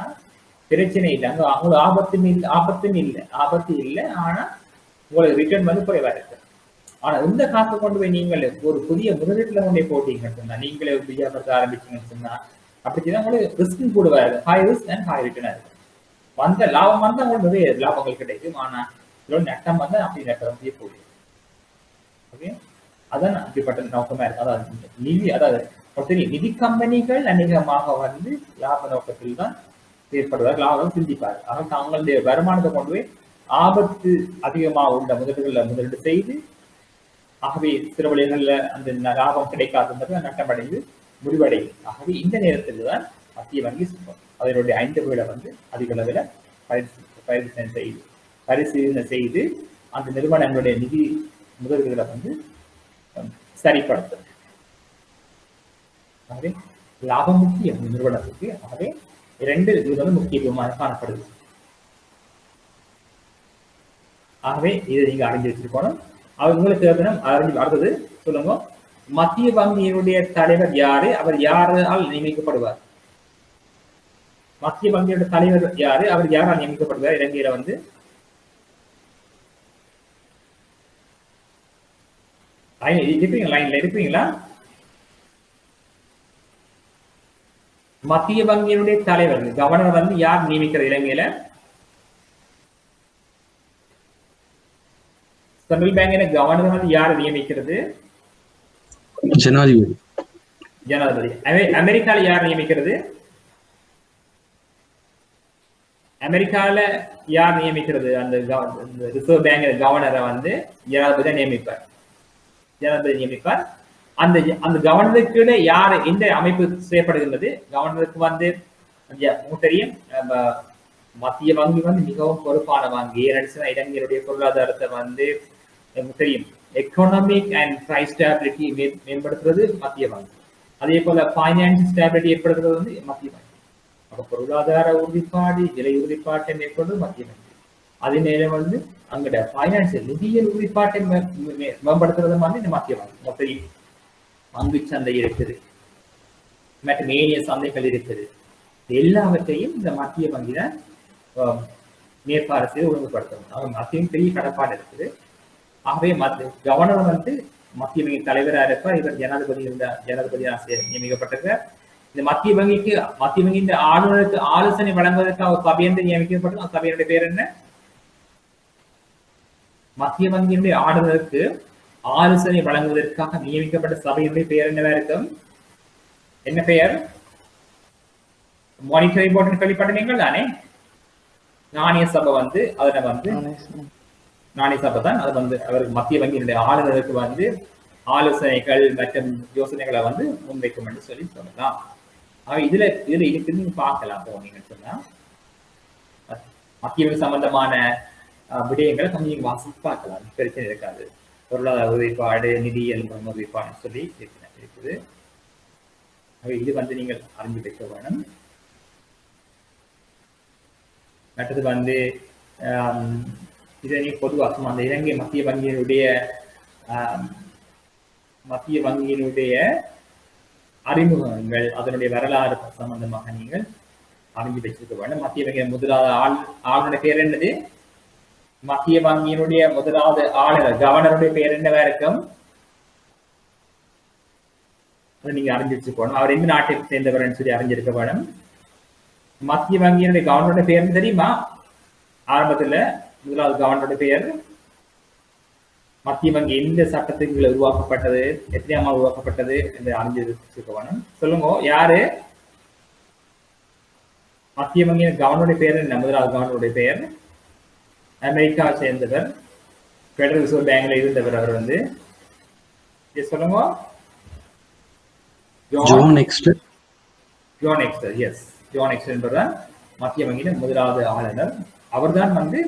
பிரச்சனை இல்லை, அங்க அவங்களுக்கு ஆபத்து இல்லை, ஆனா உங்களுக்கு ரிட்டர்ன் வந்து குறைவா இருக்கு. ஆனா இந்த காசை கொண்டு போய் நீங்கள் ஒரு புதிய முதலீட்டுல கொண்டே போட்டீங்கன்னு சொன்னா, நீங்களே வியாபாரத்தை ஆரம்பிச்சீங்கன்னு சொன்னா, அப்படி உங்களுக்கு ரிஸ்க்கும் கூடவா இருக்கு. ஹை ரிஸ்க் அண்ட் ஹை ரிட்டர்னா இருக்கு. வந்த லாபம் வந்தா உங்களுக்கு நிறைய லாபங்கள் கிடைக்கும், ஆனா இதோட நட்டம் வந்தா அப்படி நட்டம் போகுது. ஓகே, அதான் அப்படிப்பட்ட நோக்கமா இருக்கு. அதாவது நிதி கம்பெனிகள் அநேகமாக வந்து லாப நோக்கத்தில் தான் செயற்படுவார், லாபம் சிந்திப்பார். ஆனால் தங்களுடைய வருமானத்தை கொண்டு போய் ஆபத்து அதிகமாக உள்ள முதலீடு செய்து, ஆகவே சில வழிகள்ல அந்த லாபம் கிடைக்காத நட்டமடைந்து முடிவடையும். ஆகவே இந்த நேரத்தில் தான் மத்திய வங்கி அதனுடைய 5 வீட வந்து அதிக அளவில் பரிசீலனை செய்து அந்த நிறுவனங்களுடைய நிதி முதலீடுகளை வந்து சரிப்படுத்தும். ஆகவே லாபம் முக்கியம் நிறுவனத்துக்கு. ஆகவே 2 இது வந்து முக்கியத்துவமாக காணப்படுது. ஆகவே இதை நீங்க அறிஞ்சு வச்சிருக்கணும். உங்களுக்கு அடுத்தது சொல்லுங்க, மத்திய வங்கியினுடைய தலைவர் யாரு, அவர் யாரால் நியமிக்கப்படுவார்? மத்திய வங்கியோட தலைவர் யாரு, அவர் யாரால் நியமிக்கப்படுவார்? இலங்கையில வந்து லைன்ல இருப்பீங்களா? மத்திய வங்கியினுடைய தலைவர் கவர்னர் வந்து யார் நியமிக்கிறது இலங்கையில? சென்ட்ரல் பேங்கின கவர்னர் வந்து யார் நியமிக்கிறது? ஜனாதிபதி. அமெரிக்கால யார் நியமிக்கிறது? அமெரிக்கால யார் நியமிக்கிறது? அந்த ரிசர்வ் பேங்க் கவர்னரை வந்து ஜனாதிபதி நியமிப்பார். அந்த கவர்னருக்கு யார் எந்த அமைப்பு செய்யப்படுகின்றது? கவர்னருக்கு வந்து தெரியும், மத்திய வங்கி வந்து மிகவும் பொறுப்பான வங்கி. இலங்கையுடைய பொருளாதாரத்தை வந்து தெரியும், எக்கனாமிக் அண்ட் பிரைஸ் ஸ்டேபிலிட்டி மேம்படுத்துறது மத்திய வங்கி. அதே போல பைனான்சியல் ஸ்டேபிலிட்டி ஏற்படுத்துறது வந்து மத்திய வங்கி. அப்ப பொருளாதார உறுதிப்பாடு, விலை உறுதிப்பாட்டை மேற்கொள்வது மத்திய வங்கி. அதே நேரம் வந்து அங்கட பைனான்சியல் நிதியியல் உறுதிப்பாட்டை மேம்படுத்துறது வந்து இந்த மத்திய வங்கி. தெரியும், பங்கு சந்தை இருக்குது, மற்றும் ஏனைய சந்தைகள் இருக்குது. எல்லாவற்றையும் இந்த மத்திய வங்கி தான் மேற்பார்வை செய்து ஒழுங்குபடுத்தணும். அவங்க மத்தியும் பெரிய கடப்பாடு இருக்குது. ஆகவே கவர்னர் வந்து மத்திய வங்கி தலைவராக இருப்பார். இவர் ஜனாதிபதி ஆசிரியர் நியமிக்கப்பட்டிருக்கார். இந்த மத்திய வங்கியின் ஆளுநருக்கு ஆலோசனை வழங்குவதற்கு அவர் சபை என்று நியமிக்கப்பட்ட சபையினுடைய பேர் என்ன? மத்திய வங்கியினுடைய ஆளுநருக்கு ஆலோசனை வழங்குவதற்காக நியமிக்கப்பட்ட சபையினுடைய பெயர் என்னவா இருக்கும்? என்ன பெயர்? மானிட்டரி போர்டு கேள்விப்பட்டீர்கள் தானே? நாணய சபை வந்து அதனை வந்து நாணய சபை தான் அது வந்து அவருக்கு மத்திய வங்கியினுடைய ஆளுநருக்கு வந்து ஆலோசனைகள் மற்றும் யோசனைகளை வந்து முன்வைக்கும் என்று சொல்லலாம். இதுல இருக்கு, நீங்க பார்க்கலாம். போனீங்கன்னு சொன்னா மத்திய வங்கி சம்பந்தமான விடயங்களை கொஞ்சம் நீங்க வாசித்து பார்க்கலாம், பிரச்சனை இருக்காது. பொருளாதார உறுதிப்பாடு, நிதியியல் உறுதிப்பாடுன்னு சொல்லி இருக்குது. இது வந்து நீங்கள் அறிந்து வைக்க வேணும். மற்றது வந்து இதை நீ பொதுவாக அந்த இலங்கை மத்திய வங்கியினுடைய அறிமுகங்கள், அதனுடைய வரலாறு சம்பந்தமாக நீங்கள் அறிந்து வச்சிருக்க வேண்டும். மத்திய வங்கியின் முதலாவது ஆளுநருடைய பேர் என்னது? மத்திய வங்கியினுடைய முதலாவது ஆளுநர் கவர்னருடைய பேர் என்னவா இருக்கும்? அதை நீங்க அறிஞ்சு வச்சுக்கணும். அவர் எந்த நாட்டை சேர்ந்தவர் சொல்லி அறிஞ்சிருக்க வேணும். மத்திய வங்கியினுடைய கவர்னருடைய பேர் தெரியுமா? ஆரம்பத்துல முதலாவது கவர்னருடைய பெயர், மத்திய வங்கி எந்த சட்டத்துக்கு உருவாக்கப்பட்டது, எத்தனை ஆண்டு உருவாக்கப்பட்டது என்று அறிஞ்சு வச்சுக்க வேணும். சொல்லுங்க, யாரு மத்திய வங்கியின் கவர்னருடைய பெயர் என்ன? முதலாவது கவர்னருடைய பெயர் அமெரிக்காவை சேர்ந்தவர், பெடரல் ரிசர்வ் பேங்க்ல இருந்தவர். அவர் வந்து சொல்லுங்க, ஜான் எக்ஸ்டர். எஸ், ஜான் எக்ஸ்டர் என்பவர் மத்திய வங்கியின் முதலாவது ஆளுநர். அவர்தான் வந்து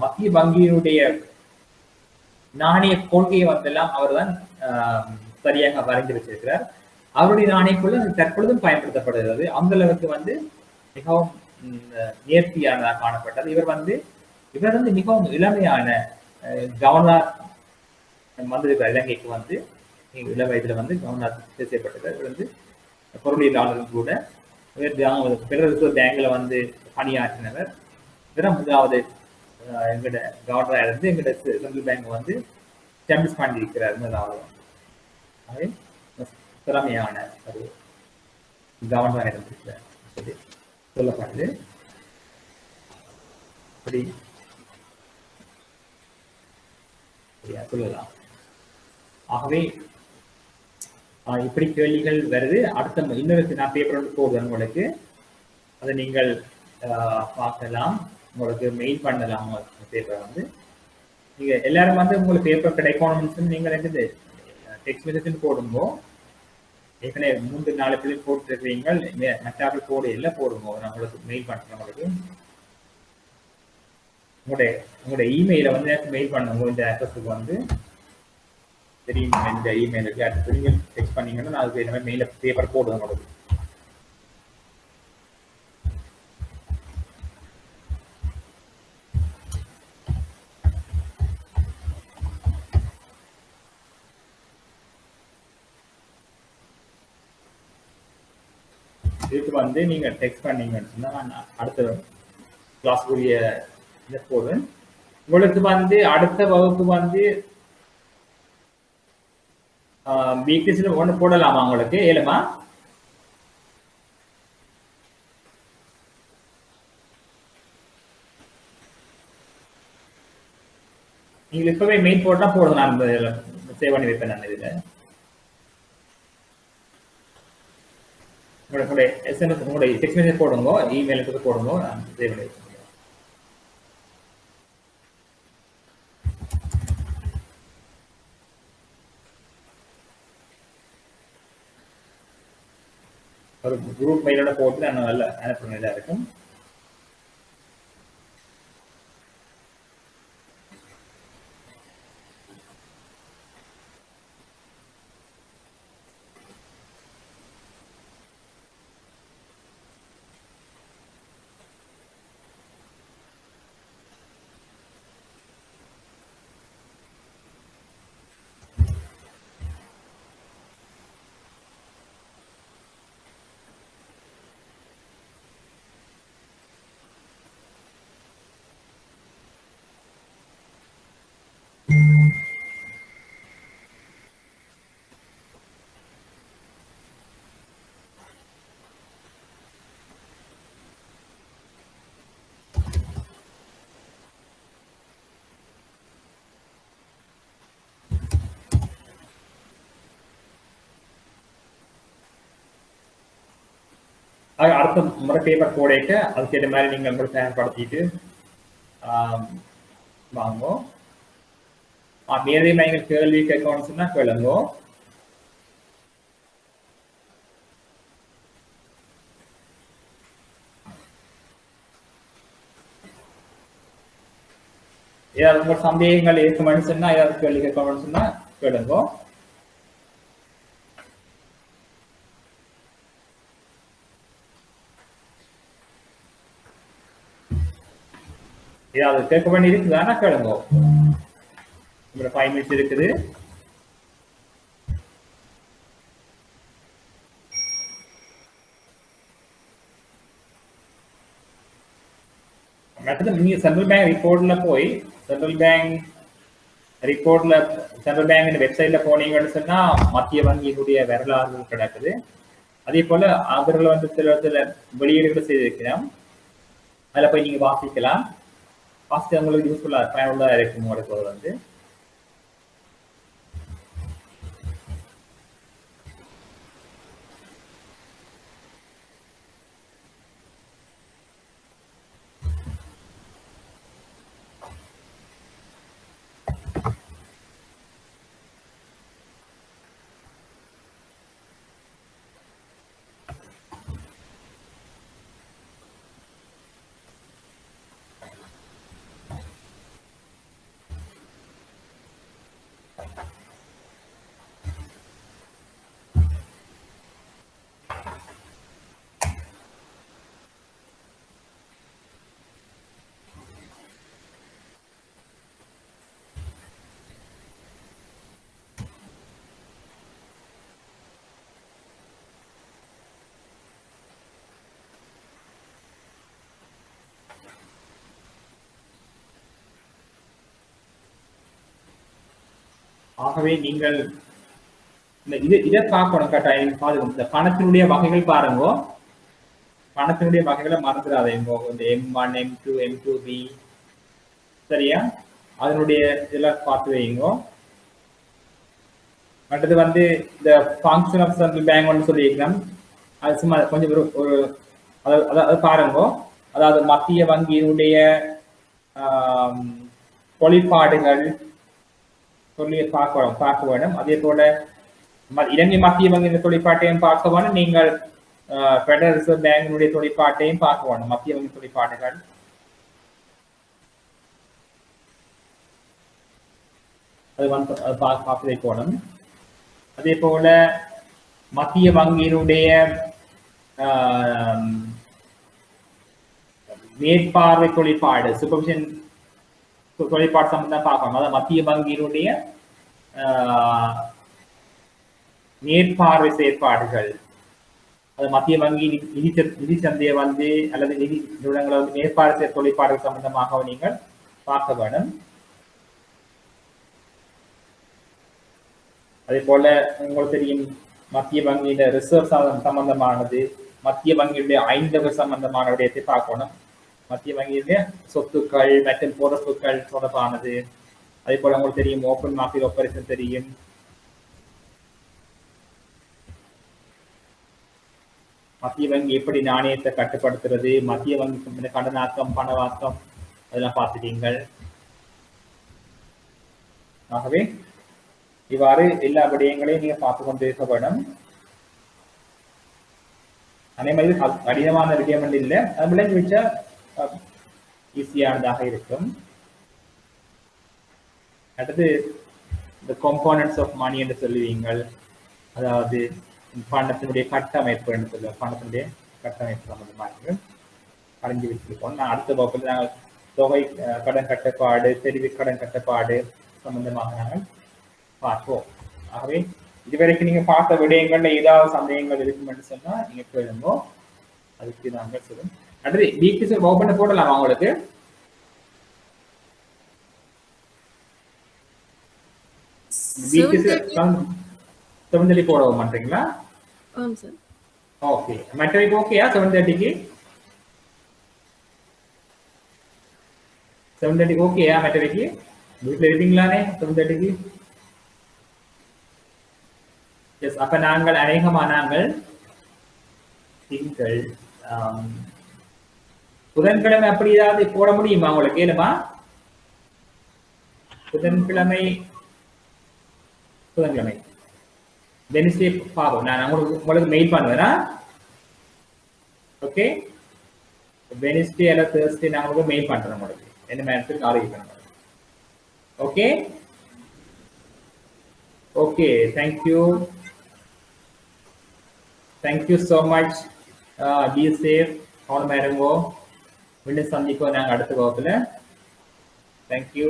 மத்திய வங்கியினுடைய நாணய கொள்கையை வந்தெல்லாம் அவர் தான் சரியாக வரைந்து வச்சிருக்கிறார். அவருடைய நாணயக்குழு அது தற்பொழுதும் பயன்படுத்தப்படுகிறது. அந்த அளவுக்கு வந்து மிகவும் நேர்த்தியானதாக காணப்பட்டது. இவர் வந்து மிகவும் இளமையான கவர்னர் வந்திருக்கார் இலங்கைக்கு வந்து இள வயதுல வந்து கவர்னர் செய்யப்பட்டது. இவர் வந்து பொருளியலாளரும் கூட பெடரல் ரிசர்வ் பேங்க்ல வந்து பணியாற்றினவர். இவர முதலாவது எங்கட கவர்னரா இருந்து எங்கட சென்ட்ரல் பேங்க் வந்து ஸ்டாப்ளிஷ் பண்ணியிருக்கிறார் முதலாவது. ஆகவே திறமையான ஒரு கவர்னரா இருந்திருக்கிறார் சொல்லி சொல்லப்படுது. அப்படி சொல்லலாம். ஆகவே இப்படி கேள்விகள் வருது. அடுத்த இன்னொரு நான் பேப்பர் வந்து போடுவேன் உங்களுக்கு, அதை நீங்கள் பார்க்கலாம், உங்களுக்கு மெயில் பண்ணலாம். பேப்பர் வந்து நீங்க எல்லாரும் வந்து உங்களுக்கு பேப்பர் கிடைக்கணும்னு நீங்க ரெண்டு டெக்ஸ்ட் மெசேஜ் போடுங்கோ. ஏற்கனவே 3-4 பேர் போட்டுருக்கீங்க, மற்றாக்கள் போட எல்லாம் போடுங்க. நான் உங்களுக்கு மெயில் பண்றேன். உங்களுக்கு உங்களுடைய இமெயில வந்து எனக்கு மெயில் பண்ணுங்க. இந்த அட்ரஸுக்கு வந்து தெரியும், இந்த இமெயிலுக்கு அடுத்து நீங்க டெக்ஸ்ட் பண்ணீங்கன்னா நான் அதுக்கு என்ன மெயில பேப்பர் போடுவேன் உங்களுக்கு. இதுக்கு வந்து நீங்க டெக்ஸ்ட் பண்ணீங்கன்னு சொன்னா நான் அடுத்த கிளாஸ்க்குரிய இதை போடுவேன். உங்களுக்கு வந்து அடுத்த வகுப்பு வந்து வீக்லிஸ்ல ஒன்று போடலாமா? உங்களுக்கு ஏழுமா? நீங்க இப்பவே மெயில் போட்டா போடுங்க, நான் சேவ் பண்ணி வைப்பேன். நான் இதுல உங்களுடைய எஸ்எம்எஸ் உங்களுடைய டெக்ஸ்ட் மெசேஜ் போடுங்க, இமெயிலுக்கு போடுங்க, நான் சேவ் பண்ணி வைப்பேன். ஒரு குரூப் மெயிலோட போட்டு நான் நல்லா அனுப்புறதா இருக்கும். அடுத்த முறை பேப்பர் போடைக்க அதுக்கேற்ற மாதிரி நீங்க உங்களுக்கு பயன்படுத்திட்டு வாங்கோ. மேலே நீங்கள் கேள்வி கேட்கணும்னு சொன்னா கேளுங்கோ. ஏதாவது உங்க சந்தேகங்கள் இருக்குமென்னு சொன்னா, ஏதாவது கேள்வி கேட்கணும்னு சொன்னா கேளுங்கோ. ஏதாவது கேட்க வேண்டி இருக்குதானா கேளுங்கோ. உங்களோட 5 மினிட்ஸ் இருக்குது. மற்றது நீங்க சென்ட்ரல் பேங்க் ரிப்போர்ட்ல போய் சென்ட்ரல் பேங்க் வெப்சைட்ல போனீங்கன்னு சொன்னா மத்திய வங்கியினுடைய வரலாறு கிடக்குது. அதே போல அவர்கள் வந்து சில வெளியீடுகளை செய்திருக்கிறோம். அதில் போய் நீங்க வாசிக்கலாம். வாசித்து உங்களுக்கு யூஸ்ஃபுல்லா பயனுள்ளதா இருக்கும். உங்களுக்கு வந்து ஆகவே நீங்கள் இதை பார்க்கணும் கட்டாயம் பாருங்க. இந்த பணத்தினுடைய வகைகள் பாருங்க, பணத்தினுடைய வகைகளை மறந்துடாதீங்க. இந்த M1 M2 M2B சரியா, அதனுடைய இதெல்லாம் பார்த்து வைங்க. அடுத்தது வந்து இந்த ஃபங்க்ஷன் ஆஃப் சென்ட்ரல் பேங்க் ஒன்று சொல்லியிருக்கோம், அது சும்மா கொஞ்சம் ஒரு அதாவது பாருங்க. அதாவது மத்திய வங்கியினுடைய தொழிற்பாடுகள் சொல்லி பார்க்க வேணும். அதே போல இலங்கை மத்திய வங்கியின் தொழிற்பாட்டையும் பார்க்க வேணும். நீங்கள் பெடரல் ரிசர்வ் பேங்கினுடைய தொழிற்பாட்டையும் பார்க்க வேணும். மத்திய வங்கி தொழிற்பாடுகள் அது வந்து பார்த்து போகணும். அதே போல மத்திய வங்கியினுடைய மேற்பார்வை தொழிற்பாடு சூப்பர்விஷன் தொழிற்பாடு சம்பந்தம் பார்க்கணும். அதாவது மத்திய வங்கியினுடைய மேற்பார்வை செயற்பாடுகள், அது மத்திய வங்கி நிதி சந்தையை வந்து அல்லது நிதி நிறுவனங்களை வந்து மேற்பார்வை தொழிற்பாடுகள் சம்பந்தமாக நீங்கள் பார்க்க வேண்டும். அதே போல உங்களுக்கு தெரியும் மத்திய வங்கியில ரிசர்வ் சம்பந்தமானது, மத்திய வங்கியுடைய ஐந்தக சம்பந்தமான விடயத்தை பார்க்கணும். மத்திய வங்கியுடைய சொத்துக்கள் மற்றும் பொறுப்புகள் தொடர்பானது. அதே போல உங்களுக்கு தெரியும் ஓப்பன் மார்க்கெட் ஆபரேஷன் தெரியும். மத்திய வங்கி எப்படி நாணயத்தை கட்டுப்படுத்துறது, மத்திய வங்கி கடனாக்கம் பணவாக்கம் அதெல்லாம் பார்த்துட்டீங்கள். ஆகவே இவ்வாறு எல்லா விடயங்களையும் நீங்க பார்த்து கொண்டு இருக்க வேண்டும். அதே மாதிரி கடினமான விடயம் இல்லை, அது விளங்கி வச்சா ஈஸியானதாக இருக்கும். அடுத்து இந்த காம்போனன்ட்ஸ் ஆஃப் மணி என்று சொல்லுவீங்கள், அதாவது பணத்தினுடைய கட்டமைப்பு என்று சொல்லுவோம். பணத்தினுடைய கட்டமைப்பு சம்பந்தமாக அறிஞ்சு வச்சிருக்கோம். நான் அடுத்த வகுப்பில் நாங்கள் தொகை கடன் கட்டுப்பாடு, தெரிவு கடன் கட்டுப்பாடு சம்பந்தமாக நாங்கள் பார்ப்போம். ஆகவே இதுவரைக்கும் நீங்க பார்த்த விடயங்கள்ல ஏதாவது சந்தேகங்கள் இருக்கும் என்று சொன்னா நீங்க கேளுங்க, அதுக்கு நாங்கள் சொல்லுவோம். அடுத்து பிபிசி ஓபன் போடலாமா உங்களுக்கு? பிபிசி போட மாட்டீங்களா? ஓகே, மற்றவைக்கு ஓகேயா? 7:30க்கு 7:30க்கு ஓகேயா? மற்றவைக்கு வீட்டில் இருக்கீங்களானே 7:30க்கு? எஸ். அப்ப நாங்கள் நாங்கள் திங்கள் புதன்கிழமை அப்படி ஏதாவது போட முடியுமா உங்களுக்கு? கேளுமா? புதன்கிழமை வெனிஸ்டே பாப்போம். நான் உங்களுக்கு மெயில் பண்ணுவேன். ஓகே, வெனிஸ்டே அல்லது தேர்ஸ்டே நான் உங்களுக்கு மெயில் பண்றேன். உங்களுக்கு என்ன மேட்ருக்கு ஆரம்பிக்கிறேன். Okay okay, thank you so much. Be safe. கவனமா இருங்கோ. மீண்டும் சந்திப்போம் நாங்கள் அடுத்த வகுப்புல. Thank you.